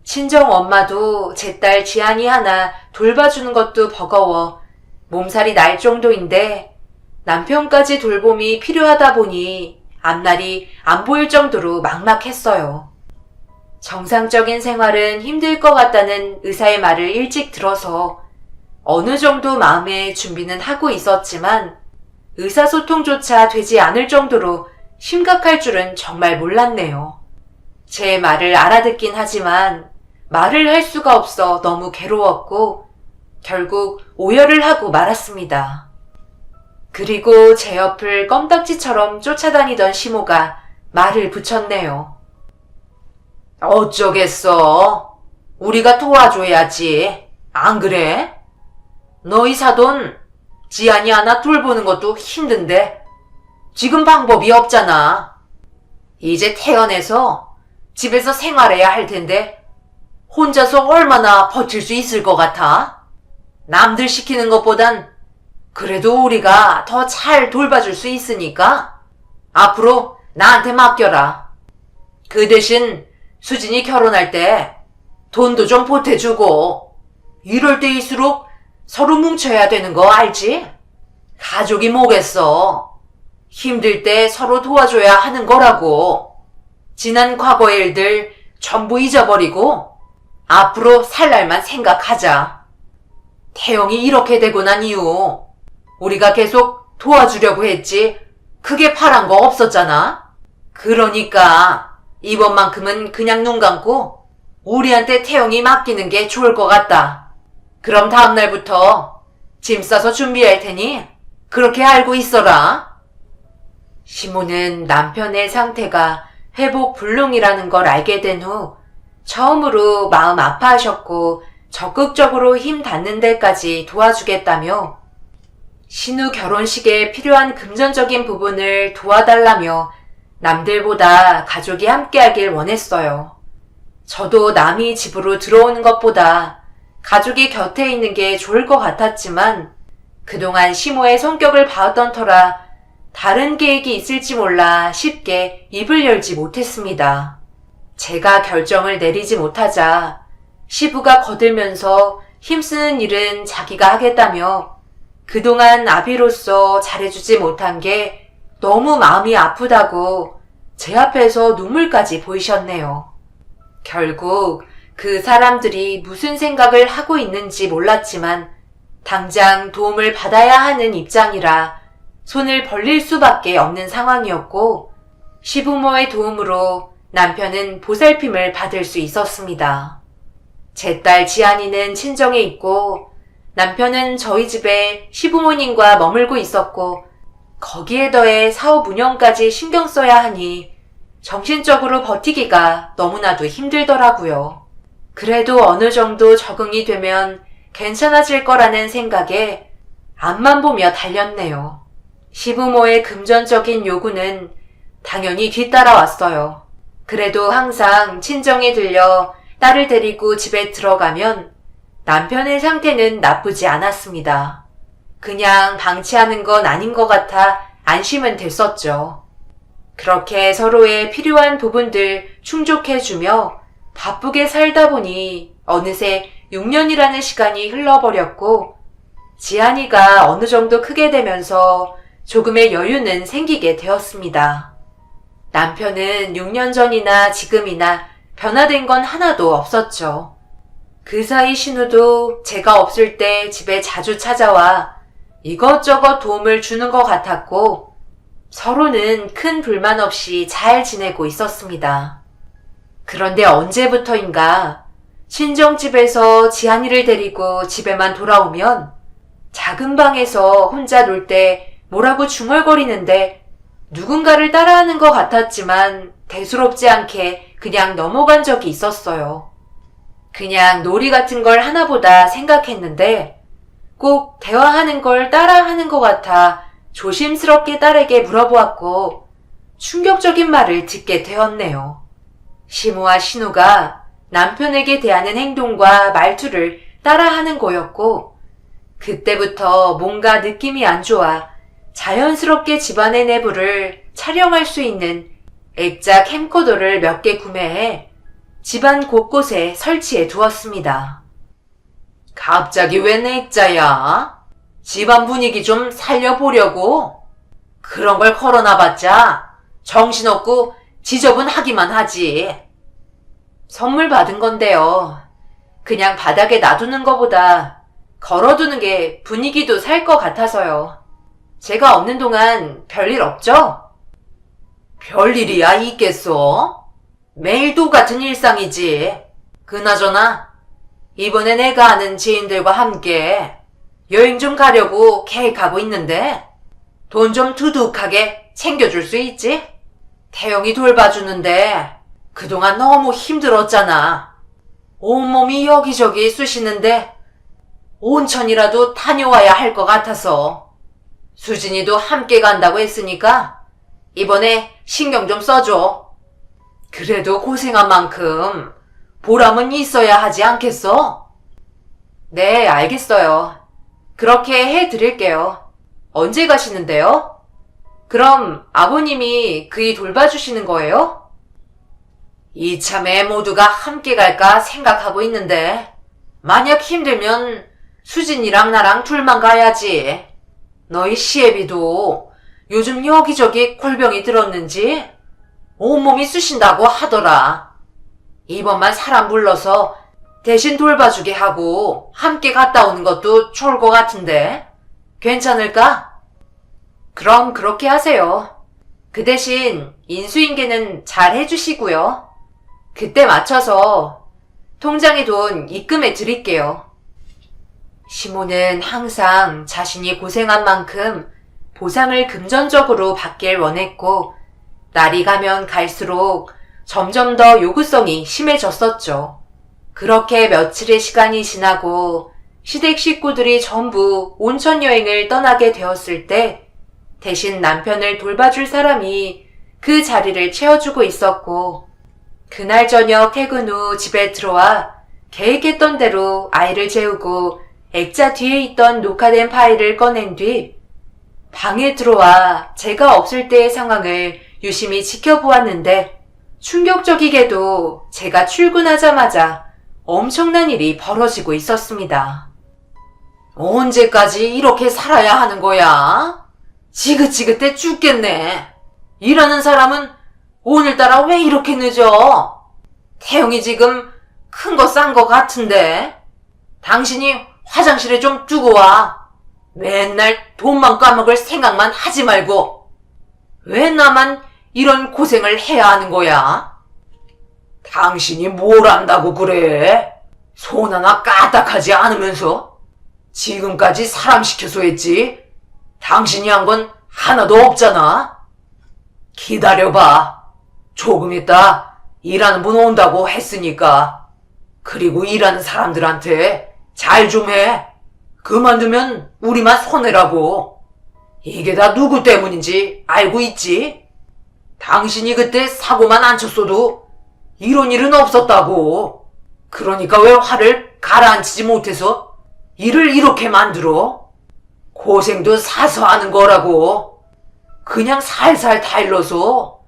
친정 엄마도 제 딸 지안이 하나 돌봐주는 것도 버거워 몸살이 날 정도인데 남편까지 돌봄이 필요하다 보니 앞날이 안 보일 정도로 막막했어요. 정상적인 생활은 힘들 것 같다는 의사의 말을 일찍 들어서 어느 정도 마음의 준비는 하고 있었지만 의사소통조차 되지 않을 정도로 심각할 줄은 정말 몰랐네요. 제 말을 알아듣긴 하지만 말을 할 수가 없어 너무 괴로웠고 결국 오열을 하고 말았습니다. 그리고 제 옆을 껌딱지처럼 쫓아다니던 시모가 말을 붙였네요. 어쩌겠어. 우리가 도와줘야지. 안 그래? 너희 사돈 지안이 하나 돌보는 것도 힘든데 지금 방법이 없잖아. 이제 태어나서 집에서 생활해야 할 텐데 혼자서 얼마나 버틸 수 있을 것 같아? 남들 시키는 것보단 그래도 우리가 더 잘 돌봐줄 수 있으니까 앞으로 나한테 맡겨라. 그 대신 수진이 결혼할 때 돈도 좀 보태주고 이럴 때일수록 서로 뭉쳐야 되는 거 알지? 가족이 뭐겠어. 힘들 때 서로 도와줘야 하는 거라고. 지난 과거의 일들 전부 잊어버리고 앞으로 살 날만 생각하자. 태영이 이렇게 되고 난 이후 우리가 계속 도와주려고 했지 크게 바란 거 없었잖아. 그러니까 이번만큼은 그냥 눈 감고 우리한테 태영이 맡기는 게 좋을 것 같다. 그럼 다음날부터 짐 싸서 준비할 테니 그렇게 알고 있어라. 시모는 남편의 상태가 회복 불능이라는 걸 알게 된 후 처음으로 마음 아파하셨고 적극적으로 힘 닿는 데까지 도와주겠다며 신우 결혼식에 필요한 금전적인 부분을 도와달라며 남들보다 가족이 함께하길 원했어요. 저도 남이 집으로 들어오는 것보다 가족이 곁에 있는 게 좋을 것 같았지만 그동안 시모의 성격을 봐왔던 터라 다른 계획이 있을지 몰라 쉽게 입을 열지 못했습니다. 제가 결정을 내리지 못하자 시부가 거들면서 힘쓰는 일은 자기가 하겠다며 그동안 아비로서 잘해주지 못한 게 너무 마음이 아프다고 제 앞에서 눈물까지 보이셨네요. 결국 그 사람들이 무슨 생각을 하고 있는지 몰랐지만 당장 도움을 받아야 하는 입장이라 손을 벌릴 수밖에 없는 상황이었고 시부모의 도움으로 남편은 보살핌을 받을 수 있었습니다. 제 딸 지안이는 친정에 있고 남편은 저희 집에 시부모님과 머물고 있었고 거기에 더해 사업 운영까지 신경 써야 하니 정신적으로 버티기가 너무나도 힘들더라고요. 그래도 어느 정도 적응이 되면 괜찮아질 거라는 생각에 앞만 보며 달렸네요. 시부모의 금전적인 요구는 당연히 뒤따라왔어요. 그래도 항상 친정에 들려 딸을 데리고 집에 들어가면 남편의 상태는 나쁘지 않았습니다. 그냥 방치하는 건 아닌 것 같아 안심은 됐었죠. 그렇게 서로의 필요한 부분들 충족해주며 바쁘게 살다 보니 어느새 6년이라는 시간이 흘러버렸고 지안이가 어느 정도 크게 되면서 조금의 여유는 생기게 되었습니다. 남편은 6년 전이나 지금이나 변화된 건 하나도 없었죠. 그 사이 신우도 제가 없을 때 집에 자주 찾아와 이것저것 도움을 주는 것 같았고 서로는 큰 불만 없이 잘 지내고 있었습니다. 그런데 언제부터인가 친정집에서 지한이를 데리고 집에만 돌아오면 작은 방에서 혼자 놀 때 뭐라고 중얼거리는데 누군가를 따라하는 것 같았지만 대수롭지 않게 그냥 넘어간 적이 있었어요. 그냥 놀이 같은 걸 하나보다 생각했는데 꼭 대화하는 걸 따라하는 것 같아 조심스럽게 딸에게 물어보았고 충격적인 말을 듣게 되었네요. 시모와 신우가 남편에게 대하는 행동과 말투를 따라하는 거였고 그때부터 뭔가 느낌이 안 좋아 자연스럽게 집안의 내부를 촬영할 수 있는 액자 캠코더를 몇 개 구매해 집안 곳곳에 설치해 두었습니다. 갑자기 웬 액자야? 집안 분위기 좀 살려보려고? 그런 걸 걸어놔봤자 정신없고 지저분하기만 하지. 선물 받은 건데요. 그냥 바닥에 놔두는 것보다 걸어두는 게 분위기도 살 것 같아서요. 제가 없는 동안 별일 없죠? 별일이야 있겠어? 매일 똑같은 일상이지. 그나저나 이번에 내가 아는 지인들과 함께 여행 좀 가려고 계획하고 있는데 돈 좀 두둑하게 챙겨줄 수 있지? 태영이 돌봐주는데 그동안 너무 힘들었잖아. 온몸이 여기저기 쑤시는데 온천이라도 다녀와야 할 것 같아서 수진이도 함께 간다고 했으니까 이번에 신경 좀 써줘. 그래도 고생한 만큼 보람은 있어야 하지 않겠어? 네, 알겠어요. 그렇게 해드릴게요. 언제 가시는데요? 그럼 아버님이 그이 돌봐주시는 거예요? 이참에 모두가 함께 갈까 생각하고 있는데 만약 힘들면 수진이랑 나랑 둘만 가야지. 너희 시애비도 요즘 여기저기 골병이 들었는지 온몸이 쑤신다고 하더라. 이번만 사람 불러서 대신 돌봐주게 하고 함께 갔다 오는 것도 좋을 것 같은데 괜찮을까? 그럼 그렇게 하세요. 그 대신 인수인계는 잘 해주시고요. 그때 맞춰서 통장에 돈 입금해 드릴게요. 시모는 항상 자신이 고생한 만큼 보상을 금전적으로 받길 원했고 날이 가면 갈수록 점점 더 요구성이 심해졌었죠. 그렇게 며칠의 시간이 지나고 시댁 식구들이 전부 온천 여행을 떠나게 되었을 때 대신 남편을 돌봐줄 사람이 그 자리를 채워주고 있었고, 그날 저녁 퇴근 후 집에 들어와 계획했던 대로 아이를 재우고 액자 뒤에 있던 녹화된 파일을 꺼낸 뒤 방에 들어와 제가 없을 때의 상황을 유심히 지켜보았는데, 충격적이게도 제가 출근하자마자 엄청난 일이 벌어지고 있었습니다. 언제까지 이렇게 살아야 하는 거야? 지긋지긋해 죽겠네. 일하는 사람은 오늘따라 왜 이렇게 늦어? 태영이 지금 큰 거 싼 거 같은데? 당신이 화장실에 좀 두고 와. 맨날 돈만 까먹을 생각만 하지 말고. 왜 나만 이런 고생을 해야 하는 거야? 당신이 뭘 안다고 그래? 손 하나 까딱하지 않으면서? 지금까지 사람 시켜서 했지? 당신이 한 건 하나도 없잖아? 기다려봐. 조금 있다 일하는 분 온다고 했으니까. 그리고 일하는 사람들한테 잘 좀 해. 그만두면 우리만 손해라고. 이게 다 누구 때문인지 알고 있지? 당신이 그때 사고만 안 쳤어도 이런 일은 없었다고. 그러니까 왜 화를 가라앉히지 못해서 일을 이렇게 만들어? 고생도 사서 하는 거라고. 그냥 살살 타일러서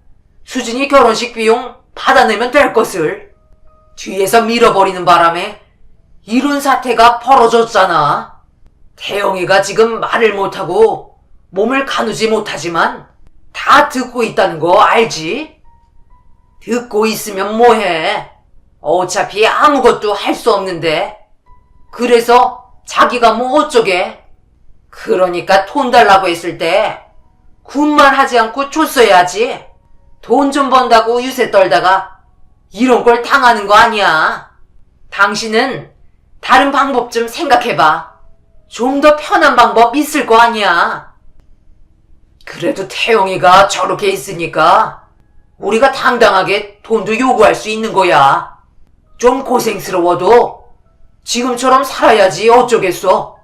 수진이 결혼식 비용 받아내면 될 것을 뒤에서 밀어버리는 바람에 이런 사태가 벌어졌잖아. 태영이가 지금 말을 못하고 몸을 가누지 못하지만 다 듣고 있다는 거 알지? 듣고 있으면 뭐해? 어차피 아무것도 할 수 없는데. 그래서 자기가 뭐 어쩌게? 그러니까 돈 달라고 했을 때 군말 하지 않고 줬어야지. 돈 좀 번다고 유세 떨다가 이런 걸 당하는 거 아니야. 당신은 다른 방법 좀 생각해봐. 좀 더 편한 방법 있을 거 아니야. 그래도 태영이가 저렇게 있으니까 우리가 당당하게 돈도 요구할 수 있는 거야. 좀 고생스러워도 지금처럼 살아야지 어쩌겠어.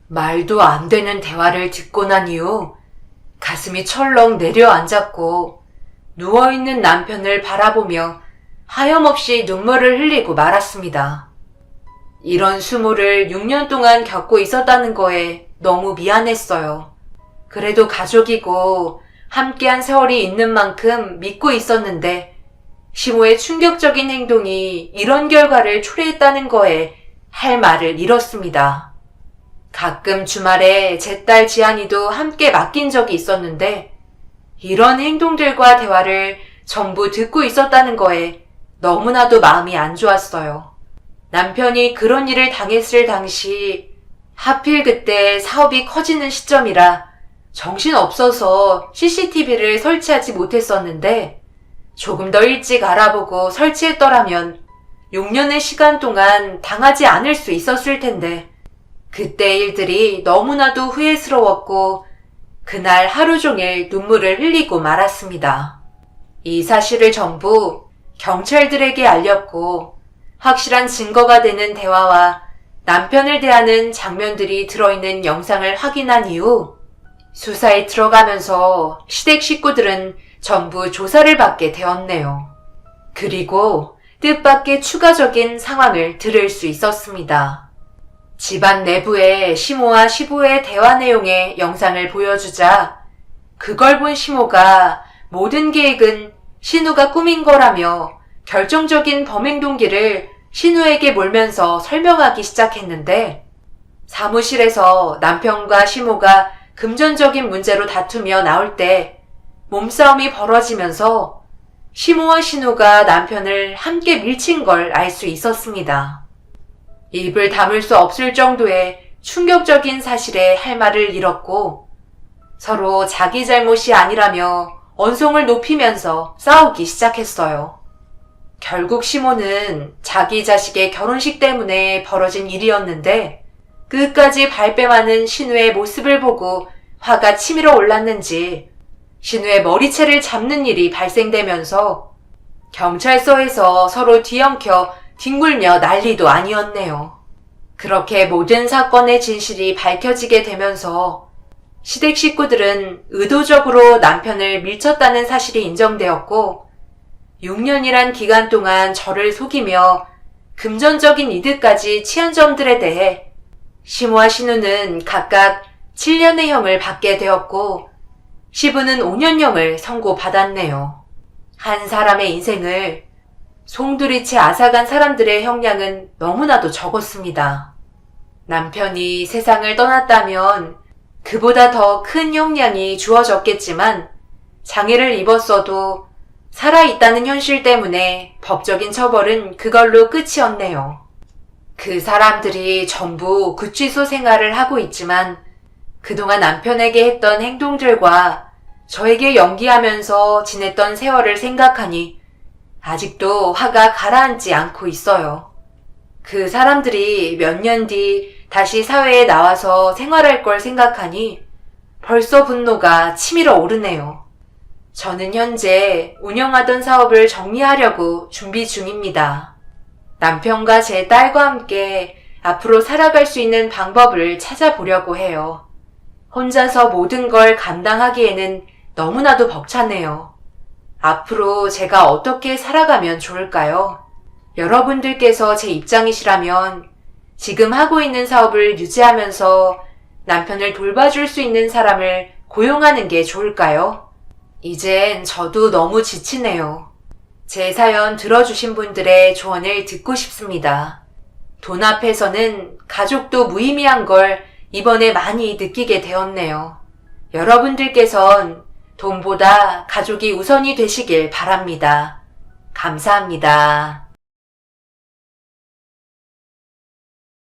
말도 안 되는 대화를 듣고 난 이후 가슴이 철렁 내려앉았고 누워있는 남편을 바라보며 하염없이 눈물을 흘리고 말았습니다. 이런 수모를 6년 동안 겪고 있었다는 거에 너무 미안했어요. 그래도 가족이고 함께한 세월이 있는 만큼 믿고 있었는데 시모의 충격적인 행동이 이런 결과를 초래했다는 거에 할 말을 잃었습니다. 가끔 주말에 제 딸 지안이도 함께 맡긴 적이 있었는데 이런 행동들과 대화를 전부 듣고 있었다는 거에 너무나도 마음이 안 좋았어요. 남편이 그런 일을 당했을 당시 하필 그때 사업이 커지는 시점이라 정신없어서 CCTV를 설치하지 못했었는데 조금 더 일찍 알아보고 설치했더라면 6년의 시간 동안 당하지 않을 수 있었을 텐데 그때 일들이 너무나도 후회스러웠고 그날 하루 종일 눈물을 흘리고 말았습니다. 이 사실을 전부 경찰들에게 알렸고 확실한 증거가 되는 대화와 남편을 대하는 장면들이 들어있는 영상을 확인한 이후 수사에 들어가면서 시댁 식구들은 전부 조사를 받게 되었네요. 그리고 뜻밖의 추가적인 상황을 들을 수 있었습니다. 집안 내부에 시모와 시부의 대화 내용의 영상을 보여주자 그걸 본 시모가 모든 계획은 신우가 꾸민 거라며 결정적인 범행 동기를 신우에게 몰면서 설명하기 시작했는데 사무실에서 남편과 시모가 금전적인 문제로 다투며 나올 때 몸싸움이 벌어지면서 시모와 신우가 남편을 함께 밀친 걸 알 수 있었습니다. 입을 다물 수 없을 정도의 충격적인 사실에 할 말을 잃었고 서로 자기 잘못이 아니라며 언성을 높이면서 싸우기 시작했어요. 결국 시모는 자기 자식의 결혼식 때문에 벌어진 일이었는데 끝까지 발뺌하는 신우의 모습을 보고 화가 치밀어 올랐는지 신우의 머리채를 잡는 일이 발생되면서 경찰서에서 서로 뒤엉켜 뒹굴며 난리도 아니었네요. 그렇게 모든 사건의 진실이 밝혀지게 되면서 시댁 식구들은 의도적으로 남편을 밀쳤다는 사실이 인정되었고 6년이란 기간 동안 저를 속이며 금전적인 이득까지 취한 점들에 대해 시모와 신우는 각각 7년의 형을 받게 되었고 시부는 5년형을 선고받았네요. 한 사람의 인생을 송두리째 앗아간 사람들의 형량은 너무나도 적었습니다. 남편이 세상을 떠났다면 그보다 더 큰 형량이 주어졌겠지만 장애를 입었어도 살아있다는 현실 때문에 법적인 처벌은 그걸로 끝이었네요. 그 사람들이 전부 구치소 생활을 하고 있지만 그동안 남편에게 했던 행동들과 저에게 연기하면서 지냈던 세월을 생각하니 아직도 화가 가라앉지 않고 있어요. 그 사람들이 몇 년 뒤 다시 사회에 나와서 생활할 걸 생각하니 벌써 분노가 치밀어 오르네요. 저는 현재 운영하던 사업을 정리하려고 준비 중입니다. 남편과 제 딸과 함께 앞으로 살아갈 수 있는 방법을 찾아보려고 해요. 혼자서 모든 걸 감당하기에는 너무나도 벅차네요. 앞으로 제가 어떻게 살아가면 좋을까요? 여러분들께서 제 입장이시라면 지금 하고 있는 사업을 유지하면서 남편을 돌봐줄 수 있는 사람을 고용하는 게 좋을까요? 이젠 저도 너무 지치네요. 제 사연 들어주신 분들의 조언을 듣고 싶습니다. 돈 앞에서는 가족도 무의미한 걸 이번에 많이 느끼게 되었네요. 여러분들께선 돈보다 가족이 우선이 되시길 바랍니다. 감사합니다.